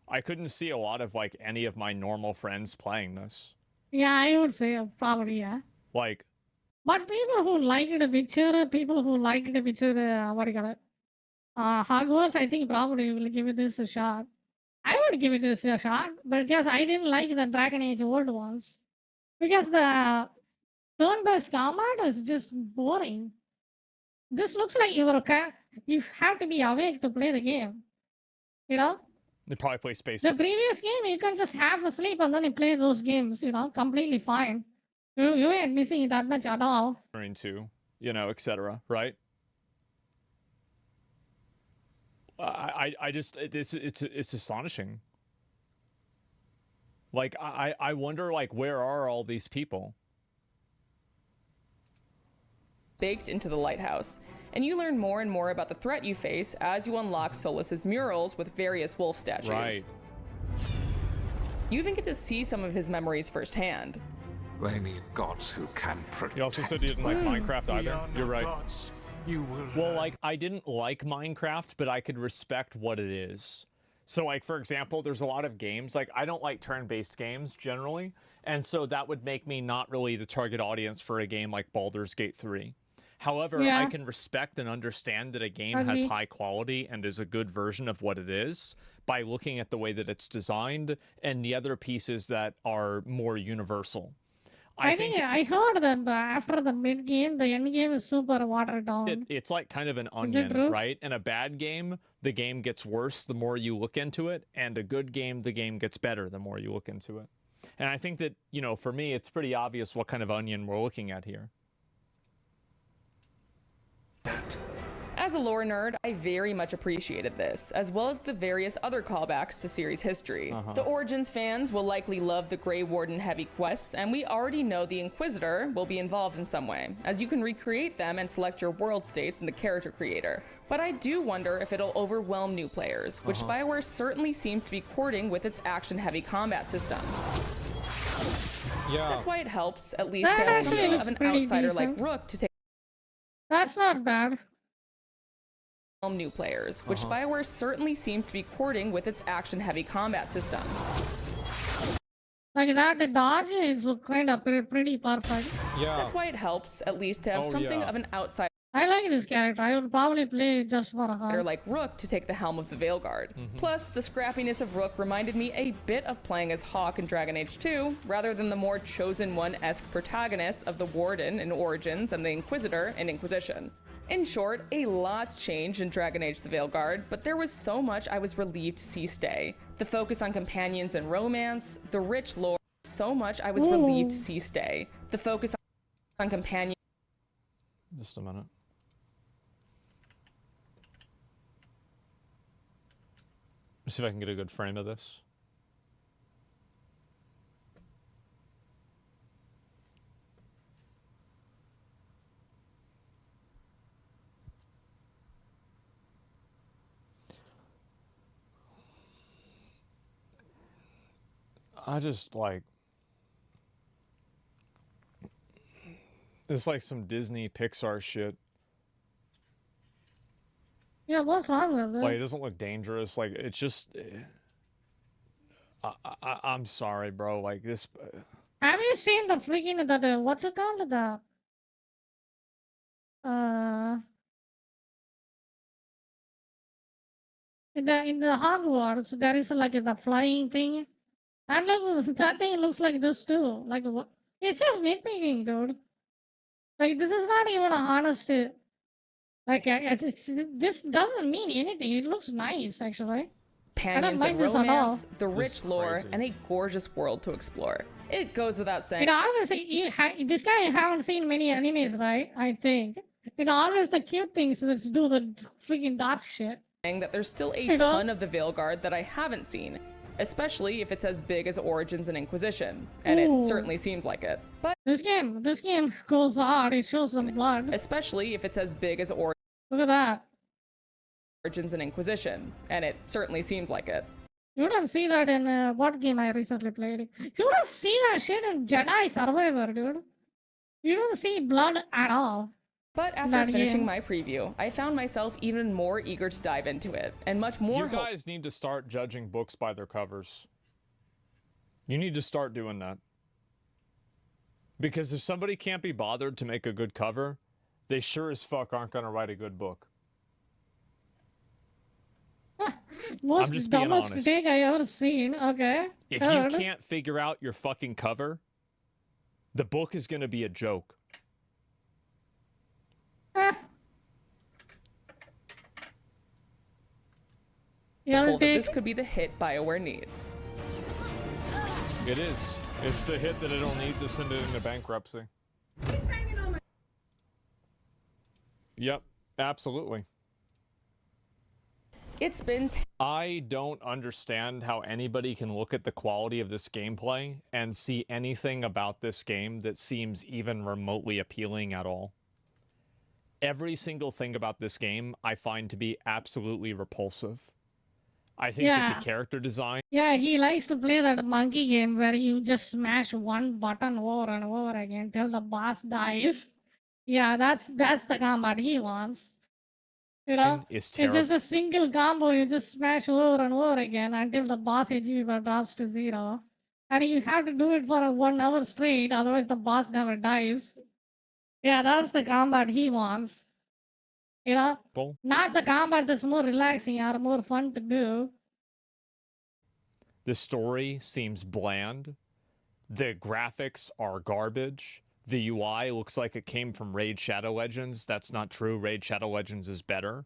I couldn't see a lot of like any of my normal friends playing this. Yeah, I would say probably, yeah. Like, But people who like The Witcher, people who like The Witcher, what do you call it? Hogwarts, I think probably will give it this a shot. I would give it this a shot, but because I didn't like the Dragon Age old ones. Because the turn-based combat is just boring. This looks like you have to be awake to play the game. You know? They probably play Space. The previous game, you can just have a sleep and then you play those games, completely fine. You ain't missing that much at all. Marine 2, etc. Right? I just it's astonishing. Like I wonder like where are all these people? Baked into the lighthouse, and you learn more and more about the threat you face as you unlock Solas's murals with various wolf statues. Right. You even get to see some of his memories firsthand. They need gods who can protect. You also said you didn't like Minecraft either. are You're not right. gods. You will Well, like I didn't like Minecraft, but I could respect what it is. So like for example, there's a lot of games like I don't like turn-based games generally, and so that would make me not really the target audience for a game like Baldur's Gate 3. However, Yeah. I can respect and understand that a game has Agree. high quality and is a good version of what it is by looking at the way that it's designed and the other pieces that are more universal. I think I heard that after the mid game, the end game is super watered down. It's like kind of an it onion, true? right? In a bad game, the game gets worse the more you look into it, and a good game, the game gets better the more you look into it. And I think that, for me, it's pretty obvious what kind of onion we're looking at here. As a lore nerd, I very much appreciated this, as well as the various other callbacks to series history. The Origins fans will likely love the Grey Warden heavy quests, and we already know the Inquisitor will be involved in some way, as you can recreate them and select your world states in the character creator. But I do wonder if it'll overwhelm new players, which BioWare certainly seems to be courting with its action-heavy combat system. Yeah. That's why it helps, at least, That to have actually something looks of an pretty outsider like decent. Rook to take That's not bad. new players, which BioWare certainly seems to be courting with its action-heavy combat system. Like that, the dodge is kind of pretty perfect. Yeah. That's why it helps, at least, to have Oh, something yeah. of an outsider I like this character. I would probably play just for her. like Rook to take the helm of the Veilguard. Plus, the scrappiness of Rook reminded me a bit of playing as Hawk in Dragon Age 2, rather than the more Chosen One-esque protagonists of the Warden in Origins and the Inquisitor in Inquisition. In short, a lot's changed in Dragon Age the Veilguard, but there was so much I was relieved to see stay. The focus on companions and romance, the rich lore, so much I was relieved to see stay. The focus on companions. Just a minute. Let's see if I can get a good frame of this. I just like it's like some Disney Pixar shit. Yeah, what's wrong with it? Like it doesn't look dangerous. Like it's just. I'm sorry, bro. Like this. Have you seen the freaking what's it called? In the Hogwarts, there is like the flying thing, and look, that thing looks like this too. Like what? It's just nitpicking, dude. Like this is not even a honest. This doesn't mean anything. It looks nice, actually. I don't Companions like and this at all. romance, the rich lore, and a gorgeous world to explore. It goes without saying. Obviously, this guy haven't seen many animes, right? I think. Always the cute things that do the freaking dark shit. That there's still a ton of the Veilguard that I haven't seen, especially if it's as big as Origins and Inquisition, and Ooh. it certainly seems like it. But this game goes hard. It shows some blood. Especially if it's as big as Look at that. Origins and Inquisition, and it certainly seems like it. You don't see that in what game I recently played. You don't see that shit in Jedi Survivor, dude. You don't see blood at all. But after finishing my preview, I found myself even more eager to dive into it, and much more You guys need to start judging books by their covers. You need to start doing that. Because if somebody can't be bothered to make a good cover, they sure as fuck aren't going to write a good book. Most I'm just being dumbest honest. take I ever seen. Okay. If Third. you can't figure out your fucking cover, the book is going to be a joke. Hopeful that this could be the hit BioWare needs. It is. It's the hit that it'll need to send it into bankruptcy. Yep, absolutely. It's been I don't understand how anybody can look at the quality of this gameplay and see anything about this game that seems even remotely appealing at all. Every single thing about this game I find to be absolutely repulsive. I think that the character design... Yeah, he likes to play that monkey game where you just smash one button over and over again till the boss dies. Yeah, that's the combat he wants. You know, is it's terrible. just a single combo you just smash over and over again until the boss HP bar drops to 0. And you have to do it for 1 hour straight, otherwise the boss never dies. Yeah, that's the combat he wants. You know, not the combat that's more relaxing or more fun to do. The story seems bland. The graphics are garbage. The UI looks like it came from Raid Shadow Legends. That's not true. Raid Shadow Legends is better.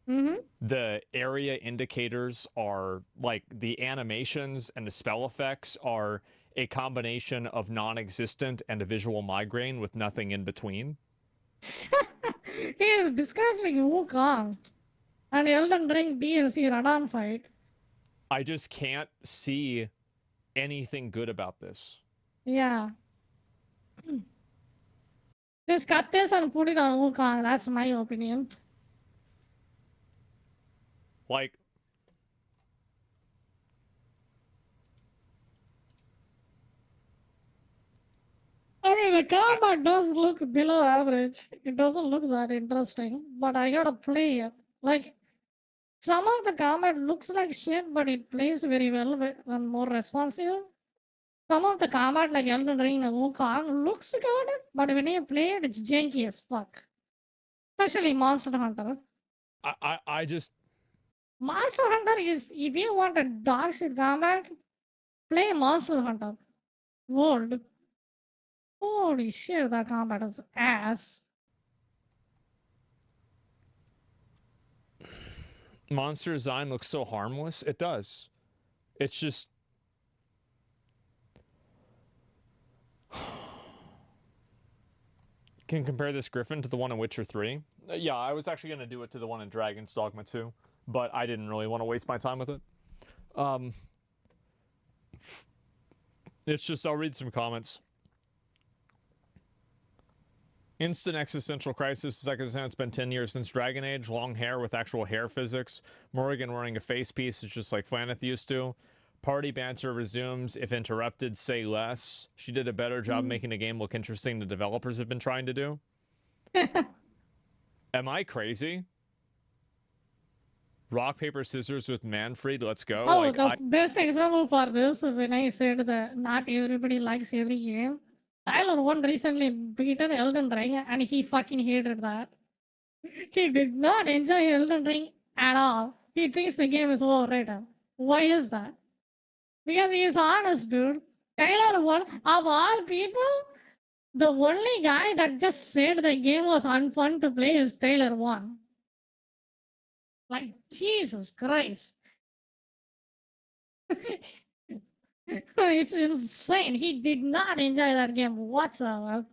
The area indicators are, like, the animations and the spell effects are a combination of non-existent and a visual migraine with nothing in between. He is discussing Wukong and Elden Ring DLC Radon fight. I just can't see anything good about this. Yeah. Just cut this and put it on Wukong. That's my opinion. Like, I mean, the combat does look below average. It doesn't look that interesting, but I gotta play it. Like, some of the combat looks like shit, but it plays very well and more responsive. Some of the combat, like Elden Ring and Wukong, looks good, but when you play it, it's janky as fuck. Especially Monster Hunter. I just... Monster Hunter is, if you want a dog shit combat, play Monster Hunter World. Holy shit, that combat is ass. Monster design looks so harmless. It does. It's just... Can compare this Griffin to the one in Witcher 3. Yeah, I was actually going to do it to the one in Dragon's Dogma 2, but I didn't really want to waste my time with it. It's just, I'll read some comments. Instant existential crisis. Second it's been 10 years since Dragon Age. Long hair with actual hair physics. Morrigan wearing a face piece is just like Flaneth used to. Party banter resumes. If interrupted, say less. She did a better job making the game look interesting than developers have been trying to do. Am I crazy? Rock, paper, scissors with Manfred. Let's go. Oh, like, the best example for this, when I said that not everybody likes every game. Tyler One recently beaten Elden Ring and he fucking hated that. He did not enjoy Elden Ring at all. He thinks the game is overrated. Why is that? Because he is honest, dude. Tyler One, of all people, the only guy that just said the game was unfun to play is Tyler One. Like, Jesus Christ. It's insane. He did not enjoy that game whatsoever.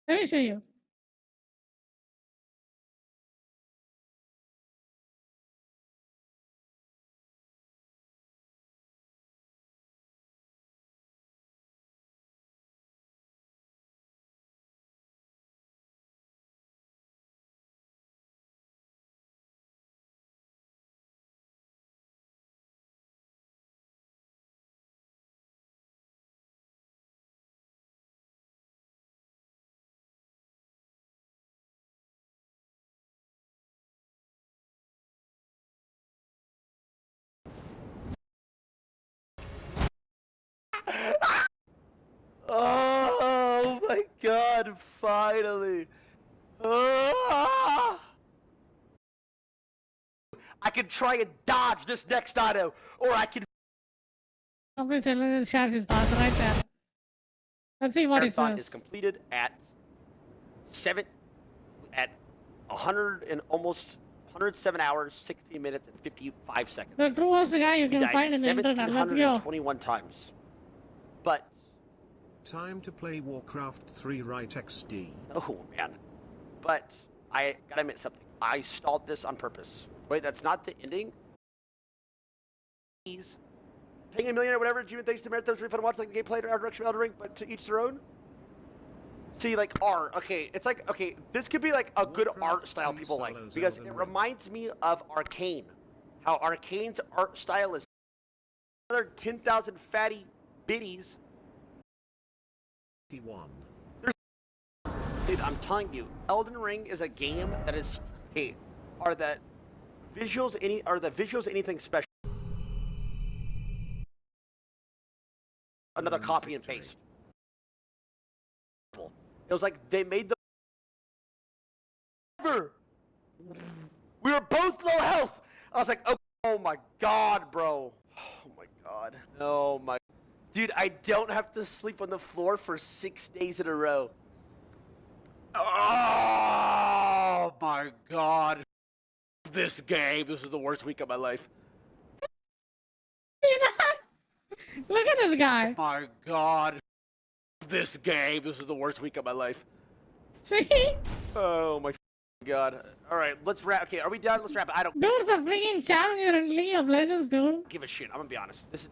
Let me show you. Oh my god, finally! Ah! I can try and dodge this next auto, or I can. Somebody telling his shares his thoughts right there. Let's see what he Marathon says. is completed at 100 and almost 107 hours, 16 minutes, and 55 seconds. The truest guy you He can died find in the internet. Let's go. 1,721 times. But time to play Warcraft 3 right XD. oh man, but I gotta admit something. I stalled this on purpose. Wait, that's not the ending. He's paying $1 million or whatever. June, thanks to Marathon's refund watch like the gameplay or direction of Elden Ring, but to each their own. See, like art. Okay, it's like okay. This could be like a good art style people like because it reminds me of Arcane. How Arcane's art style is another 10,000 fatty biddies. Dude, I'm telling you, Elden Ring is a game that is. Hey, are the visuals anything special? Another copy and paste. It was like they made the. We were both low health. I was like, oh my god, bro. Oh my god. Oh my. Dude, I don't have to sleep on the floor for 6 days in a row. Oh my god. This game. This is the worst week of my life. Look at this guy. Oh my god. This game. This is the worst week of my life. See? Oh my god. Alright, let's wrap. Okay, are we done? Let's wrap it. I don't Dude's a freaking challenger in League of Legends, dude. give a shit. I'm gonna be honest. This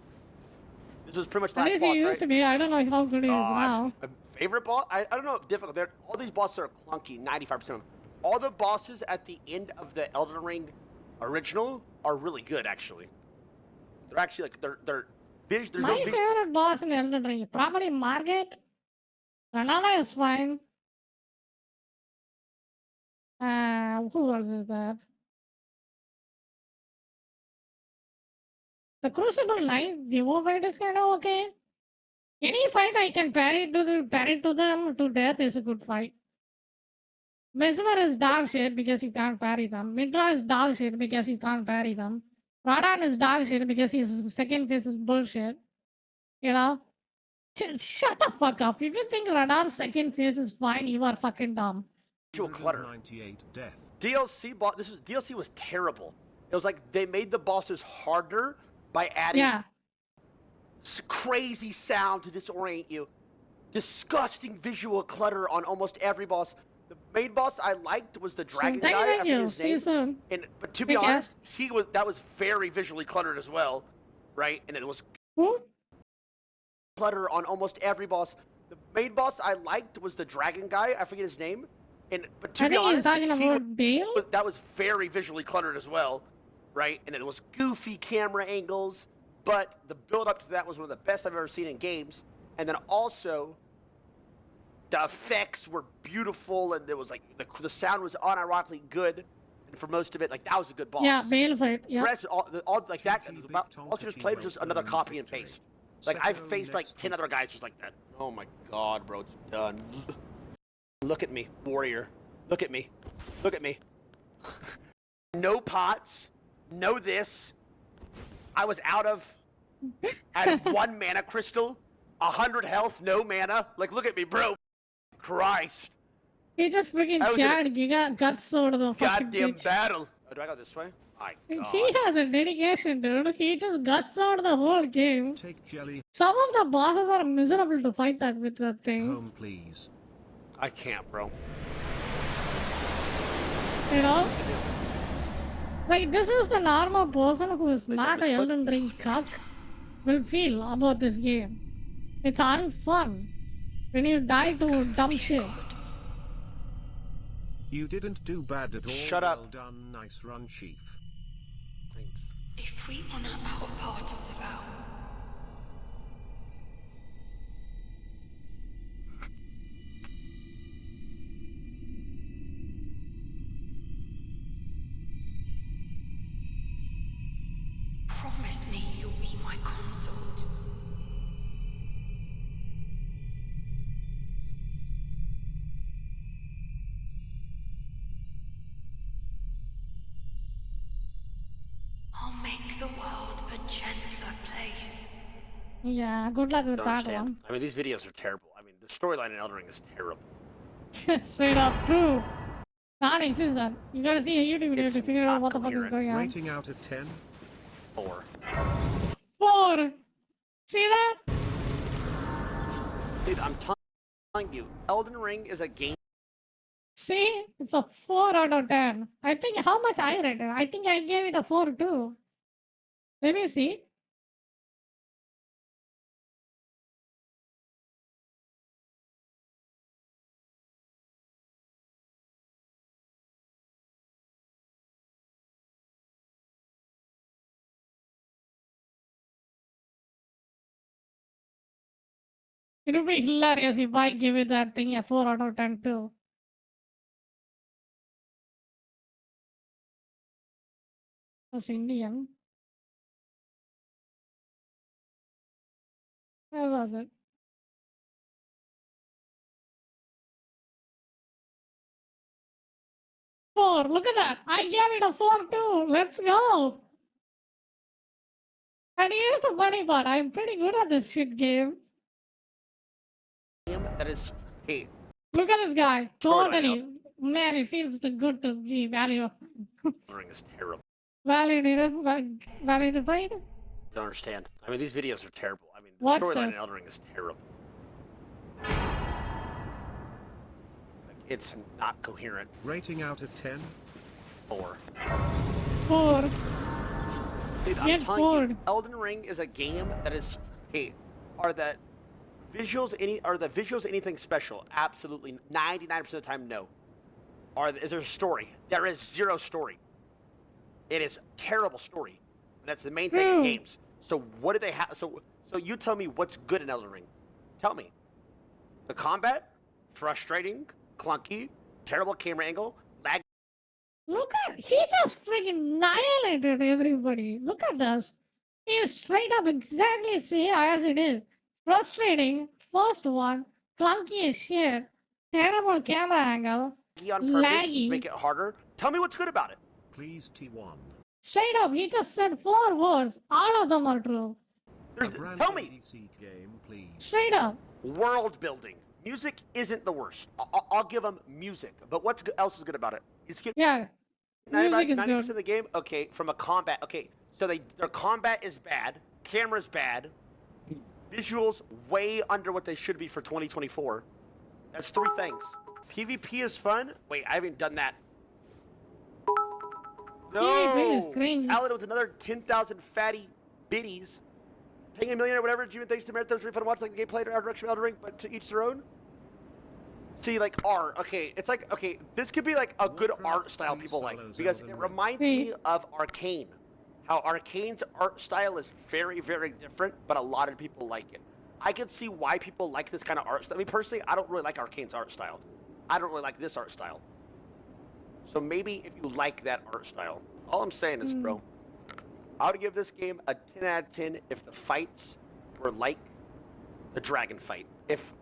was pretty much At last least boss, he used right? to be. I don't know how good he is now. My favorite boss? I don't know. Difficult. All these bosses are clunky. 95% of them. All the bosses at the end of the Elden Ring original are really good, actually. They're actually like they're there's My no vision. favorite boss in Elden Ring, probably Margit. Renala is fine. Who was it that? The Crucible Knight, Devo fight is kind of okay. Any fight I can parry to them to death is a good fight. Mesmer is dog shit because you can't parry them. Midra is dog shit because you can't parry them. Radan is dog shit because his second phase is bullshit. You know? Shut the fuck up. If you think Radan's second phase is fine, you are fucking dumb. Visual clutter. 98 death. DLC boss. DLC was terrible. It was like they made the bosses harder by adding crazy sound to disorient you. Disgusting visual clutter on almost every boss. The main boss I liked was the dragon guy. I forget his name. But to be honest, that was very visually cluttered as well, right? And it was clutter on almost every boss. The main boss I liked was the dragon guy. I forget his name. But to be honest, that was very visually cluttered as well, right? And it was goofy camera angles. But the build up to that was one of the best I've ever seen in games. And then also, the effects were beautiful, and there was like the sound was unironically good. And for most of it, like that was a good boss. Yeah, Bale fight. Yeah. The rest, all like that, all you just played was just another copy and paste. Like I've faced like 10 other guys just like that. Oh my god, bro, it's done. Look at me, warrior. Look at me. Look at me. No pots. No this. I was out of. I had 1 mana crystal, 100 health, no mana. Like, look at me, bro. Christ. He just freaking chatted. You got guts sword of the fucking goddamn bitch. battle. Oh, do I go this way? My god. He has a dedication, dude. He just guts out the whole game. Take jelly. Some of the bosses are miserable to fight that with that thing. Home, please. I can't, bro. You know? Like, this is the normal person who is not a Elden Ring cuck will feel about this game. It's unfun when you die to dumb shit. You didn't do bad at all. Shut up. Well done. Nice run, Chief. If we honor our part of the vow, promise me you'll be my consort. Yeah, good luck with Don't that understand. one. I mean, these videos are terrible. I mean, the storyline in Elden Ring is terrible. Straight up true. Not season. You gotta see a YouTube video It's to figure out not what the fuck is coherent. going on. Rating out of 10. 4. 4. See that? Dude, I'm telling you, Elden Ring is a game. See? It's a 4 out of 10. I think how much I rated? I think I gave it a 4 too. Let me see. It would be hilarious if I give it that thing a 4 out of 10 too. That's Indian. Where was it? Four. Look at that. I gave it a 4 too. Let's go. And here's the funny part. I'm pretty good at this shit game. That is, hey, Look at this guy. Storyline Totally. Man, it feels too good to be Elden Ring is terrible. validated. Don't understand. I mean, these videos are terrible. I mean, the Watch storyline in this. Elden Ring is terrible. Like, it's not coherent. Rating out of 10. 4. 4. Dude, I'm Get telling bored. you, Elden Ring is a game that is. Hey, are the visuals anything special? Absolutely, 99% of the time, no. Is there a story? There is zero story. It is terrible story, and that's the main thing in games. So what do they have? So you tell me what's good in Elden Ring. Tell me. The combat, frustrating, clunky, terrible camera angle, lag. Look at, he just freaking annihilated everybody. Look at this. He straight up exactly see as it is. Frustrating, first one, clunky as shit, terrible camera angle, On purpose, laggy. make it harder. Tell me what's good about it. Please T1. Straight up, he just said 4 words. All of them are true. Tell me. Game, please. Straight up. World building. Music isn't the worst. I'll give them music. But what else is good about it? Yeah. Music is 90% good. of the game? Okay, from a combat. Okay, so their combat is bad. Camera's bad. Visuals way under what they should be for 2024. That's 3 things. PvP is fun. Wait, I haven't done that. PvP is No! cringe. Alan with another 10,000 fatty biddies. Paying $1 million or whatever. June, thanks to Marathon's refund watch like the gameplay or direction of Elden Ring, but to each their own. See, like art. Okay, it's like, okay, this could be like a good art style people like, because it reminds me of Arcane. How Arcane's art style is very, very different, but a lot of people like it. I can see why people like this kind of art style. I mean, personally, I don't really like Arcane's art style. I don't really like this art style. So maybe if you like that art style. All I'm saying is, bro, I would give this game a 10 out of 10 if the fights were like the dragon fight. If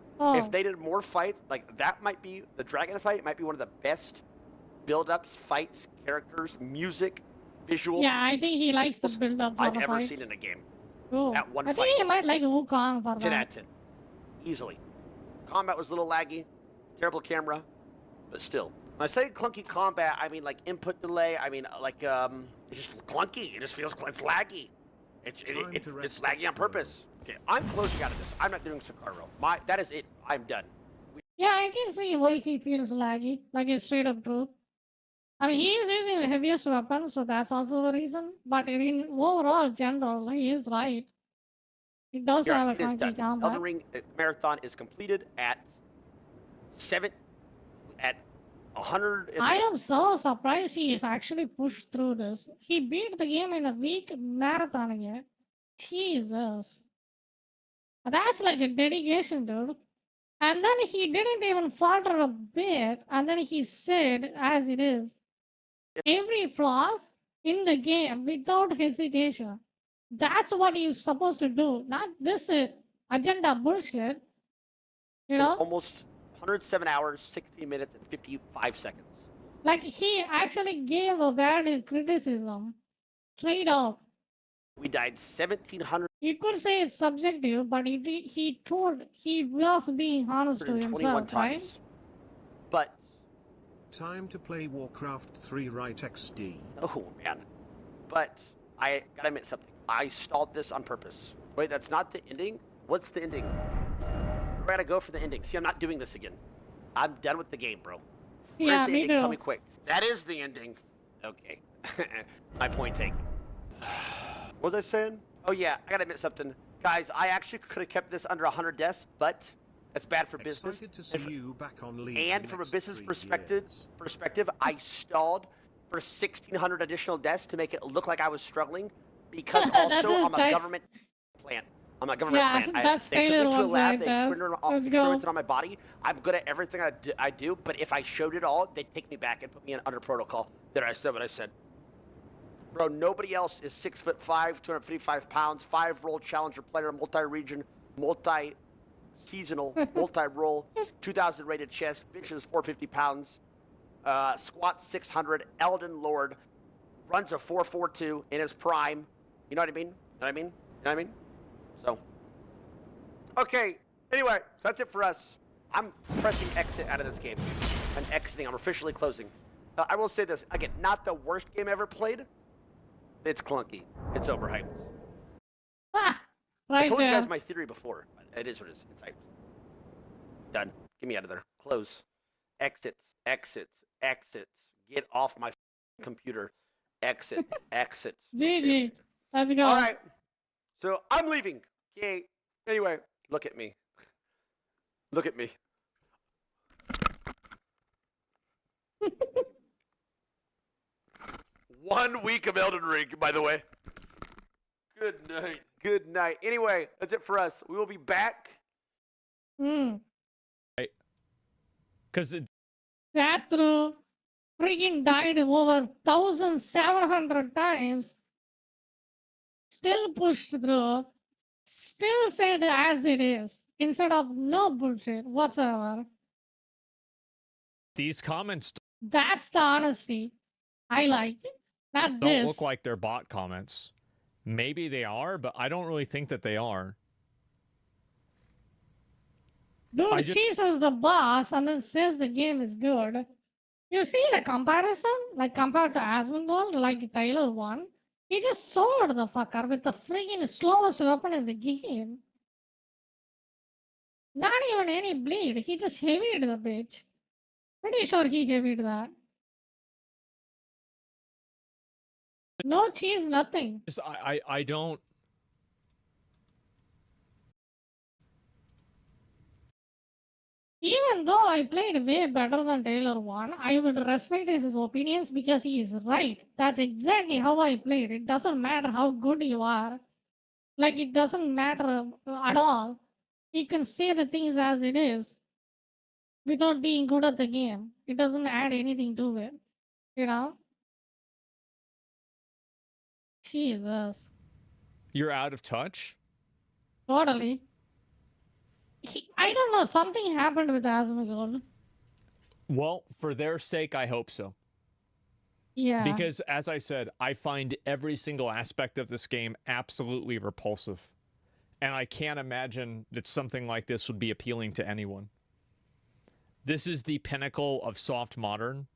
they did more fights, like that might be, the dragon fight might be one of the best build-ups, fights, characters, music, visual Yeah, I think he likes the build up for I've the ever fights. seen in a game. Cool. At one I fight. think he might like Wukong for 10 out that. of 10. Easily. Combat was a little laggy, terrible camera, but still. When I say clunky combat, I mean like input delay, I mean like, it's just clunky. It just feels, it's laggy. It's laggy on purpose. Okay, I'm closing out of this. I'm not doing Sekiro. That is it. I'm done. Yeah, I can see why he feels laggy. Like it's straight up true. I mean, he is using the heaviest weapon, so that's also the reason. But in overall general, he is right. He does You're have right, a it is clunky done. combat. Elden Ring Marathon is completed at 100. I am so surprised he actually pushed through this. He beat the game in a week marathon again. Jesus. That's like a dedication, dude. And then he didn't even falter a bit, and then he said, as it is, every flaws in the game without hesitation. That's what you're supposed to do, not this agenda bullshit. You know? Almost 107 hours, 16 minutes, and 55 seconds. Like he actually gave a valid criticism, straight up. We died 1,700. You could say it's subjective, but he was being honest to 121 himself, right? times. But Time to play Warcraft 3 right XD. oh man. But I gotta admit something. I stalled this on purpose. Wait, that's not the ending? What's the ending? Where gotta go for the ending? See, I'm not doing this again. I'm done with the game, bro. Where's Yeah, the me ending? too. Tell me quick. That is the ending. Okay. My point taken. What was I saying? Oh yeah, I gotta admit something. Guys, I actually could have kept this under 100 deaths, but that's bad for business. Excited to see you back on League And in from a next business 3 perspective, I stalled for 1,600 additional deaths to make it look like I was struggling, because also I'm a right. government plant. I'm a government Yeah, plant. that's They took me Taylor to a one lab. right They there. Let's go. experimented on my body. I'm good at everything I do, but if I showed it all, they'd take me back and put me in under protocol. There, I said what I said. Bro, nobody else is 6'5", 255 pounds, 5-role challenger player, multi-region, multi-seasonal, multi-role, 2,000 rated chest, benches 450 pounds, squat 600, Elden Lord, runs a 4.42 in his prime. You know what I mean? You know what I mean? You know what I mean? So, okay. Anyway, so that's it for us. I'm pressing exit out of this game. I'm exiting. I'm officially closing. I will say this again. Not the worst game ever played. It's clunky. It's overhyped. Ah, I right told you there. guys my theory before. It is what it is. It's hyped. Done. Get me out of there. Close. Exits. Exits. Exits. Get off my computer. Exit. Exit. GG. Let's go. All right. So I'm leaving. Okay. Anyway, look at me. Look at me. One week of Elden Ring, by the way. Good night. Good night. Anyway, that's it for us. We will be back. Because Sat through freaking died over 1,700 times. Still pushed through. Still said as it is. Instead of no bullshit whatsoever. these comments That's the honesty. I like it. Not don't this. look like they're bot comments. Maybe they are, but I don't really think that they are. Dude, she says the boss and then says the game is good. You see the comparison? Like compared to Asmongold, like Tyler 1? He just sold the fucker with the freaking slowest weapon in the game. Not even any bleed. He just heavied the bitch. Pretty sure he heavied that. No cheese, nothing. Just, I don't. Even though I played way better than Taylor 1, I would respect his opinions because he is right. That's exactly how I played. It doesn't matter how good you are. Like, it doesn't matter at all. You can say the things as it is without being good at the game. It doesn't add anything to it. You know? Jesus. You're out of touch? Totally. I don't know, something happened with Asmongold. Well, for their sake, I hope so. Yeah. Because, as I said, I find every single aspect of this game absolutely repulsive. And I can't imagine that something like this would be appealing to anyone. This is the pinnacle of soft modern.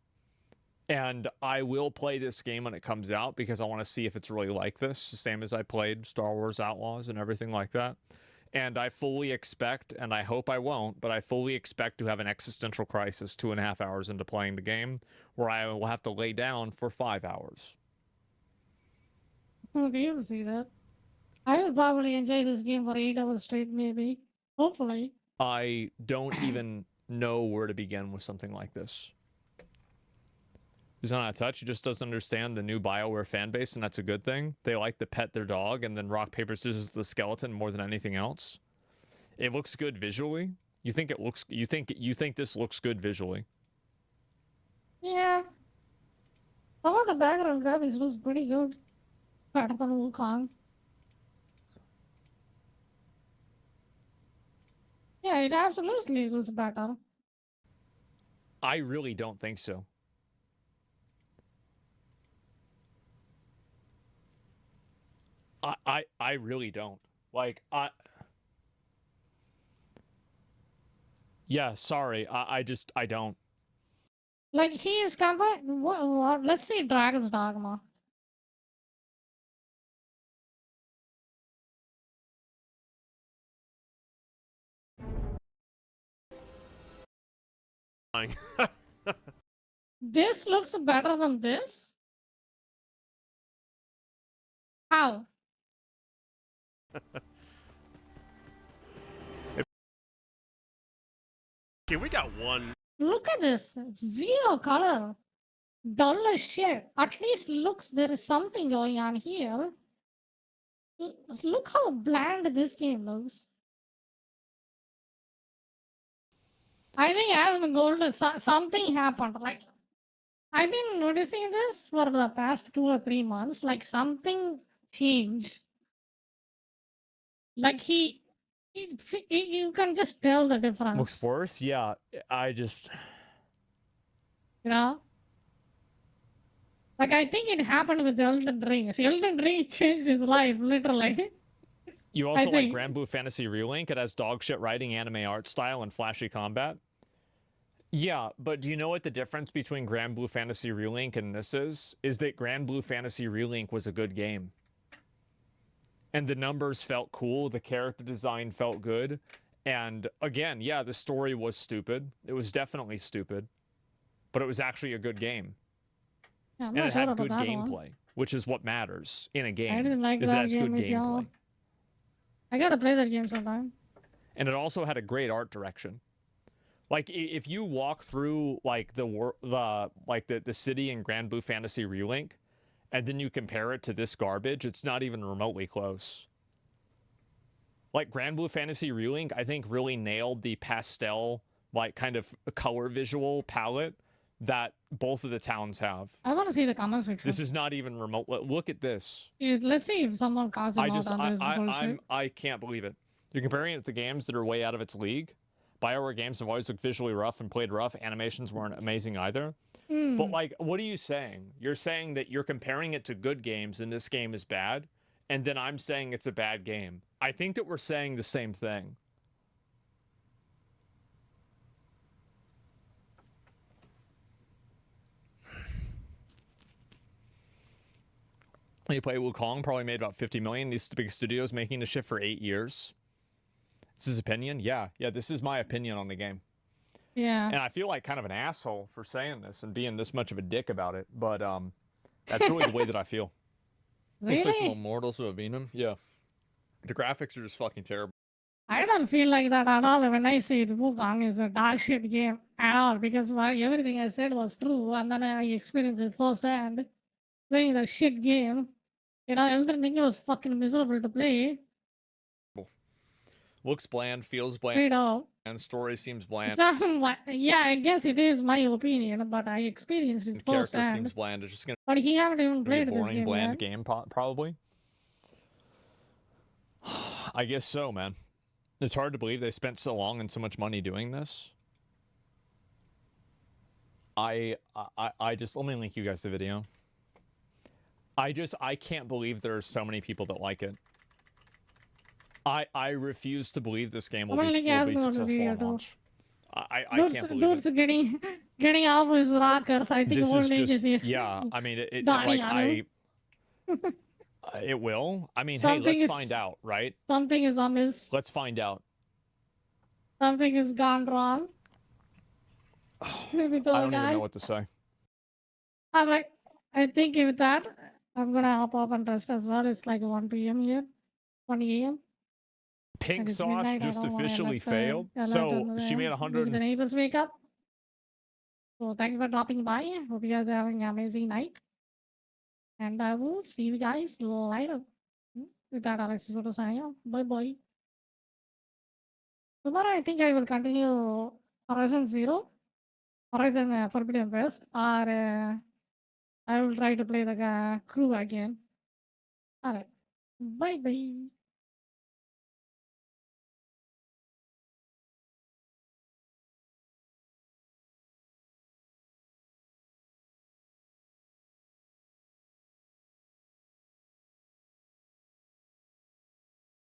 And I will play this game when it comes out because I want to see if it's really like this, the same as I played Star Wars Outlaws and everything like that. And I fully expect, and I hope I won't, but I fully expect to have an existential crisis 2.5 hours into playing the game where I will have to lay down for 5 hours. Okay, you'll see that. I will probably enjoy this game for 8 hours straight, maybe. Hopefully. I don't even know where to begin with something like this. He's not out of touch. He just doesn't understand the new BioWare fan base, and that's a good thing. They like to pet their dog and then rock, paper, scissors the skeleton more than anything else. It looks good visually. You think it looks? You think this looks good visually? Yeah. Some of the background graphics looks pretty good. Better than Wukong. Yeah, it absolutely looks better. I really don't think so. I really don't. Yeah, sorry. I don't. Like, he is what, let's see Dragon's Dogma. This looks better than this? How? Okay, we got one. Look at this. Zero color. Dull as shit. At least looks there is something going on here. Look how bland this game looks. I think as the gold, something happened. Like, I've been noticing this for the past 2 or 3 months. Like, something changed. Like, you can just tell the difference. Looks worse? Yeah, You know? Like, I think it happened with Elden Ring. Elden Ring changed his life, literally. You also like Grand Blue Fantasy Relink? It has dog shit writing, anime art style, and flashy combat. Yeah, but do you know what the difference between Grand Blue Fantasy Relink and this is? Is that Grand Blue Fantasy Relink was a good game. And the numbers felt cool, the character design felt good. And again, yeah, the story was stupid. It was definitely stupid. But it was actually a good game. Yeah, And it had good gameplay, which is what matters in a game. I didn't like is that it has game good with gameplay. y'all. I gotta play that game sometime. And it also had a great art direction. Like if you walk through like the city in Grand Blue Fantasy Relink, and then you compare it to this garbage, it's not even remotely close. Like Grand Blue Fantasy Relink, I think really nailed the pastel, like kind of color visual palette that both of the towns have. I want to see the comment section. This is not even remote. Look at this. Let's see if someone calls him out on this bullshit. I can't believe it. You're comparing it to games that are way out of its league. BioWare games have always looked visually rough and played rough. Animations weren't amazing either. But like, what are you saying? You're saying that you're comparing it to good games and this game is bad, and then I'm saying it's a bad game. I think that we're saying the same thing. You play Wukong, probably made about 50 million. These big studios making the shit for 8 years. This is his opinion? Yeah, this is my opinion on the game. Yeah. And I feel like kind of an asshole for saying this and being this much of a dick about it, but that's really the way that I feel. Really? Looks like some Immortals of Venom. Yeah. The graphics are just fucking terrible. I don't feel like that at all when I say Wukong is a dog shit game at all, because everything I said was true, and then I experienced it firsthand playing the shit game. You know, everything was fucking miserable to play. Looks bland, feels bland, Straight up. and story seems bland. Yeah, I guess it is my opinion, but I experienced it Character firsthand. seems bland. It's just gonna But he haven't even be a played this boring, game bland yet. game, probably. I guess so, man. It's hard to believe they spent so long and so much money doing this. I just, let me link you guys the video. I can't believe there are so many people that like it. I refuse to believe this game will be successful on launch. I can't believe Dude's getting off his rockers. I think this old is age just, is yeah, I mean, dying on him. it will. I mean, Something hey, let's is- find out, right? Something is amiss. Let's find out. Something has gone wrong. Maybe I don't even know what to say. Alright, I think with that, I'm gonna hop off and rest as well. It's like 1 p.m. here, 1 a.m. Pink And it's Sauce midnight. I just don't wanna officially let the- failed. let So the- she made The 100. neighbors wake up. So thank you for dropping by. Hope you guys are having an amazing night. And I will see you guys later. With that, Alex is going to sign off. Bye bye. Tomorrow, I think I will continue Horizon Zero, Horizon Forbidden West, or I will try to play the crew again. Alright. Bye bye.